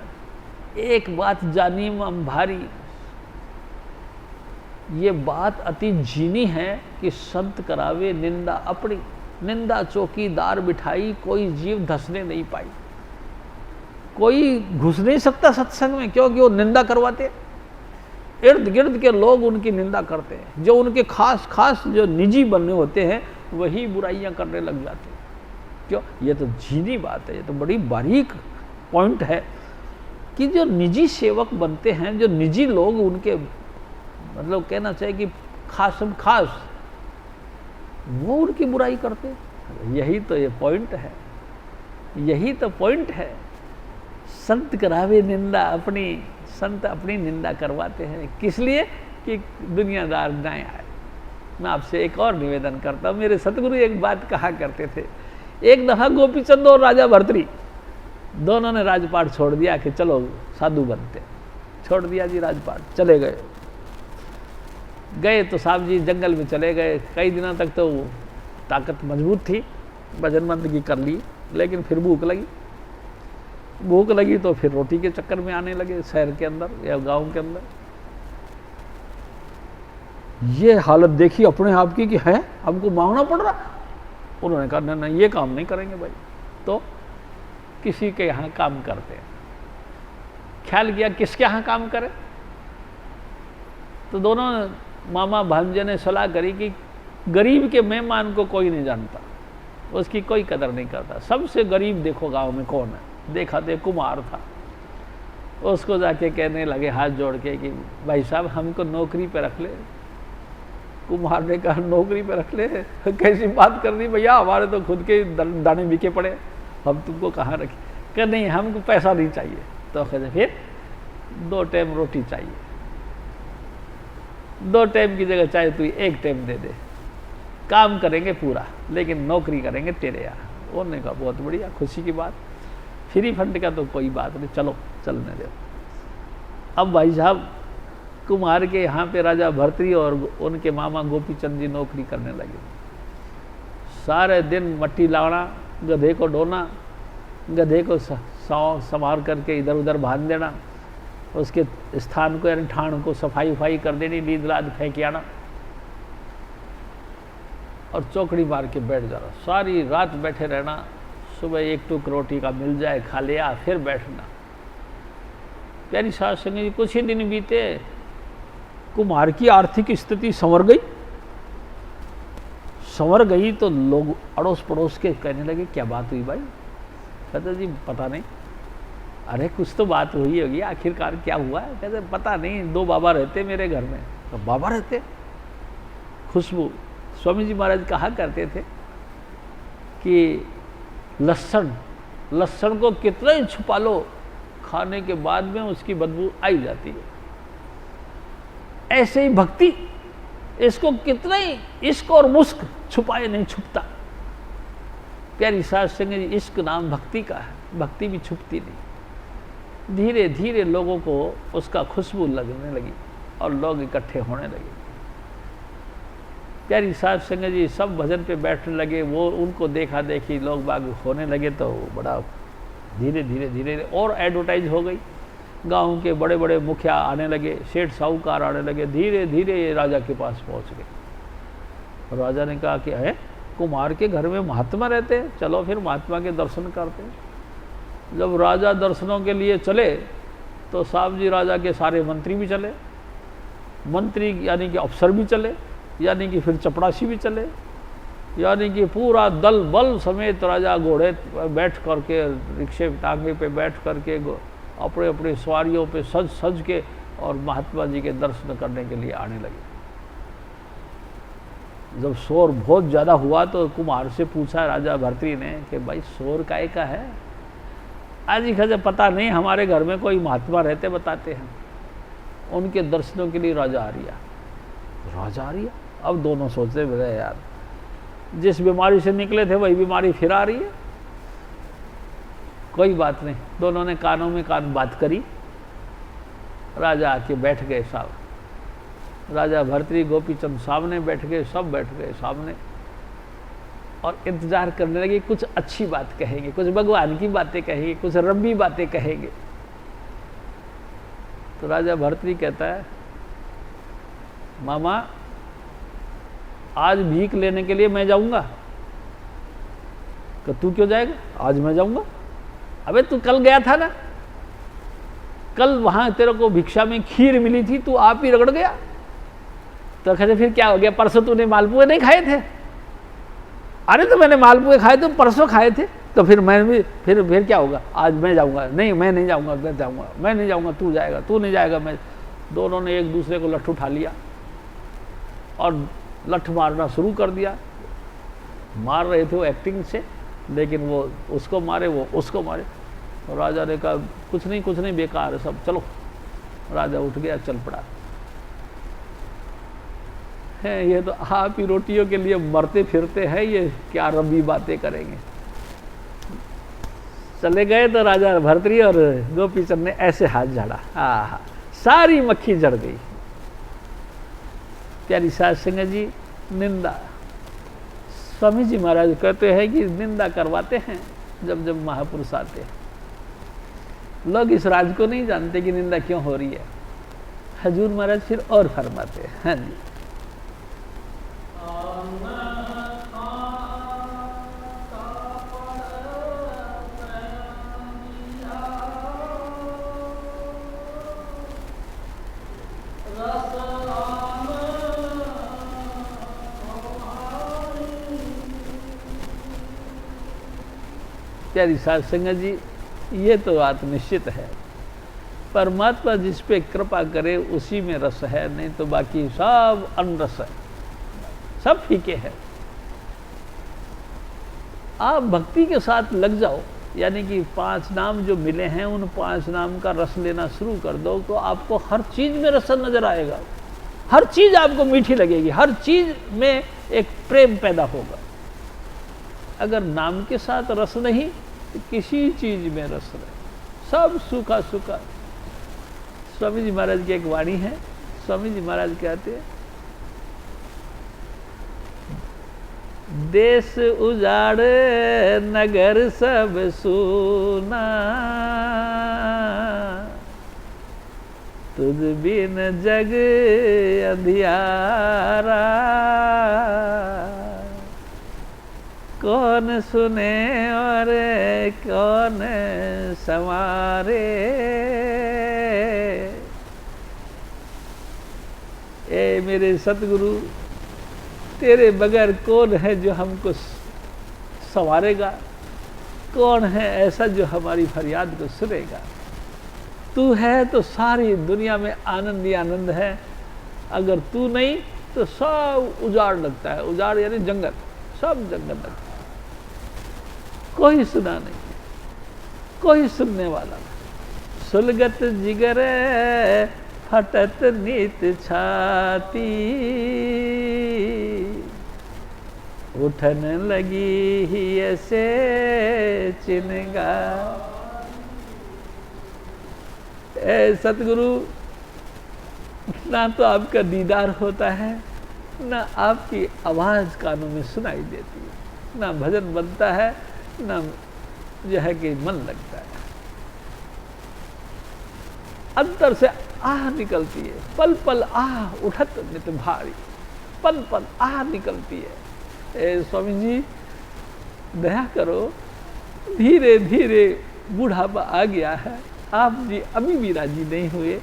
एक बात जानी मम भारी, ये बात अति जीनी है कि संत करावे निंदा अपनी, निंदा चौकीदार बिठाई, कोई जीव धसने नहीं पाई। कोई घुस नहीं सकता सत्संग में, क्योंकि वो निंदा करवाते, इर्द गिर्द के लोग उनकी निंदा करते हैं। जो उनके खास खास जो निजी बनने होते हैं वही बुराइयां करने लग जाते हैं। क्यों? ये तो जीनी बात है, ये तो बड़ी बारीक पॉइंट है कि जो निजी सेवक बनते हैं, जो निजी लोग, उनके मतलब कहना चाहिए कि खासम खास, वो उनकी बुराई करते हैं। यही तो ये पॉइंट है, यही तो पॉइंट है। संत करावे निंदा अपनी, संत अपनी निंदा करवाते हैं, किस लिए? कि दुनियादार न आए। मैं आपसे एक और निवेदन करता हूँ। मेरे सतगुरु एक बात कहा करते थे। एक दफा गोपीचंद और राजा भर्तृ दोनों ने राजपाट छोड़ दिया कि चलो साधु बनते। छोड़ दिया जी राजपाट, चले गए। गए तो साहब जी जंगल में चले गए। कई दिनों तक तो ताकत मजबूत थी, भजन बंदगी कर ली, लेकिन फिर भूख लगी तो फिर रोटी के चक्कर में आने लगे शहर के अंदर या गांव के अंदर। ये हालत देखी अपने आप की कि है हमको मांगना पड़ रहा। उन्होंने कहा नहीं, ये काम नहीं करेंगे भाई, तो किसी के यहाँ काम करते हैं। ख्याल किया किसके यहाँ काम करें, तो दोनों मामा भांजे ने सलाह करी कि गरीब के मेहमान को कोई नहीं जानता, उसकी कोई कदर नहीं करता। सबसे गरीब देखो गांव में कौन है। देखा तो कुम्हार था। उसको जाके कहने लगे हाथ जोड़ के कि भाई साहब हमको नौकरी पे रख ले। कुम्हार ने कहा नौकरी पे रख ले, कैसी बात कर दी भैया, हमारे तो खुद के दाने बिके पड़े, हम तुमको कहाँ रखें। कह नहीं, हमको पैसा नहीं चाहिए। तो कहते फिर 2 टाइम रोटी चाहिए। 2 टाइम की जगह चाहे तू 1 टाइम दे दे, काम करेंगे पूरा, लेकिन नौकरी करेंगे तेरे यहाँ। उन्होंने कहा बहुत बढ़िया, खुशी की बात, फ्री फंड का तो कोई बात नहीं, चलो चलने दो। अब भाई साहब कुम्हार के यहाँ पे राजा भर्तृहरि और उनके मामा गोपीचंद जी नौकरी करने लगे। सारे दिन मट्टी लाना, गधे को ढोना, गधे को संभाल करके इधर उधर बांध देना, उसके स्थान को यानी ठाण को सफाई उफाई कर देनी, नींद लाद फेंक आना और चौकड़ी मार के बैठ जाना। सारी रात बैठे रहना, सुबह 1 टुक रोटी का मिल जाए खा लिया, फिर बैठना। प्यारी सास संग जी कुछ ही दिन बीते, कुम्हार की आर्थिक स्थिति संवर गई। संवर गई तो लोग अड़ोस पड़ोस के कहने लगे क्या बात हुई भाई? कहते जी पता नहीं। अरे कुछ तो बात हुई होगी, आखिरकार क्या हुआ है? कहते पता नहीं, 2 बाबा रहते मेरे घर में। तो बाबा रहते? खुशबू स्वामी जी महाराज कहा करते थे कि लहसुन को कितना ही छुपा लो, खाने के बाद में उसकी बदबू आई जाती है। ऐसे ही भक्ति, इसको कितना ही इश्क और मुस्क छुपाए नहीं छुपता। प्यारी सास संग जी, इश्क नाम भक्ति का है, भक्ति भी छुपती नहीं। धीरे धीरे लोगों को उसका खुशबू लगने लगी और लोग इकट्ठे होने लगे। प्यारी सास संग जी सब भजन पे बैठने लगे, वो उनको देखा देखी लोग बाग होने लगे, तो बड़ा धीरे धीरे धीरे और एडवर्टाइज हो गई। गांव के बड़े बड़े मुखिया आने लगे, सेठ साहूकार आने लगे, धीरे धीरे ये राजा के पास पहुंच गए। राजा ने कहा कि है कुम्हार के घर में महात्मा रहते हैं, चलो फिर महात्मा के दर्शन करते हैं। जब राजा दर्शनों के लिए चले तो साहब जी राजा के सारे मंत्री भी चले, मंत्री यानी कि अफसर भी चले, यानी कि फिर चपड़ासी भी चले, यानी कि पूरा दल बल समेत राजा घोड़े बैठ करके, रिक्शे टांगे पे बैठ करके, अपने अपने सवारियों पे सज सज के और महात्मा जी के दर्शन करने के लिए आने लगे। जब शोर बहुत ज़्यादा हुआ तो कुम्हार से पूछा राजा भर्तृहरि ने कि भाई शोर काहे का है? आज ही खजे पता नहीं, हमारे घर में कोई महात्मा रहते बताते हैं, उनके दर्शनों के लिए राजा आ रिया। राजा आ रिया? अब दोनों सोचते बोले यार, जिस बीमारी से निकले थे वही बीमारी फिर आ रही है। कोई बात नहीं, दोनों ने कानों में कान बात करी। राजा आके बैठ गए साहब, राजा भर्तृहरि गोपीचंद सामने बैठ गए, सब बैठ गए सामने और इंतजार करने लगे कुछ अच्छी बात कहेंगे, कुछ भगवान की बातें कहेंगे, कुछ रब्बी बातें कहेंगे। तो राजा भर्तृहरि कहता है मामा आज भीख लेने के लिए मैं जाऊंगा। तो तू क्यों जाएगा? आज मैं जाऊंगा। अबे तू कल गया था ना, कल वहां तेरे को भिक्षा में खीर मिली थी, तू आप ही रगड़ गया। तो कहते फिर क्या हो गया? परसों तूने मालपुए नहीं खाए थे? अरे तो मैंने मालपुए खाए तो परसों खाए थे, तो फिर मैं भी फिर क्या होगा? आज मैं जाऊंगा। नहीं मैं नहीं जाऊंगा, मैं जाऊंगा, मैं नहीं जाऊंगा, तू जाएगा, तू नहीं जाएगा मैं। दोनों ने एक दूसरे को लठ उठा लिया और लठ मारना शुरू कर दिया। मार रहे थे वो एक्टिंग से, लेकिन वो उसको मारे, वो उसको मारे। तो राजा ने कहा कुछ नहीं बेकार है सब, चलो। राजा उठ गया, चल पड़ा। है ये तो आप ही रोटियों के लिए मरते फिरते हैं, ये क्या रब्बी बातें करेंगे। चले गए तो राजा भर्तृहरि और गोपीचंद ने ऐसे हाथ झाड़ा, हाँ सारी मक्खी जड़ गई। प्यारी सास संग जी निंदा, स्वामी जी महाराज कहते हैं कि निंदा करवाते हैं जब जब महापुरुष आते हैं। लोग इस राज को नहीं जानते कि निंदा क्यों हो रही है। हजूर महाराज फिर और फरमाते हैं, हाँ जी, प्यारी साध संगत जी, ये तो बात निश्चित है, परमात्मा जिस पे कृपा करे उसी में रस है, नहीं तो बाकी सब अनरस है, सब फीके हैं। आप भक्ति के साथ लग जाओ, यानी कि 5 नाम जो मिले हैं उन 5 नाम का रस लेना शुरू कर दो, तो आपको हर चीज में रस नजर आएगा। हर चीज आपको मीठी लगेगी, हर चीज में एक प्रेम पैदा होगा। अगर नाम के साथ रस नहीं तो किसी चीज में रस नहीं, सब सूखा सूखा। स्वामी जी महाराज की एक वाणी है, स्वामी जी महाराज कहते हैं, देश उजाड़ नगर सब सूना, तुझ बिन जग अंधियारा, कौन सुने और कौन संवारे। ए मेरे सतगुरु, तेरे बगैर कौन है जो हमको संवारेगा, कौन है ऐसा जो हमारी फरियाद को सुनेगा। तू है तो सारी दुनिया में आनंद ही आनंद है, अगर तू नहीं तो सब उजाड़ लगता है। उजाड़ यानी जंगल, सब जंगल लगता है, कोई सुना नहीं, कोई सुनने वाला नहीं। सुलगत जिगर फटत नीत छाती, उठन लगी ही ऐसे चिनगा। ए सतगुरु, ना तो आपका दीदार होता है, ना आपकी आवाज कानों में सुनाई देती है, ना भजन बनता है, ना जो है कि मन लगता है। अंतर से आह निकलती है, पल पल आह उठत नित भारी, पल पल आह निकलती है। ए स्वामी जी दया करो, धीरे धीरे बूढ़ापा आ गया है, आप जी अभी भी राजी नहीं हुए,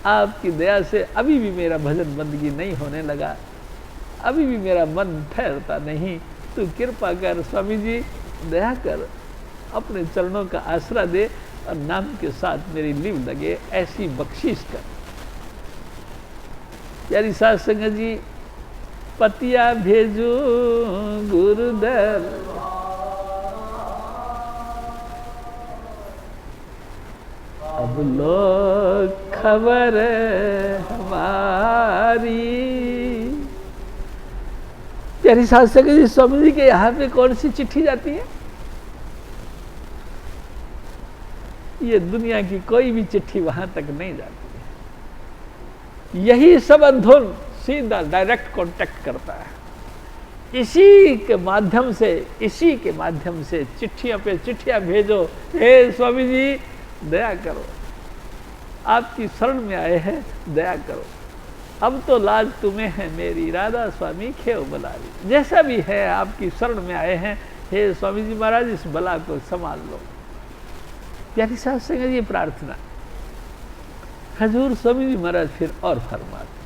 आपकी दया से अभी भी मेरा भजन बंदगी नहीं होने लगा, अभी भी मेरा मन ठहरता नहीं। तू कृपा कर स्वामी जी, दया कर, अपने चरणों का आसरा दे और नाम के साथ मेरी लीव लगे, ऐसी बख्शीश कर। यारी साध संगत जी, पतिया भेजो गुरुदर, अब लो खबर हमारी। प्यारी साध संगत जी, स्वामी जी के यहाँ पे कौन सी चिट्ठी जाती है? ये दुनिया की कोई भी चिट्ठी वहां तक नहीं जाती है। यही सब अंधुन सीधा डायरेक्ट कांटेक्ट करता है, इसी के माध्यम से चिट्ठियों पे चिट्ठियां भेजो। हे स्वामी जी दया करो, आपकी शरण में आए हैं, दया करो। अब तो लाज तुम्हें है मेरी, राधा स्वामी खेव बलारी। जैसा भी है आपकी शरण में आए हैं, हे स्वामी जी महाराज इस बला को संभाल लो। प्यारी साध संगत ये प्रार्थना हजूर स्वामी जी महाराज फिर और फरमाते,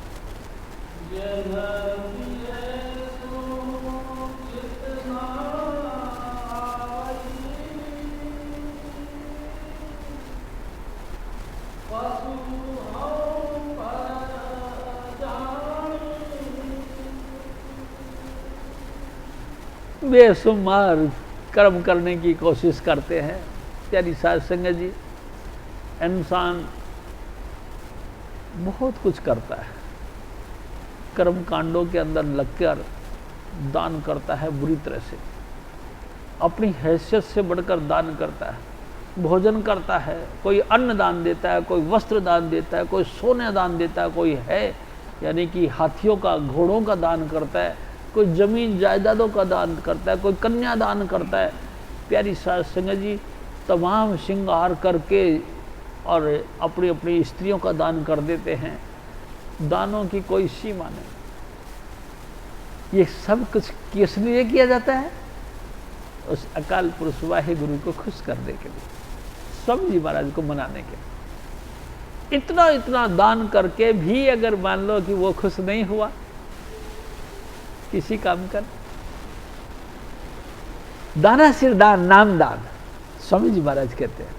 बेशुमार कर्म करने की कोशिश करते हैं। प्यारी साध संगत जी, इंसान बहुत कुछ करता है, कर्म कांडों के अंदर लगकर दान करता है बुरी तरह से, अपनी हैसियत से बढ़कर दान करता है, भोजन करता है, कोई अन्न दान देता है, कोई वस्त्र दान देता है, कोई सोना दान देता है, कोई है यानी कि हाथियों का घोड़ों का दान करता है, कोई जमीन जायदादों का दान करता है, कोई कन्या दान करता है। प्यारी साध संगत जी, तमाम श्रृंगार करके और अपनी अपनी स्त्रियों का दान कर देते हैं। दानों की कोई सीमा नहीं। ये सब कुछ किस लिए किया जाता है? उस अकाल पुरुष वाहे गुरु को खुश करने के लिए, स्वामी जी महाराज को मनाने के लिए। इतना इतना दान करके भी अगर मान लो कि वो खुश नहीं हुआ, किसी काम कर। दाना सिर दान, नाम दान, स्वामी जी महाराज कहते हैं।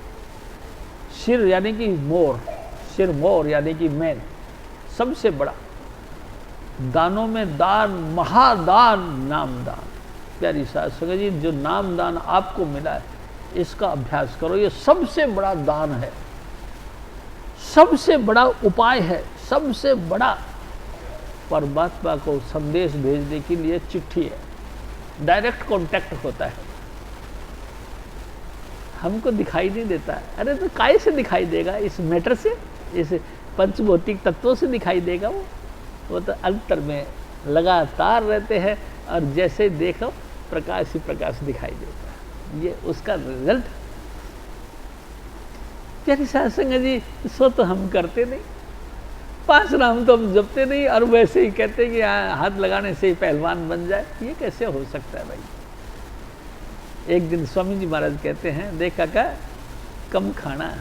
सिर यानी कि मोर, सिर मोर यानी कि मैन, सबसे बड़ा दानों में दान, महादान नाम दान। प्यारी साध संगत जी, जो नाम दान आपको मिला है इसका अभ्यास करो। ये सबसे बड़ा दान है, सबसे बड़ा उपाय है, सबसे बड़ा परमात्मा को संदेश भेजने के लिए चिट्ठी है, डायरेक्ट कांटेक्ट होता है। हमको दिखाई नहीं देता है। अरे तो काय से दिखाई देगा? इस मैटर से, इस पंचभौतिक तत्वों से दिखाई देगा। वो तो अंतर में लगातार रहते हैं और जैसे देखो प्रकाश ही प्रकाश दिखाई देता है। ये उसका रिजल्ट। प्यारी साध संगत जी, सो तो हम करते नहीं, 5 नाम तो हम जपते नहीं और वैसे ही कहते कि हाथ लगाने से ही पहलवान बन जाए। ये कैसे हो सकता है भाई? एक दिन स्वामी जी महाराज कहते हैं, देख काका, कम खाना,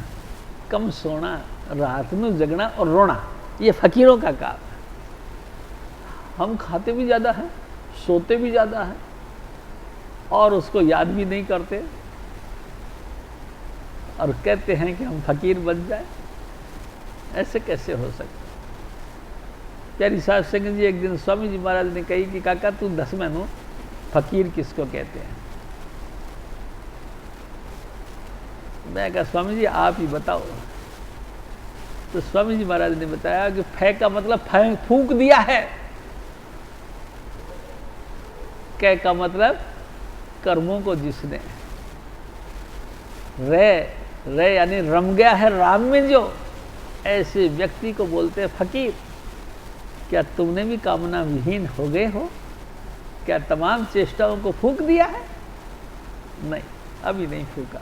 कम सोना, रात में जगना और रोना, ये फकीरों का काम है। हम खाते भी ज़्यादा हैं, सोते भी ज़्यादा हैं और उसको याद भी नहीं करते और कहते हैं कि हम फकीर बन जाए। ऐसे कैसे हो सकता? प्यारी साध संगत जी, एक दिन स्वामी जी महाराज ने कही कि काका तू 10 महीनों फकीर किसको कहते हैं? मैं कहा स्वामी जी आप ही बताओ। तो स्वामी जी महाराज ने बताया कि फै का मतलब फूंक दिया है, कै का मतलब कर्मों को जिसने, रे यानी रम गया है राम में जो, ऐसे व्यक्ति को बोलते हैं फकीर। क्या तुमने भी कामना विहीन हो गए हो? क्या तमाम चेष्टाओं को फूंक दिया है? नहीं, अभी नहीं फूंका।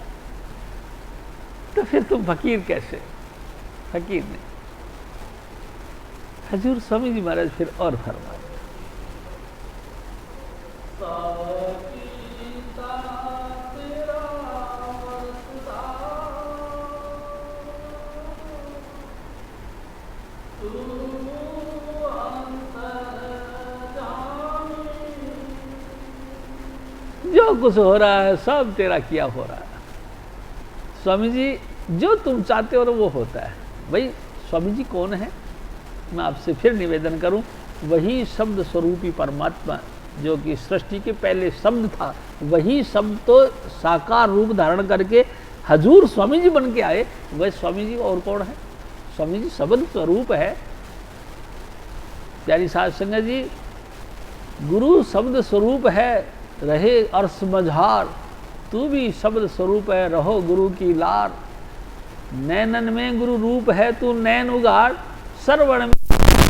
तो फिर तुम फकीर कैसे? फकीर नहीं। हजूर स्वामी जी महाराज फिर और फरमाते, जो कुछ हो रहा है सब तेरा किया हो रहा है। स्वामी जी जो तुम चाहते हो वो होता है। भाई स्वामी जी कौन है? मैं आपसे फिर निवेदन करूं, वही शब्द स्वरूपी परमात्मा जो कि सृष्टि के पहले शब्द था, वही शब्द तो साकार रूप धारण करके हजूर स्वामी जी बन के आए। वह स्वामी जी और कौन है? स्वामी जी शब्द स्वरूप है। प्यारी साध संगत जी, गुरु शब्द स्वरूप है, रहे अर्श मझार, तू भी शब्द स्वरूप है, रहो गुरु की लार। नैनन में गुरु रूप है, तू नैन उगाड़, सरवण में